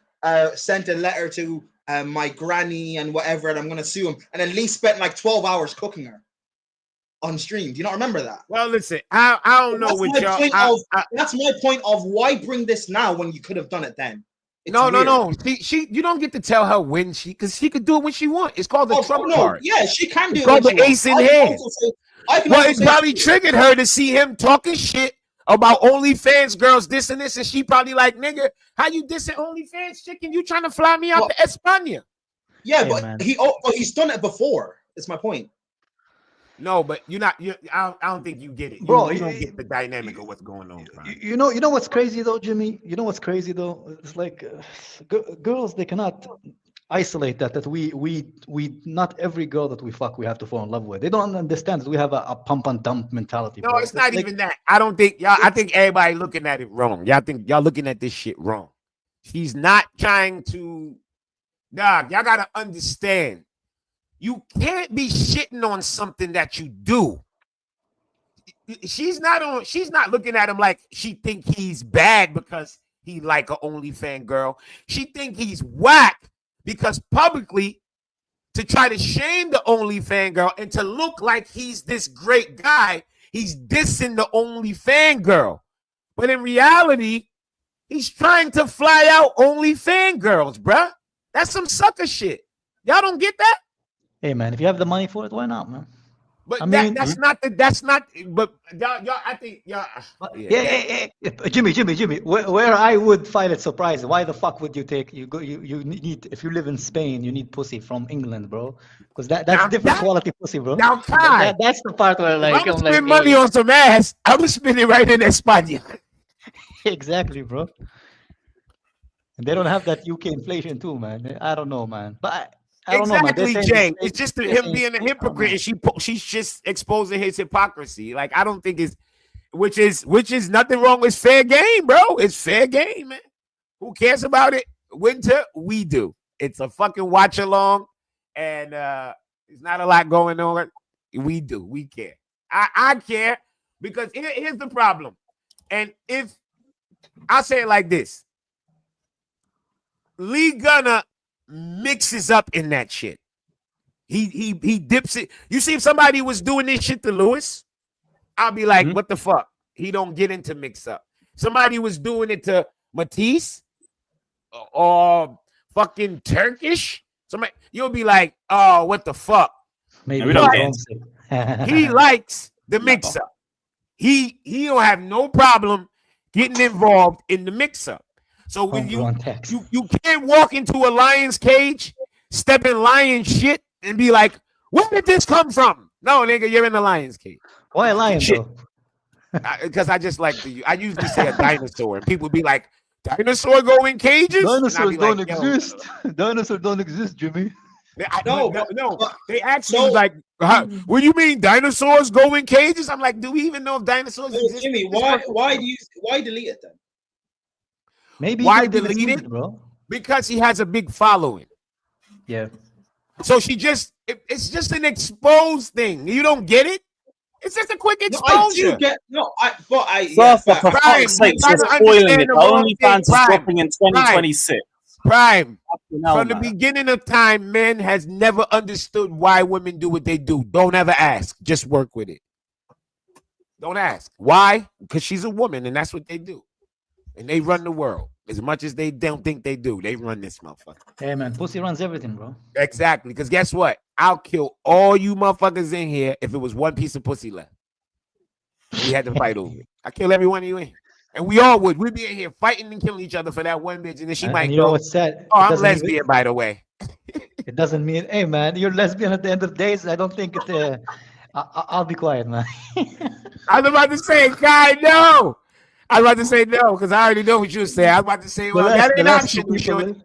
sent a letter to my granny and whatever, and I'm gonna sue him, and then Lee spent like 12 hours cooking her on stream. Do you not remember that? Well, listen, I don't know what y'all. That's my point of why bring this now when you could have done it then. It's no. weird. She you don't get to tell her when because she could do it when she wants. It's called the trump card. Yeah, she can do it's it. Called the ace in hand. Well, it probably triggered her to see him talking shit about OnlyFans girls, this and this, and she probably like, nigga, how you dissing OnlyFans chicken? You trying to fly me out to España? Yeah, but he's done it before. That's my point. No, but you're not. I don't think you get it, Bro. You don't get the dynamic of what's going on. You know what's crazy though, Jimmy. You know what's crazy though. It's like girls, they cannot isolate that we not every girl that we fuck we have to fall in love with. They don't understand that we have a pump and dump mentality. No, bro. it's not even that. I don't think y'all. I think everybody looking at it wrong. Y'all think y'all looking at this shit wrong. She's not trying to. Dog, y'all gotta understand. You can't be shitting on something that you do. She's not looking at him like she think he's bad because he like a OnlyFans girl. She think he's whack because publicly to try to shame the OnlyFans girl and to look like he's this great guy, he's dissing the OnlyFans girl. But in reality, he's trying to fly out OnlyFans girls, bruh. That's some sucker shit. Y'all don't get that? Hey man, if you have the money for it, why not, man? But I mean, that's not. But y'all, I think y'all. Yeah. Jimmy. Where I would find it surprising. Why the fuck would you take you need if you live in Spain, you need pussy from England, bro? Because that's different quality pussy, bro. Now, Kai, that's the part where like I'm spend money on some ass. I would spend it right in España. Exactly, bro. And they don't have that UK inflation too, man. I don't know, man. But I don't know, man. Jay. It's just him being a hypocrite, and she's just exposing his hypocrisy. Like I don't think it's which is nothing wrong with fair game, bro. It's fair game, man. Who cares about it? Winter, we do. It's a fucking watch along, and there's not a lot going on. We do. We care. I care because here's the problem. And if I'll say it like this, Lee Gunner mixes up in that shit. He dips it. You see, if somebody was doing this shit to Lewis, I'll be like, what the fuck? He don't get into mix up. Somebody was doing it to Matisse or fucking Turkish. Somebody, you'll be like, oh, what the fuck? Maybe he likes the mix up. He don't have no problem getting involved in the mix up. So when you can't walk into a lion's cage, step in lion shit, and be like, where did this come from? No, nigga, you're in the lion's cage. Why a lion, though? Because I just like I usually say a dinosaur, and people be like, dinosaur go in cages? Dinosaurs don't exist. Dinosaurs don't exist, Jimmy. They asked me like, "What do you mean dinosaurs go in cages?" I'm like, "Do we even know if dinosaurs exist?" Jimmy, why delete it then? Maybe Why he could delete delete it? bro? Because he has a big following. Yeah. So it's just an exposed thing. You don't get it? It's just a quick exposure. I do get For fuck's sake, so spoiling it. OnlyFans is dropping in 2026. Prime. From the beginning of time, men has never understood why women do what they do. Don't ever ask. Just work with it. Don't ask. Why? Because she's a woman and that's what they do. And they run the world. As much as they don't think they do, they run this motherfucker. Hey man, pussy runs everything, bro. Exactly. Because guess what? I'll kill all you motherfuckers in here if it was one piece of pussy left. We had to fight over it. I kill every one of you in here. And we all would. We'd be in here fighting and killing each other for that one bitch. And then she might you go, know what's sad? "Oh, I'm lesbian, by the way." It doesn't mean, hey man, you're lesbian at the end of the days. I don't think it. I'll be quiet, man. I was about to say, guy, no. I was about to say no because I already know what you were saying. I was about to say, well, that ain't an option.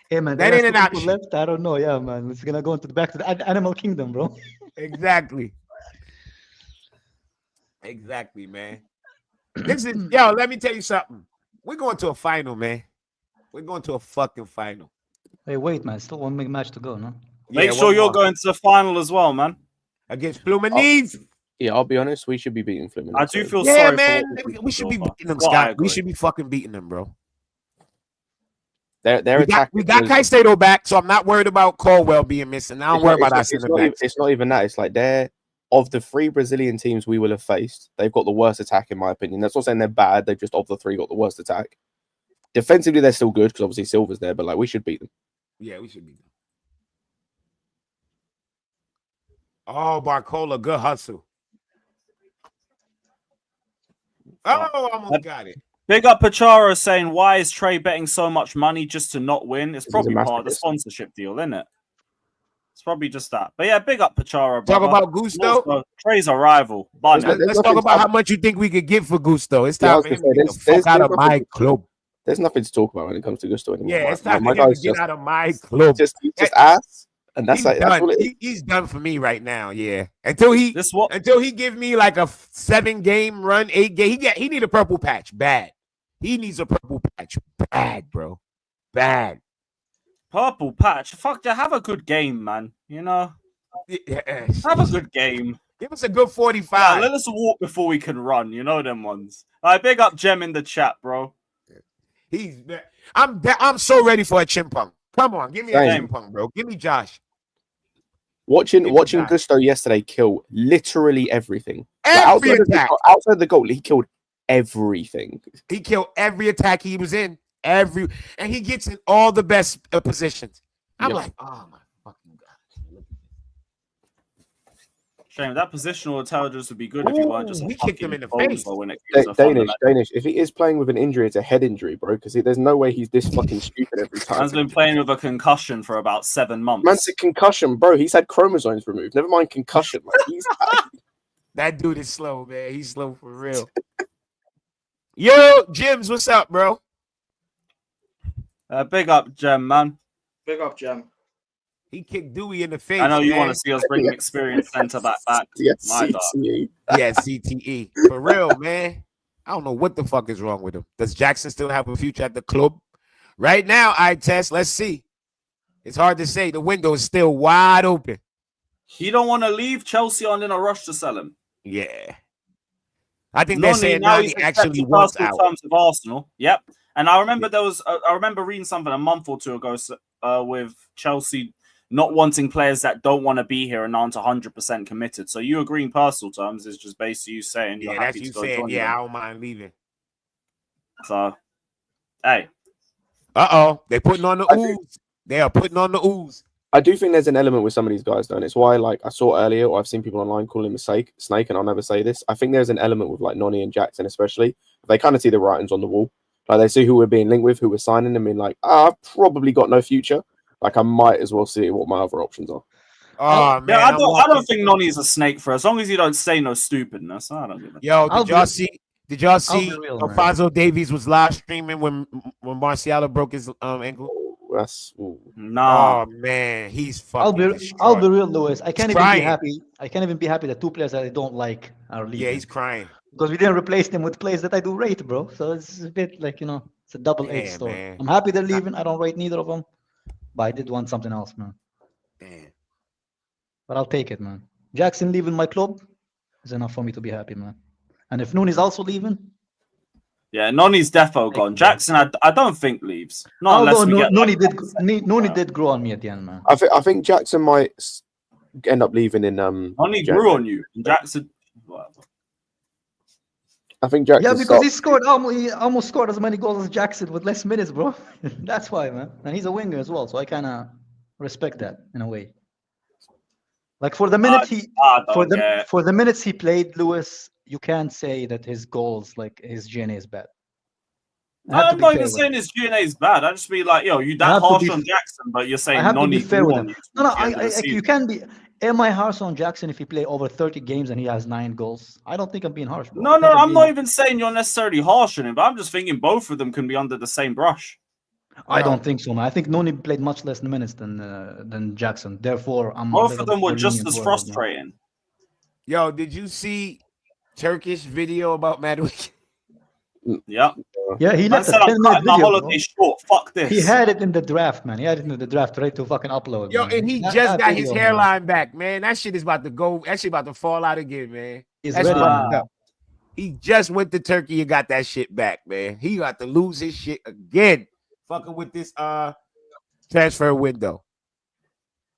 Hey man, that ain't an option. Left, I don't know. Yeah, man, it's gonna go into back to the animal kingdom, bro. Exactly. Exactly, man. This is let me tell you something. We're going to a final, man. We're going to a fucking final. Hey, wait, man. Still one big match to go, no? Make sure you're going to the final as well, man. Against Fluminense. Yeah, I'll be honest. We should be beating Fluminense. I do feel sorry, man. We should be beating them, Scott. We should be fucking beating them, bro. They're we got Caicedo back, so I'm not worried about Caldwell being missing. I don't worry about us. It's not even that. It's like they're of the 3 Brazilian teams we will have faced. They've got the worst attack, in my opinion. That's not saying they're bad. They've just of the 3 got the worst attack. Defensively, they're still good because obviously Silva's there, but like we should beat them. Yeah, we should beat them. Oh, Barcola, good hustle. Oh, almost got it. Big up Pacharo saying, why is Trey betting so much money just to not win? It's probably part of the sponsorship deal, isn't it? It's probably just that. But yeah, big up Pacharo. Talk about Gusto. Trey's a rival. Let's talk about how much you think we could give for Gusto. It's time for him to get the fuck out of my club. There's nothing to talk about when it comes to Gusto anymore. Yeah, it's time for him to get out of my club. Just ass. And that's like done. He's done for me right now. Yeah, until he give me like a 7-game run, 8 game. He need a purple patch bad. He needs a purple patch bad, bro. Bad. Purple patch. Fuck, have a good game, man. You know, have a good game. Give us a good 45. Yeah, let us walk before we can run. You know them ones. All right, big up Jem in the chat, bro. I'm so ready for a chimpong. Come on, give me a chimpong, bro. Give me Josh. Watching Gusto yesterday kill literally everything. Every attack. Outside the goal, he killed everything. He killed every attack he was in. And he gets in all the best positions. I'm like, oh my fucking god. Shame that positional intelligence would be good if you weren't just. We kicked him in the face. Danish. If he is playing with an injury, it's a head injury, bro. Because there's no way he's this fucking stupid every time. Man's been playing with a concussion for about 7 months. Man's a concussion, bro. He's had chromosomes removed. Never mind concussion. Like, that dude is slow, man. He's slow for real. Yo, Jims, what's up, bro? Big up, Jem, man. Big up, Jem. He kicked Dewey in the face. I know you want to see us bring an experienced centre back. Yes, my CTE. Yeah, CTE. For real, man. I don't know what the fuck is wrong with him. Does Jackson still have a future at the club? Right now, I test. Let's see. It's hard to say. The window is still wide open. He don't want to leave. Chelsea aren't in a rush to sell him. Yeah. I think they're saying now he actually wants out. Terms of Arsenal. Yep. And I remember I remember reading something a month or two ago with Chelsea not wanting players that don't want to be here and aren't 100% committed. So you agreeing personal terms is just basically you saying you're happy to go join them. I don't mind leaving. So, hey. They're putting on the ooze. They are putting on the ooze. I do think there's an element with some of these guys, though, and it's why, like, I saw earlier, or I've seen people online calling him a snake, and I'll never say this. I think there's an element with, like, Noni and Jackson, especially. They kind of see the writings on the wall. Like, they see who we're being linked with, who we're signing them in, like, I've probably got no future. Like, I might as well see what my other options are. Oh, man. Yeah, I don't think Noni's a snake for as long as you don't say no stupidness. I don't give a Yo, did y'all see Alfonso Davies was live streaming when Marcialo broke his ankle? That's Nah. Oh man, he's I'll fucking. be destroyed. real, Lewis. I can't He's even be crying. happy. I can't even be happy that two players that I don't like are leaving. Yeah, he's crying. Because we didn't replace them with players that I do rate, bro. So it's a bit like, it's a double-edged Damn, story. man. I'm happy they're leaving. I don't rate neither of them. But I did want something else, man. Damn. But I'll take it, man. Jackson leaving my club is enough for me to be happy, man. And if Noni's also leaving, Yeah, Noni's defo gone. Jackson, I don't think leaves. Not unless although we get. Noni did grow on me at the end, man. I think Jackson might end up leaving in Noni grew on you. And Jackson. Whatever. I think Jackson. Yeah, because he almost scored as many goals as Jackson with less minutes, bro. That's why, man. And he's a winger as well, so I kind of respect that in a way. Like for the minute for the minutes he played, Lewis, you can't say that his goals, like his GNA is bad. I'm not even saying his GNA is bad. I just be like, you that harsh on Jackson, but you're saying Noni grew on you. No, you can be. Am I harsh on Jackson if he play over 30 games and he has 9 goals? I don't think I'm being harsh. Bro. No, I'm not even saying you're necessarily harsh on him, but I'm just thinking both of them can be under the same brush. I don't think so, man. I think Noni played much less minutes than Jackson. Therefore, both of them were just as frustrating. Yo, did you see Turkish video about Madueke? Yeah. Yeah, he left a said, 10-minute video. My holiday short. Fuck this. He had it in the draft, man. He had it in the draft ready to fucking upload. Yo, man. and he just got his hairline back, man. That shit is about to go. That shit about to fall out again, man. That's fucked up. He just went to Turkey and got that shit back, man. He got to lose his shit again. Fucking with this transfer window.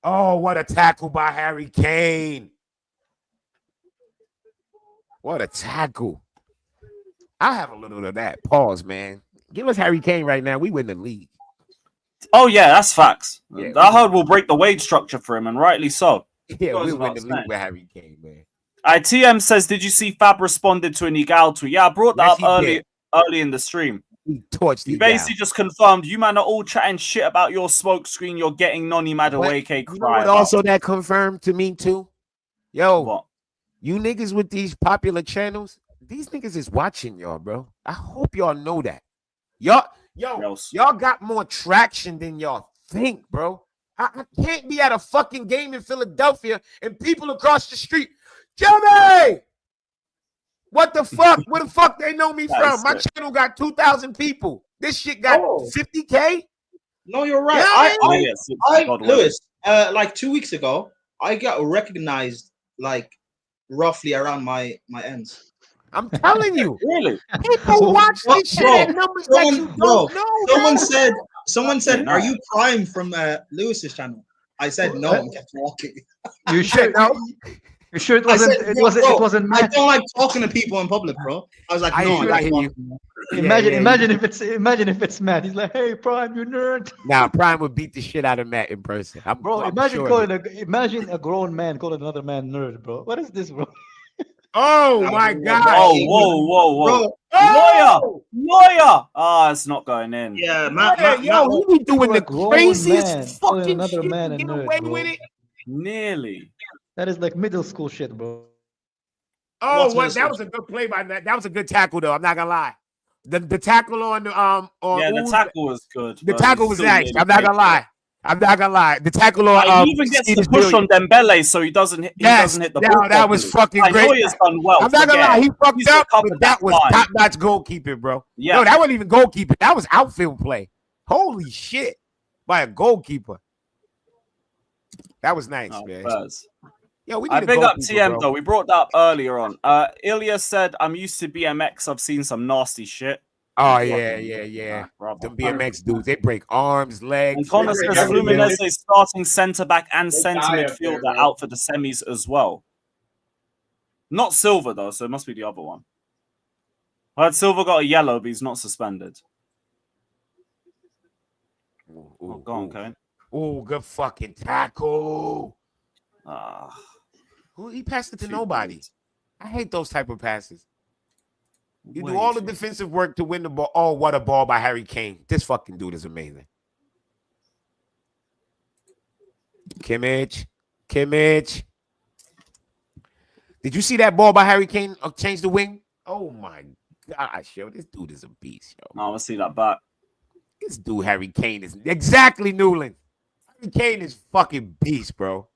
Oh, what a tackle by Harry Kane. What a tackle. I'll have a little of that. Pause, man. Give us Harry Kane right now. We win the league. Oh, yeah, that's facts. Yeah, I heard we'll break the wage structure for him, and rightly so. Yeah, we win the league with Harry Kane, man. ITM says, did you see Fab responded to an Igal tweet? Yeah, I brought that up early in the stream. He torched He basically just confirmed, you man are all chatting shit about your smoke screen. You're getting Noni Madueke You know what also that confirmed to me too? Yo, you niggas with these popular channels, these niggas is watching y'all, bro. I hope y'all know that. Y'all got more traction than y'all think, bro. I can't be at a fucking game in Philadelphia and people across the street, Jimmy! What the fuck? Where the fuck they know me from? My channel got 2,000 people. This shit got 50K? No, you're right. Lewis, like 2 weeks ago, I got recognized like roughly around my ends. I'm telling you. Really? People watch this shit at numbers that you don't know. Someone said, are you Prime from Lewis's channel? I said no and kept walking. You sure? You sure it wasn't? It wasn't. I don't like talking to people in public, bro. I was like, no, I like Imagine if it's Matt. He's like, hey, Prime, you nerd. Nah, Prime would beat the shit out of Matt in person. Imagine a grown man calling another man nerd, bro. What is this, bro? Oh my God! Oh, whoa! Bro. Lawyer! Ah, it's not going in. Yeah, Matt, we be doing the craziest fucking another shit man to and get nerd, away bro. with it. Nearly. That is like middle school shit, bro. Oh, that was a good play by that. That was a good tackle, though. I'm not gonna lie. The tackle on the the tackle was good. The tackle was nice. I'm not gonna lie. The tackle on he even gets the push on Dembele, so he doesn't hit. Doesn't hit the ball. That was fucking great. Neuer's done well. I'm not gonna lie. He fucked up, but that was top-notch goalkeeping, bro. Yeah. No, that wasn't even goalkeeping. That was outfield play. Holy shit, by a goalkeeper. That was nice, man. Buzz. Yo, we I need big up goalkeeper, TM bro. though. We brought that up earlier on. Ilya said, "I'm used to BMX. I've seen some nasty shit." Oh yeah. The BMX dudes, they break arms, legs. And Connor says Fluminense is starting centre back and centre midfielder out for the semis as well. Not Silva though, so it must be the other one. I heard Silva got a yellow, but he's not suspended. Go on, Kane. Oh, good fucking tackle. He passed it to nobody. I hate those type of passes. You do all the defensive work to win the ball. Oh, what a ball by Harry Kane. This fucking dude is amazing. Kimmich. Did you see that ball by Harry Kane change the wing? Oh, my gosh, yo. This dude is a beast, yo. No, I want to see that back. This dude, Harry Kane, is exactly Newland. Harry Kane is fucking beast, bro.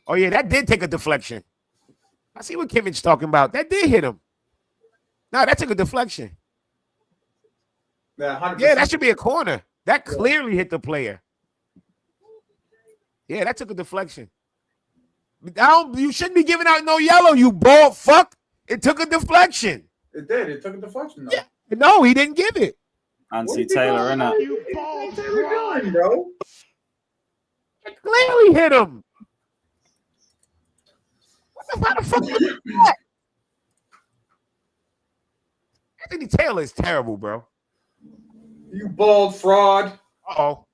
Oh, yeah, that did take a deflection. I see what Kimmich's talking about. That did hit him. No, that took a deflection. Yeah, 100%. Yeah, that should be a corner. That clearly hit the player. Yeah, that took a deflection. You shouldn't be giving out no yellow, you bald fuck. It took a deflection. It did. It took a deflection, though. Yeah. No, he didn't give it. Anthony Taylor, innit? You bald fraud, bro. It clearly hit him. How the fuck was that? Anthony Taylor is terrible, bro. You bald fraud. Uh-oh.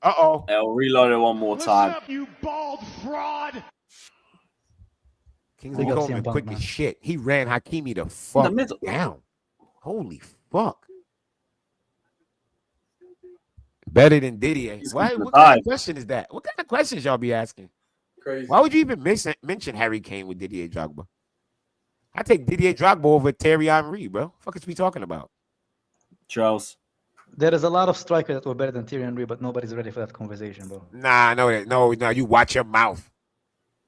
Uh-oh. I'll reload it one more time. What's up, you bald fraud? Kingsley Coleman quick as shit. He ran Hakimi the fuck down. Holy fuck. Better than Didier. Why? What kind of question is that? What kind of questions y'all be asking? Crazy. Why would you even mention Harry Kane with Didier Drogba? I take Didier Drogba over Thierry Henry, bro. What is we talking about? Charles. There is a lot of strikers that were better than Thierry Henry, but nobody's ready for that conversation, bro. Nah, I know that. No, you watch your mouth.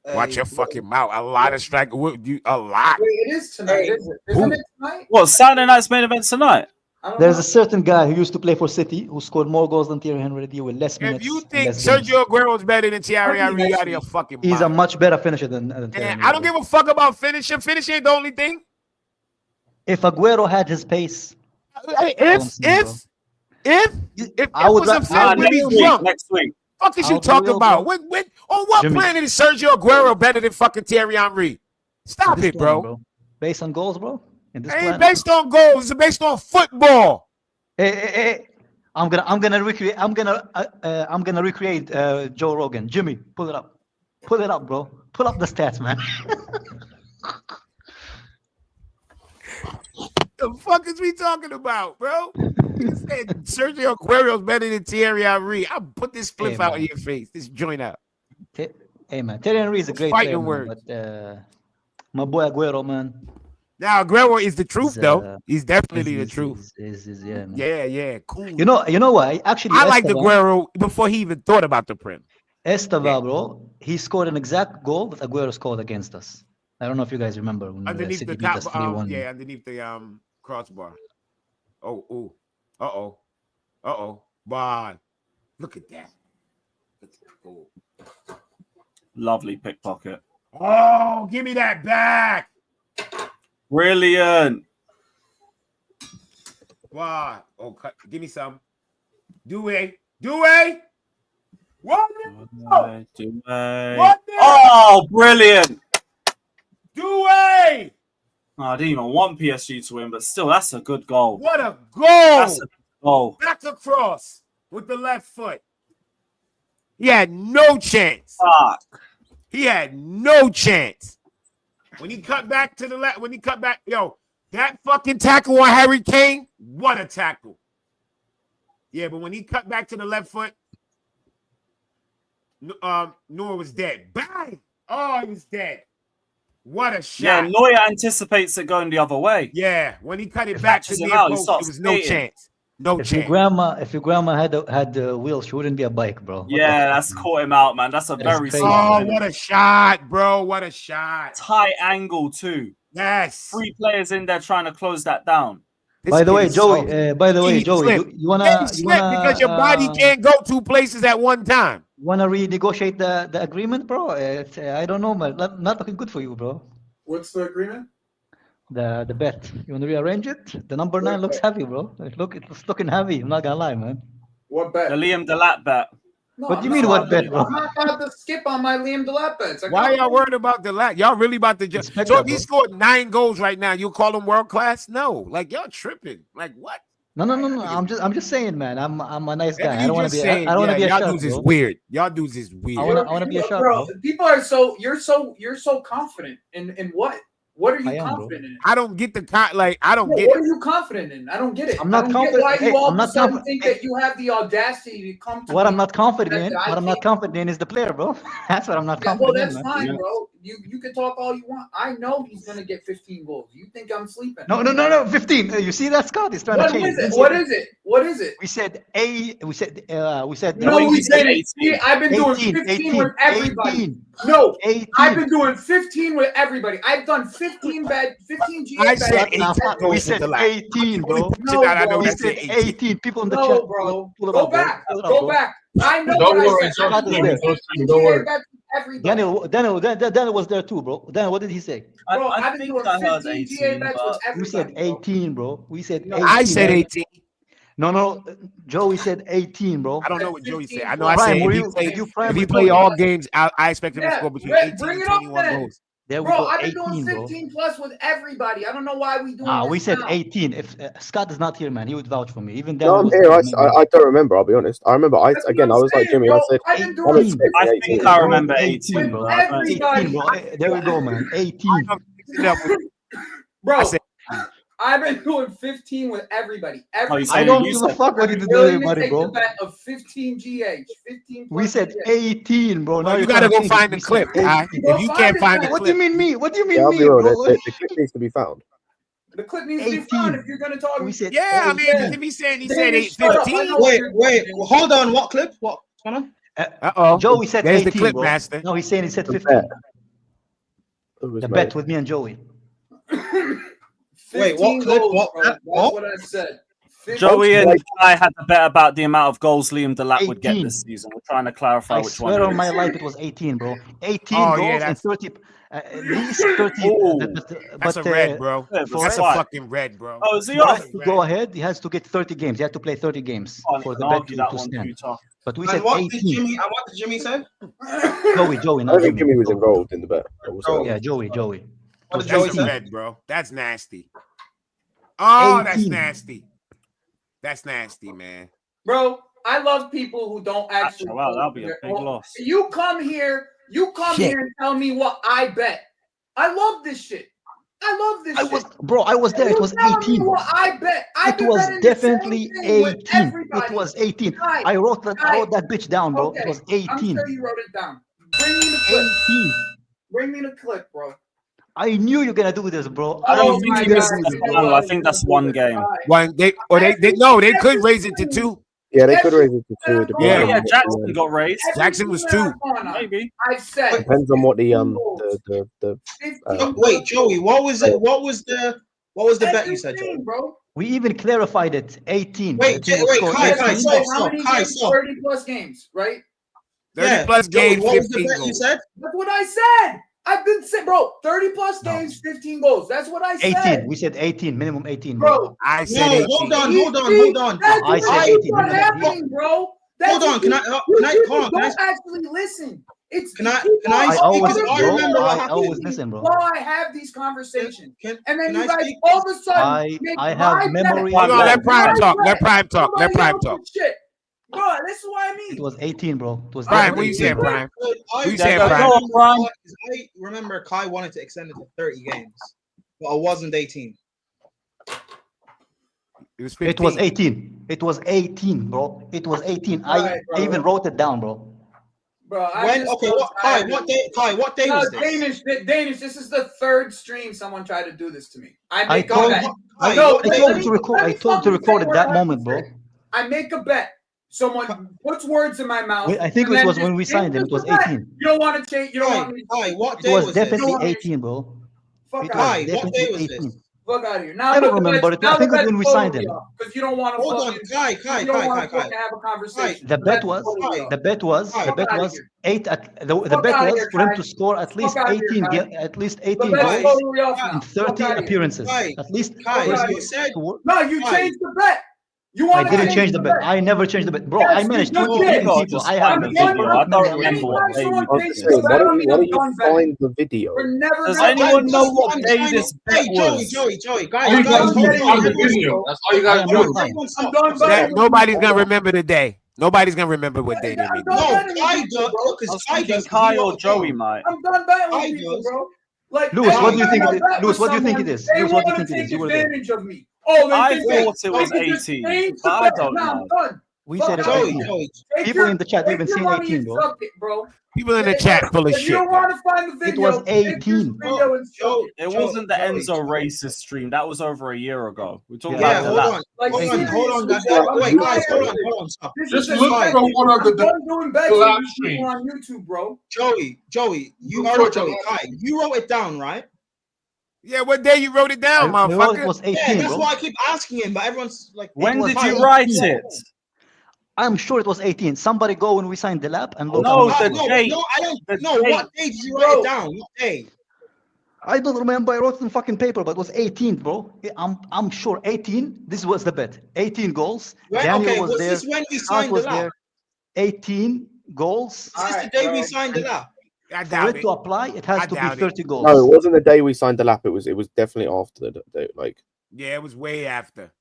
Watch your fucking mouth. A lot of strikers. A lot. Wait, it is tonight, isn't it tonight? What, Saturday night's main event tonight? There's a certain guy who used to play for City who scored more goals than Thierry Henry with less minutes. If you think Sergio Aguero is better than Thierry Henry, you out of your fucking mind. He's a much better finisher than Thierry Henry. I don't give a fuck about finishing. Finishing ain't the only thing. If Aguero had his pace, if I would next week. Fuck is you talking about? On what planet is Sergio Aguero better than fucking Thierry Henry? Stop it, bro. Based on goals, bro. It ain't based on goals. It's based on football. Hey. I'm gonna recreate Joe Rogan. Jimmy, pull it up, bro. Pull up the stats, man. The fuck is we talking about, bro? You said Sergio Aguero's better than Thierry Henry. I'll put this spliff out in your face. This joint out. Hey, man. Thierry Henry is a great player, man, but my boy Aguero, man. Now Aguero is the truth, though. He's definitely the truth. Yeah, man. Yeah, cool. You know what? Actually, I liked Aguero before he even thought about the Prem. Esteva, bro, he scored an exact goal that Aguero scored against us. I don't know if you guys remember when underneath City the beat us top, 3-1. yeah, underneath the crossbar. Uh-oh. Bond. Look at that. Goal. Lovely pickpocket. Oh, give me that back. Brilliant. Wow. Oh, give me some. What? Oh, brilliant. Dewey. Oh, I didn't even want PSG to win, but still, that's a good goal. What a goal! That's a good goal. Back across with the left foot. He had no chance. Fuck. He had no chance. When he cut back to the left, that fucking tackle on Harry Kane, what a tackle. Yeah, but when he cut back to the left foot, Noah was dead. Bang! Oh, he was dead. What a shot. Yeah, Neuer anticipates it going the other way. Yeah, when he cut it back to the post, it was no chance. No if chance. Your grandma had the wheel, she wouldn't be a bike, bro. Yeah, that's caught him out, man. That's a very smart. Oh, what a shot, bro. What a shot. Tight angle, too. Yes. 3 players in there trying to close that down. By the way, Joey, you wanna because your body can't go 2 places at one time. Wanna renegotiate the agreement, bro? I don't know, man. Not looking good for you, bro. What's the agreement? The bet. You wanna rearrange it? The number 9 looks heavy, bro. It's looking heavy. I'm not gonna lie, man. What bet? The Liam Delap bet. No, what do you mean, what bet, bro? I'm not about to skip on my Liam Delap bets. Why y'all worried about Delap? Y'all really about to just... So if he scored 9 goals right now, you call him world class? No. Like, y'all tripping. Like, what? No. I'm just saying, man. I'm a nice guy. I don't want to be. I don't want to be a y'all shark. dudes is weird. Y'all dudes is weird. I want to be a shark, bro. People are so you're so confident in what? What are you confident in? I don't get I don't get. What are you confident in? I don't get it. I'm not confident. Why you all of a sudden think that you have the audacity to come to what I'm not confident in? What I'm not confident in is the player, bro. That's what I'm not confident in. Well, that's fine, bro. You can talk all you want. I know he's gonna get 15 goals. You think I'm sleeping? No, 15. You see that, Scott? He's trying to change it. What is it? What is it? We said A. We said. No, we said 18. I've been doing 15 with everybody. 18. No, 18. I've been doing 15 with everybody. I've done 15 GA. I said 18. We said 18, bro. No, bro. We said 18. People in the chat. No, bro. Go back. Go back. I know Don't what worry, I said. don't worry. Daniel was there too, bro. Daniel, what did he say? Bro, I I've been think doing I heard 15 GA 18, bets but with everybody. We said 18, bro. We said 18. I said 18. No. Joey said 18, bro. I don't know what Joey said. I know Prime, I said if he play all games, I expect him to score between 18 bring and it up 21 then. goals. There we Bro, go. I've been 18, doing bro. 15 plus with everybody. I don't know why we doing We this said now. 18. If Scott is not here, man, he would vouch for me. Even No, I'm here. I don't remember. I'll be honest. I remember. I That's was what I'm like saying, Jimmy. bro. I said I've been I'm doing expecting I 18. think I remember 18, with bro. everybody. 18, bro. There we go, man. 18. Bro, I said- I've been doing 15 with everybody. I don't give a fuck what you do to everybody, bro. The bet of 15 GH. 15 We said 18, bro. Now you you're gotta trying go to find the change it. clip. We said 18. If you can't find the What do you clip, mean me? What do you mean I'll me, be real. bro? The clip needs to be found. The clip needs to be found if you're gonna talk. We said yeah, I mean, 18. if he said David, shut up. I 15. know what Wait, you're wait. doing. Hold on. What clip? What's going on? Uh-oh. Joey said There's 18, the clip bro. master. No, he's saying he said The 15. bet. It was The made. bet with me and Joey. Wait, what 15 clip? goals, What? bro. That's What? what I said. 15 Joey and I had the bet about the amount of goals Liam Delap would get 18. this season. We're trying to clarify I which one. swear it on is. my life it was 18, bro. 18 Oh, yeah, goals and that's- 30, at least 30. Ooh. That's a red, bro. Yeah, but That's a why? fucking red, bro. Oh, is he For off? us to go ahead, he has to get 30 games. He had to play 30 games Can't for even the bet argue that to one stand. too tough. But we And said what did 18. Jimmy? And what did Jimmy say? Joey, I don't not think Jimmy. Jimmy was involved in the bet. Yeah, Joey. What did That's Joey a say? red, bro. That's nasty. Oh, that's 18. nasty. That's nasty, man. Bro, I love people who don't actually. Wow, that'll be a big loss. You come here and tell me what I bet. I love this shit. I love this shit. I was there. It was Tell me 18. what I bet. It was definitely 18. It was 18. Guys, I wrote that bitch down, bro. Okay, It was I'm 18. sure you wrote it down. Bring me the clip. 18. Bring me the clip, bro. I knew you're gonna do this, bro. I don't my think it's God. I think that's one game. They could raise it to 2. Yeah, they could raise it to 2. depending Yeah. on Yeah, what Jackson got raised. Jackson was 2. Maybe. I've said depends on what the 15 Wait, Joey. What was it? What was the bet you said, Joey? bro. We even clarified it. 18. Wait, The team will wait, score Kai, 18. stop, How many Kai, games? stop. 30 plus games, right? 30 plus Joey, games, what was the 15 bet you goals. said? That's what I said. I've been saying, bro, 30 plus games, 15 goals. That's what I said. 18. We said 18. Minimum 18, Bro, I said No, 18. hold on. That's I said what's 18. happening, bro. Hold on, can I don't actually listen. Can I I speak? always, Because I bro, remember what I happened. always listen, bro. While I have these conversations, Can and then can you I guys speak? all of a sudden make I have my memory. bet. Hold on, let Prime My talk. bet. Let Prime talk. Let Somebody Prime else's talk. Shit. Bro, this is what I mean. It was 18, bro. It was Prime, definitely what you saying, 18. Prime? I You said go Prime. on, Prime. I remember Kai wanted to extend it to 30 games, but it wasn't 18. It was 15. It was 18. It was 18, bro. It was 18. Right, I even wrote it down, bro. Bro, What day was this? Danish, this is the third stream someone tried to do this to me. I I make a told bet. you. Kai, I what day told was you to record. I told you to record it that moment, bro. I make a bet. Someone puts words in my mouth. I think and it then was when just we signed him. It was changes the bet. 18. You don't want to change. You don't want me to Kai, what It day was was this? definitely this? 18, bro. fuck It out was Kai, of here. what day was definitely this? 18. Fuck out of here. Now I don't the bet's- remember it. now I think the it was when we bet's signed over, him. y'all, because you don't want to Hold on, fucking. Kai, You don't want to fucking have a conversation. The bet bet's was over, y'all. the bet was Kai, the bet fuck outta was here. 8 at the Fuck bet outta was here, for him Kai. to score at least Fuck outta here, 18 Kai. at least The 18 bet's Kai, goals totally off now. in Fuck 30 outta here. appearances. Kai, At least Kai, Fuck for outta you said No, you Kai. changed the bet. You I want to didn't change the bet. I never changed the bet, bro. I Yes, managed you 20 did. people. I have I'm the done. video. I don't Memory. remember what day Anytime you someone did I'm changes this. saying, the why bet, don't you I'm done betting. find the video? We're never Does gonna anyone bet. know what I'm day trying this to- bet Hey, was? Joey, All you guys, gotta do is hold find the on. video. That's all you I gotta am do. not lying. I'm done That betting. nobody's gonna remember the day. Nobody's gonna remember what day they I'm made. done No, betting Kai with people, does, bro. I because was Kai thinking does. Kai he or wrote it Joey down. might. I'm done betting I with people, does. bro. Like, Lewis, what do you anytime think I it- bet Lewis, with what do you think someone, it is? They Lewis, what do you want to think it is? take You were there. advantage of me. Oh, I they think thought it was they can just 18, change but the I bet. don't Nah, know. I'm done. We Fuck said it's out. 18. Take People your- in the chat, they've take been your saying money 18, and bro. suck it, bro. People in the chat full of If shit. you don't want to find the It video, was 18. video and suck it. It wasn't the Enzo racist stream. That was over a year ago. We're talking Yeah, about the hold lap. on. Like, Hold on, seriously, guys. bro, Wait, I'm guys, tired hold of on, this. stop. This Just is look like, for one of I'm the done doing bets the with live these people on YouTube, bro. Joey, you Look are for Joey. the- Kai, you wrote it down, right? Yeah, what day you wrote it down, It motherfucker? was 18, Yeah, that's bro. why I keep asking him, but everyone's like, When was did you 18. write it? I'm sure it was 18. Somebody go when we signed the lap and look. No, at the it. date. No, I don't The know. date. What day did you write it down? What day? I don't remember. I wrote it in fucking paper, but it was 18, bro. I'm sure 18. This was the bet. 18 goals. Daniel Okay, was was there. this when we Scott signed the was lap? there. 18 goals. Is this the day we signed the lap? I For doubt it it. to apply, it has I to be doubt it. 30 goals. No, it wasn't the day we signed the lap. It was definitely after the day. Like, Yeah, it was way after.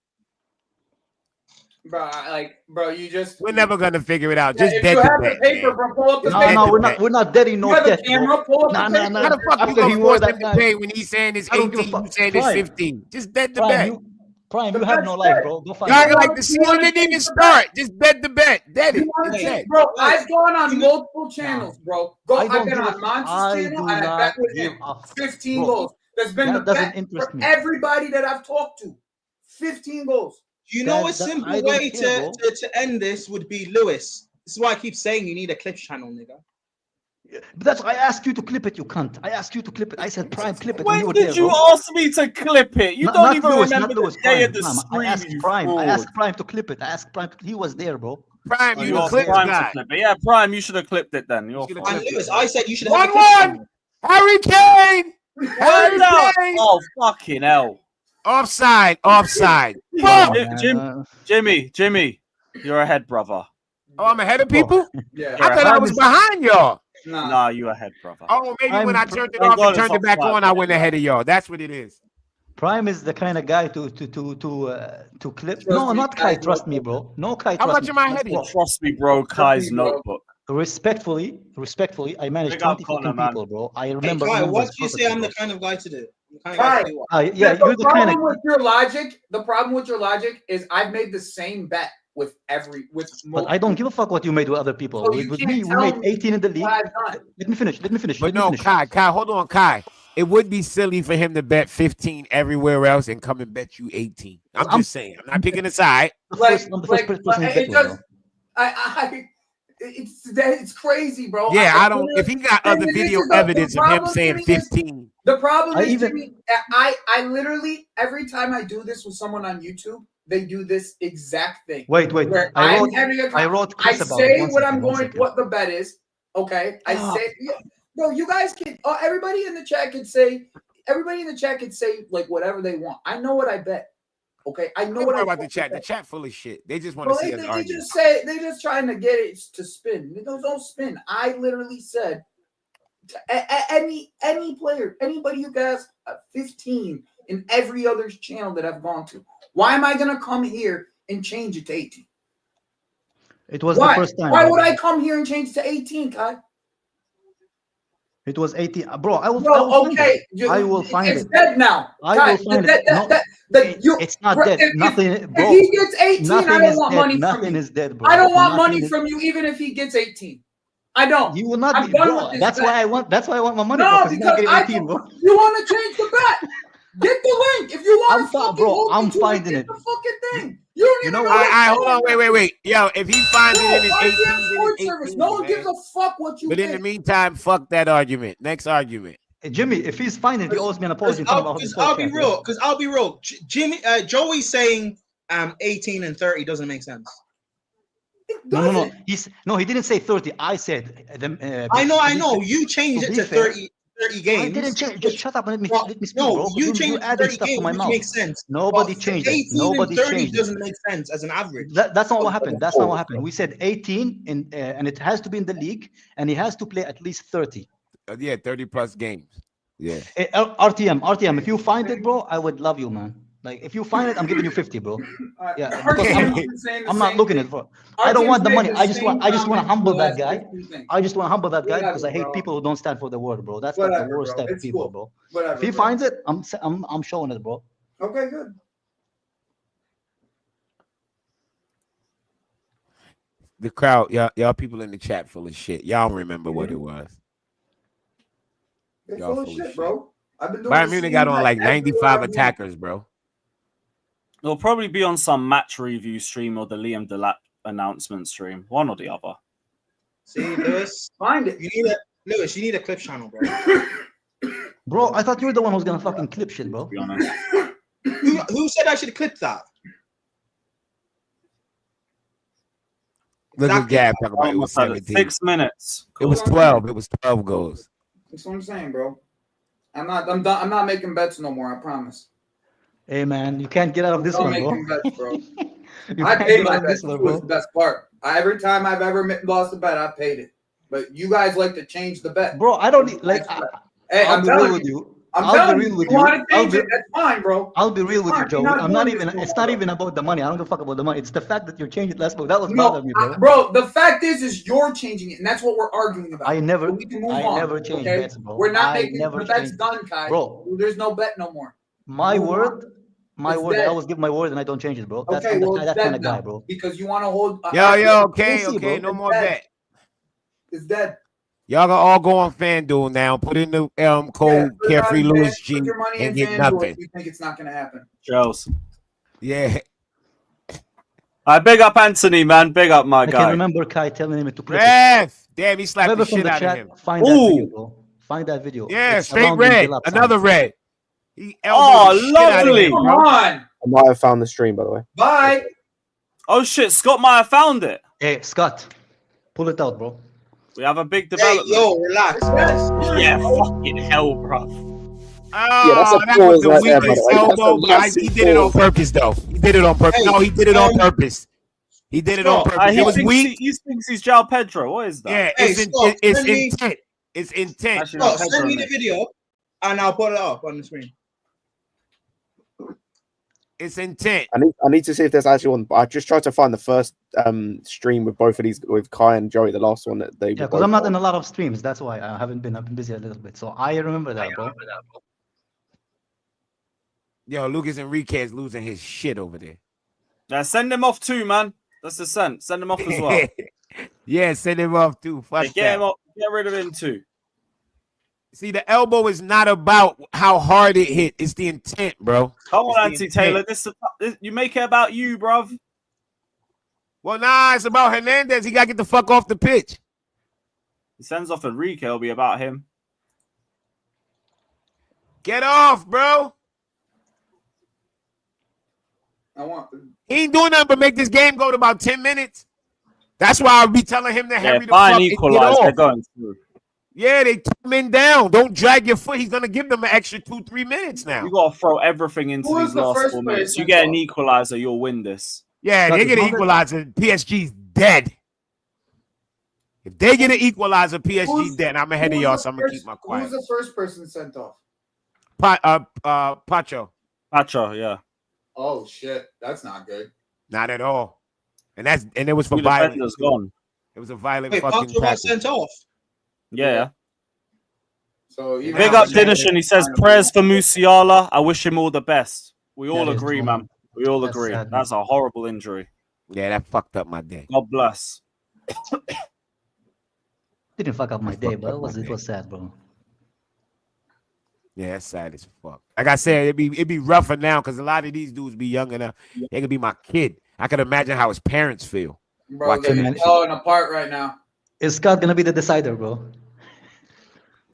Bro, you just. We're never gonna figure it out. Yeah, Just if bet you the have the bet, paper, man. bro, pull up the Just No, bet paper. the we're bet. not betting no You have the debt, camera, bro. pull up the Nah, paper. How the fuck you After gonna he wore force that him to guy, pay when he's saying it's I don't give a 18, you fuck. saying it's Prime. 15? Just bet the Prime, bet. you have no life, bro. Go find Y'all it. like the season didn't even start. Just bet the bet. Bet it. You wanna It's change- set. Bro, I've gone on multiple channels, bro. I don't I've been give a on fuck. Monty's I channel do and I not bet with give him. a fuck. 15 Bro, goals. That's been that the doesn't bet interest for me. everybody that I've talked to. 15 goals. You know, a I simple don't way care, to end this would be Lewis. This is why I keep saying you need a clips channel, nigga. But that's why I asked you to clip it, you cunt. I asked you to clip it. I said, Prime, clip it when you When were did there, you bro. ask me to clip it? You don't Not even Lewis, remember not Lewis, the day Prime. of the Prime. stream, I asked you Prime. I fraud. asked Prime to clip it. I asked Prime. He was there, bro. Prime, Oh, you you the asked clip Prime to guy. clip it. Yeah, Prime, you should have clipped it then. You're should've fine. And clipped Lewis, it. I said you should have had a clips 1-1. channel. Harry Kane. Harry No. Kane. Oh, fucking hell. Offside. Offside. Come Fuck. on, man. Jimmy, you're ahead, brother. Oh, I'm ahead of people? Yeah. I thought I was behind y'all. Nah, you ahead, brother. Oh, maybe when I turned it Thank off God and it's turned it back offside. on, I went ahead of y'all. That's what it is. Prime is the kind of guy to clip. No, not Kai. Trust me, bro. No, Kai. How Trust much me. am I ahead of you? Trust me, bro. Kai's notebook. Respectfully, I managed Big up 20 Connor, fucking man. people, bro. I Hey, remember. Kai, numbers what do you say perfectly, I'm bro. the kind of guy to do? The kind of guy to do what? Yeah, the you're the kind problem of. with your logic, the problem with your logic is I've made the same bet with But I don't give a fuck what you made with other people. So you with can't me, we tell made me 18 in the league. what I've done. Let me finish. But no, Kai, hold on, Kai. It would be silly for him to bet 15 everywhere else and come and bet you 18. I'm just saying. I'm not picking a side. I'm the first person to bet it with, just, bro. it's crazy, bro. Yeah, I don't. If he got other video evidence of him problem, saying Jimmy, is- 15, The problem I is, even- Jimmy, I literally every time I do this with someone on YouTube, they do this exact thing. Wait. Where I I'm having a wrote I Chris about say it. One what second, I'm one going, second. what the bet is. Okay, I say, bro. You guys can. Everybody in the chat could say. Everybody in the chat could say like whatever they want. I know what I bet. Okay, I know don't what worry I about the chat. The bet. chat full of shit. They just want to Bro, see they, us they argue. just say they're just trying to get it to spin. Don't spin. I literally said any player, anybody who has 15 in every other channel that I've gone to. Why am I gonna come here and change it to 18? It was Why? the first time. Why bro. would I come here and change to 18, Kai? It was 18. Bro, I will Bro, find okay. it. I will find it's it. dead now. I Kai, will find it. No, it's not dead. If Bro, he gets 18, I nothing don't is want dead. money from Nothing you. is dead, bro. I don't want Nothing money is- from you, even if he gets 18. I don't. You will not I'm be, done bro. with this That's bet. why I want. That's why I want my money, No, bro. Because he's not because getting 18, bro. you want to change the bet. Get the link. If you want to fucking bro, hold I'm me to finding get it. the fucking thing. You don't even know. Hold on, wait. Yo, if he finds it in his 18, then Sports it's service. 18, No one man. gives a fuck what you But in the think. meantime, fuck that argument. Next argument. Hey, Jimmy, if he's finding it, he owes me an apology. in front of our whole I'll be podcast, real. Because I'll be real. Jimmy, Joey saying 18 and 30 doesn't make sense. No. He didn't say 30. I said them. I know. You changed it to 30 games. I didn't change. Just shut up and let me speak, No, bro. you You're changed it to adding 30 stuff games, to my which mouth. makes sense. Nobody But changed it. 18 Nobody and 30 changed it. doesn't make sense as an average. That's not what happened. That's not what happened. We said 18, and it has to be in the league, and he has to play at least 30. Yeah, 30 plus games. Yeah. Hey, RTM, if you find it, bro, I would love you, man. Like, if you find it, I'm giving you 50, bro. Yeah, because I'm not looking at it for. I don't want the money. I just want to humble that guy. I just want to humble that guy because I hate people who don't stand for the word, bro. That's like the worst type of people, bro. If he finds it, I'm showing it, bro. Okay, good. The crowd, y'all people in the chat full of shit. Y'all don't remember what it was. They're Y'all full of shit, bro. I've been doing Bayern the Munich same got on bet like 95 everywhere I've been. attackers, bro. It'll probably be on some match review stream or the Liam Delap announcement stream. One or the other. See, Lewis, Find it. Lewis, you need a clip channel, bro. Bro, I thought you were the one who's gonna fucking clip shit, bro. To be honest. Who said I should clip that? Look at Exactly. Gab talking about it was Almost at 17. 6 minutes. It was 12. It was 12 goals. That's what I'm saying, bro. I'm done. I'm not making bets no more. I promise. Hey man, you can't get out of this I'm one, bro. making bets, bro. You I can't paid get my out of bets. this one, This was bro. the best part. Every time I've ever lost a bet, I paid it. But you guys like to change the bet. Bro, I don't need, like. Hey, I'll I'm be real telling with you. you. I'm I'll be telling real you. with You you. want to change it? That's fine, bro. I'll be real with you, Fine, Joe. you're not I'm not doing even. this no It's more, not even about the money. I don't give a fuck about the money. It's the fact that you changed it last month. That was No, bothering me, bro. bro. The fact is you're changing it, and that's what we're arguing about. I never. So we can move I on, never changed okay? bets, bro. We're not I making never the bet's changed, done, Kai. bro. There's no bet no more. My Move word. on. My It's word. I dead. always give my word and I don't change it, bro. That's Okay, I'm well, that it's kind dead of guy, now bro. because you want to hold. Okay, We'll see, bro. no It's more dead. bet. It's dead. Y'all gonna all go on FanDuel now. Put in the code Put it Carefree on Lewis Put G your money in and get FanDuel nothing. if you think it's not going to happen. Charles. Yeah. I big up Anthony, man. Big up my I guy. can remember Kai telling him to clip it. Ref. Damn, he slapped Whoever the from shit the out of chat, him. find that video, bro. Find that video. Yeah, It's straight around red. Dilap Another time. red. He Oh, elbowed the shit out of lovely. him, Come bro. on. I might have found the stream, by the way. Bye. Oh shit, Scott Meyer found it. Hey, Scott, pull it out, bro. We have a big Hey, development. yo, relax, bro. Yeah, fucking hell, bro. Oh, that's a that pause was the right there, by the weakest way. That's a elbow, but massive he did it on pause. purpose, though. He did it on purpose. Hey, No, he did it on um, purpose. He did it on Scott, purpose. He It was thinks weak. he thinks he's João Pedro. What is that? Yeah, Hey, it's Scott, it's send me- intent. It's intent. Actually, no, Scott, Pedro, send me the mate. video and I'll put it up on the screen. It's intent. I need to see if there's actually one. I just tried to find the first stream with both of these, with Kai and Joey, the last one that they Yeah, were because I'm both not on. in a lot of streams. That's why I haven't been. I've been busy a little bit. So I remember that, bro. Yo, Lucas Enrique is losing his shit over there. Yeah, send him off too, man. That's the send. Send him off as well. Yeah, send him off too. Fuck Yeah, get that. him off. Get rid of him too. See, the elbow is not about how hard it hit. It's the intent, bro. Come on, It's the Auntie intent. Taylor. This you make it about you, bruv. Well, nah, it's about Hernandez. He got to get the fuck off the pitch. He sends off Enrique. It'll be about him. Get off, bro. He ain't doing nothing but make this game go to about 10 minutes. That's why I'll be telling him to hurry the fuck fine, and get equalize. They're off. going through. Yeah, they took him in down. Don't drag your foot. He's going to give them an extra 2-3 minutes now. You got to throw everything into Who was these the last first 4 player minutes. You sent get an off? equalizer, you'll win this. Yeah, they get an equalizer. PSG's dead. If they get an equalizer, PSG's dead. I'm ahead of y'all, so I'm going to keep my Who was quiet. the first person sent off? Pacho. Pacho, yeah. Oh shit, that's not good. Not at all. And it was for Two violence. defenders too. gone. It was a violent Wait, fucking Pacho got tackle. sent off. Yeah. So even Big up Dinishan. He says prayers for Musiala. I wish him all the best. We all That is agree, true, man. man. We all That's agree. sad, man. That's a horrible injury. Yeah, that fucked up my day. God bless. Didn't fuck up my day, but it was day. sad, bro. Yeah, that's sad as fuck. Like I said, it'd be rougher now because a lot of these dudes be young enough. They could be my kid. I can imagine how his parents feel. Bro, watching they're that falling apart right now. Is Scott gonna be the decider, bro?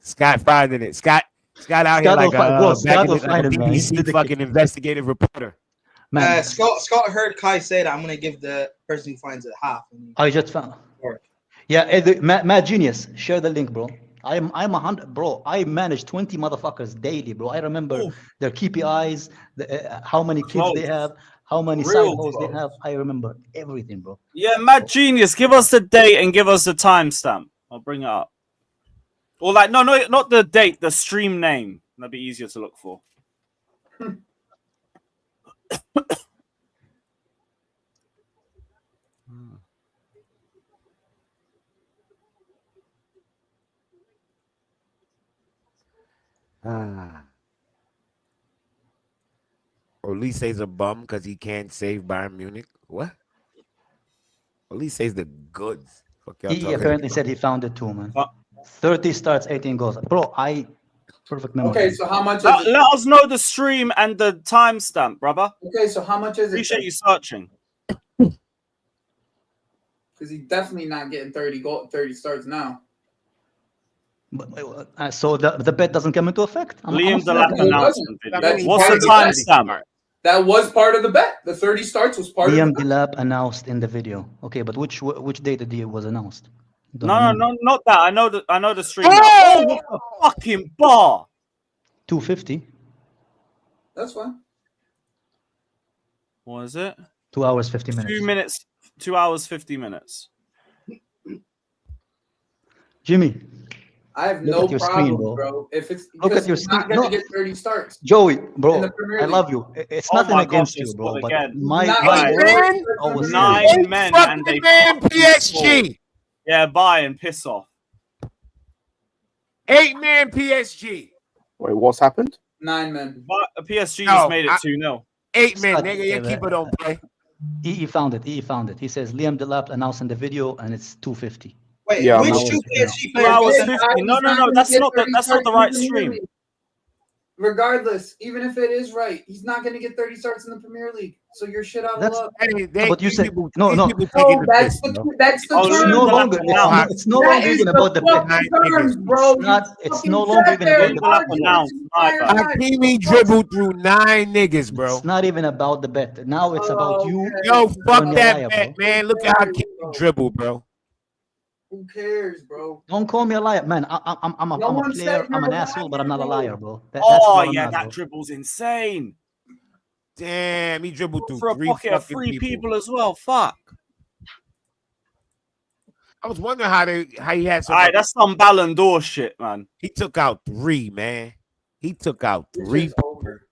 Scott finding it. Scott out here Scott like will find- a, bro, back Scott in will the, like a find him, man. He's BBC dedicated. fucking investigative reporter. Man, Scott heard Kai say that I'm gonna give the person who finds it half. I just found. Yeah, Mad Genius, share the link, bro. I'm 100, bro. I manage 20 motherfuckers daily, bro. I remember their KPIs, how many kids they have, how many side Real hoes they close. have. I remember everything, bro. Yeah, Mad Genius. Give us the date and give us the timestamp. I'll bring it up. Or like, no, not the date, the stream name. That'd be easier to look for. Olise's a bum because he can't save Bayern Munich. What? At least says the goods. Fuck y'all He talking apparently about. said he found it too, man. What? 30 starts, 18 goals. Bro, perfect memory. Okay, so how much is Let it? us know the stream and the timestamp, brother. Okay, so how much is it? Appreciate you searching. Because he's definitely not getting 30 starts now. So the bet doesn't come into effect? Liam I'm Delap No, it announcement doesn't. video. That's What's part the of the bet. timestamp? That was part of the bet. The 30 starts was part of Liam the bet. Delap announced in the video. Okay, but which date the deal was announced? Don't No, remember. no, not that. I know the stream. Oh, what the fucking bar! 250. That's fine. What is it? 2 hours, 50 minutes. 2 minutes, 2 hours, 50 minutes. Jimmy, I have Look no at your problem, screen, bro. If it's Look at because your he's not screen. gonna No. get 30 starts. Joey, In bro, the Premier I love League. you. It's Oh nothing my God, against this you, bro. squad But again. my Not Bayern. getting word 30 starts in the always Premier League. 9 men and they man, fucking scored. PSG. Yeah, Bayern, piss off. 8-man PSG. Wait, what's happened? 9 men. But PSG No, just made it I- 2-0. 8-man, Scott, nigga. Your keeper don't play. He found it. He found it. He says Liam Delap announced in the video, and it's 250. Wait, Yeah, which I'm two not- PSG 2 players? hours did? 50. No, He's no, no. gonna That's get not 30 the starts in right the Premier stream. League. Regardless, even if it is right, he's not going to get 30 starts in the Premier League. So you're shit out of That's- luck. But you these said people- no, these no. people No, taking the that's piss, the bro. that's the Oh, It's Liam no Delap longer. announced. It's no That longer is even the about the bet. fucking bet. terms, bro. It's Fucking no longer sat even there about and the Liam Delap argued announced. this My entire bad. time. Hakimi dribbled through 9 niggas, bro. It's not even about the bet. Now it's about you. Okay. Yo, fuck Tony that Alaya, bet, bro. man. Look at Hakimi dribble, bro. Who cares, bro? Don't call me a liar, man. I'm No a one player. said I'm an you're asshole, but I'm not a lying, liar, bro. That's Oh, what I'm yeah, not, that bro. dribble's insane. Damn, he dribbled through For a 3 pocket of fucking 3 people. people as well. Fuck. I was wondering how he had so All right, much. that's some Ballon d'Or shit, man. He took out 3, man. He took out This 3. is over.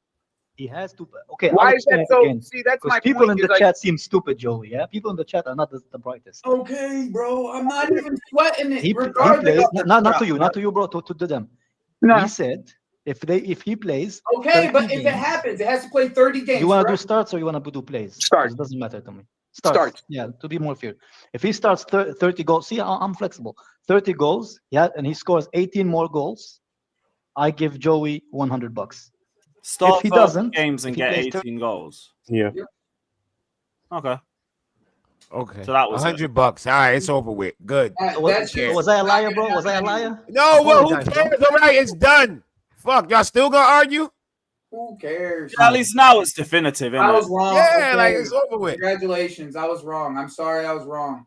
He has to. Okay, Why I'll is that explain it so? again. See, that's Because my people point. in is the like, chat seem stupid, Joey. Yeah, people in the chat are not the brightest. okay, bro, I'm not even sweating it. He regardless plays of not to you, not to you, bro. To them. No. He said if he plays. Okay, 30 but if it games, happens, it has to play 30 games. you want to do correct? starts or you want to do plays? 'Cause Starts. It doesn't matter to me. Starts. Yeah, to be more fair. If he starts 30 goals, see, I'm flexible. 30 goals, yeah, and he scores 18 more goals, I give Joey $100. Start If he 30 doesn't, games and if he get plays 18 goals. Yeah. Okay. Okay. So that was it. $100. All right, it's over with. Good. Was I a liar, bro? Was I a liar? No, well, who Apologize, bro. cares? All right, it's done. Fuck, y'all still gonna argue? Who cares? Yeah, at least now it's definitive, I was innit? wrong. Yeah, Okay. like it's over with. Congratulations. I was wrong. I'm sorry I was wrong.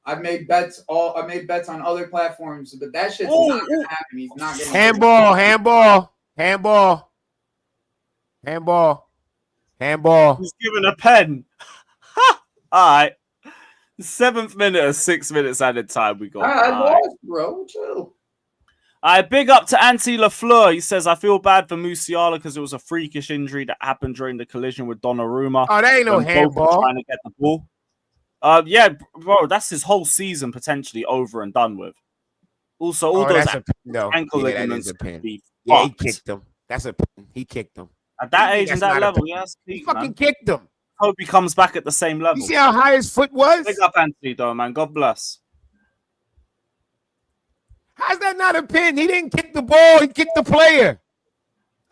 I've made bets on other platforms, but that shit's not gonna happen. He's not getting Handball. He's given a pen. All right. 7th minute of 6 minutes added time we got. I All right. lost, bro. Chill. Big up to Anti Lafleur. He says, I feel bad for Musiala because it was a freakish injury that happened during the collision with Donnarumma. Oh, that ain't no when both were handball. trying to get the ball. Yeah, bro, that's his whole season potentially over and done with. Also, all those that's a no. ankle Yeah, that ligaments is a pin. could be Yeah, he fucked. kicked him. That's a pin. He kicked him. At that age That's and that not a level, pin. yeah, that's He peak, fucking man. kicked him. Hope he comes back at the same level. You see how high his foot was? Big up Anthony, though, man. God bless. How's that not a pin? He didn't kick the ball. He kicked the player.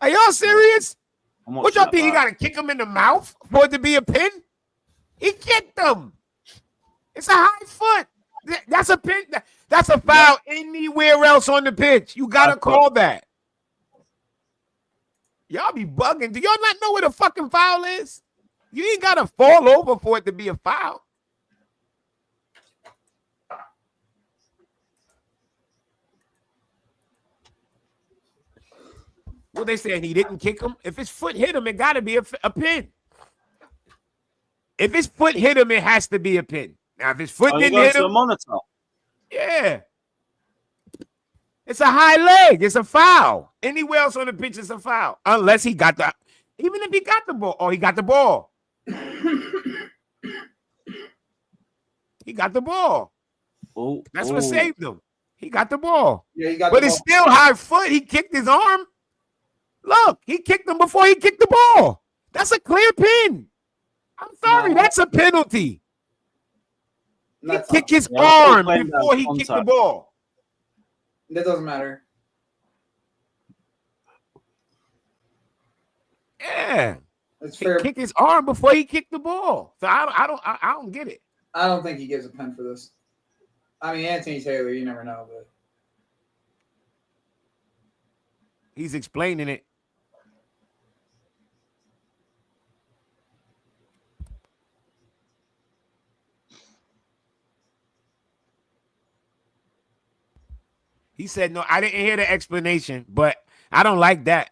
Are y'all serious? What y'all think? He got to kick him in the mouth for it to be a pin? He kicked him. It's a high foot. That's a pin. That's a foul anywhere else on the pitch. You got to call that. Y'all be bugging. Do y'all not know what a fucking foul is? You ain't got to fall over for it to be a foul. What they saying? He didn't kick him? If his foot hit him, it got to be a pin. If his foot hit him, it has to be a pin. Now, if his foot didn't hit him, monitor. Yeah. It's a high leg. It's a foul. Anywhere else on the pitch, it's a foul. Unless he got the, even if he got the ball. Oh, he got the ball. He got the ball. Oh, that's what saved him. He got the ball. Yeah, he got but the it's ball. still high foot. He kicked his arm. Look, he kicked him before he kicked the ball. That's a clear pin. I'm sorry, that's a penalty. He kicked his arm before he kicked the ball. That doesn't matter. Yeah. It's He fair. kicked his arm before he kicked the ball. So I don't get it. I don't think he gives a pen for this. I mean, Anthony Taylor, you never know, but He's explaining it. He said, no, I didn't hear the explanation, but I don't like that.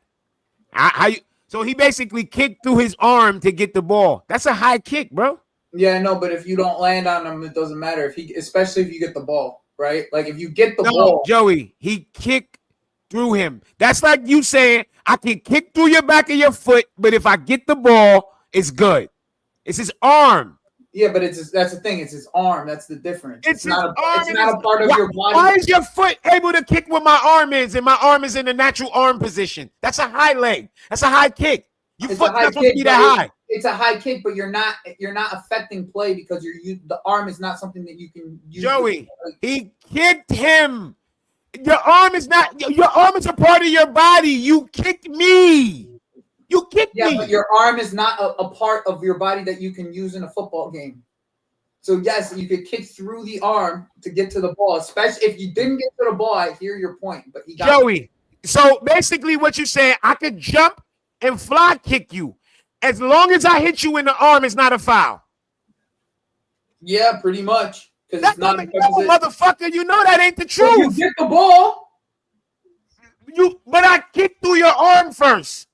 So he basically kicked through his arm to get the ball. That's a high kick, bro. yeah, no, but if you don't land on him, it doesn't matter. Especially if you get the ball, right? Like if you get the ball, Joey, he kicked through him. That's like you saying, I can kick through your back of your foot, but if I get the ball, it's good. It's his arm. Yeah, but that's the thing. It's his arm. That's the difference. It's not his arm. It's not a part of your body. Why is your foot able to kick where my arm is, and my arm is in the natural arm position? That's a high leg. That's a high kick. Your foot's not supposed to be that high. It's a high kick, but you're not affecting play because the arm is not something that you can use. Joey, he kicked him. Your arm is a part of your body. You kicked me. You kicked me. Yeah, but your arm is not a part of your body that you can use in a football game. So yes, you could kick through the arm to get to the ball, especially if you didn't get to the ball. I hear your point, but he got Joey. So basically, what you're saying, I could jump and fly kick you, as long as I hit you in the arm, it's not a foul. Yeah, pretty much. Because it's not motherfucker. You know that ain't the truth. So you get the ball. But I kicked through your arm first.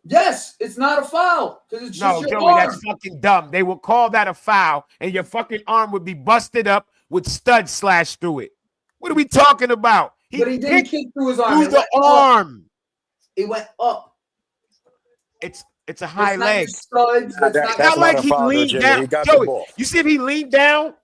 Yes, it's not a foul because it's just your Joey, arm. that's fucking dumb. They will call that a foul, and your fucking arm would be busted up with studs slashed through it. What are we talking about? But he didn't kick through his arm. Through the arm. It went up. It's a high leg. Studs, It's not like he leaned down. Joey, you see if he leaned down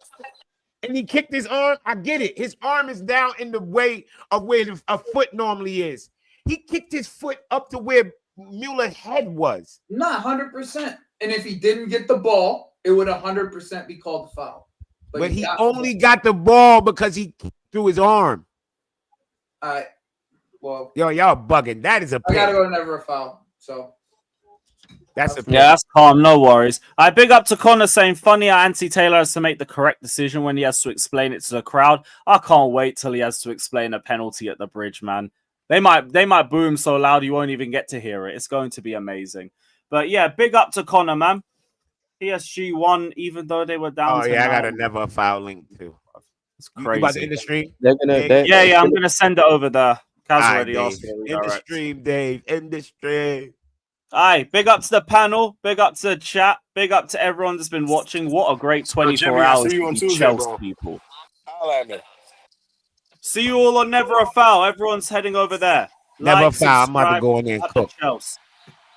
and he kicked his arm? I get it. His arm is down in the way of where a foot normally is. He kicked his foot up to where Mueller's head was. Not 100%. And if he didn't get the ball, it would 100% be called a foul. But he only got the ball because he kicked through his arm. Well, y'all bugging. That is a I gotta go to never a foul. So that's a that's calm. No worries. I big up to Connor saying funny. Anthony Taylor has to make the correct decision when he has to explain it to the crowd. I can't wait till he has to explain a penalty at the bridge, man. They might boo him so loud you won't even get to hear it. It's going to be amazing. But yeah, big up to Connor, man. PSG won even though they were down. Oh yeah, I got a never a foul link too. It's crazy. You about to end the stream? Yeah, I'm gonna send it over there. Kaz already asked me. In the stream, Dave. In the stream. Aye, big up to the panel, big up to the chat, big up to everyone that's been watching. What a great 24 hours for the Chelsea people. See you all on Never a Foul. Everyone's heading over there. Never a Foul. I'm about to go in there and cook. Chelsea.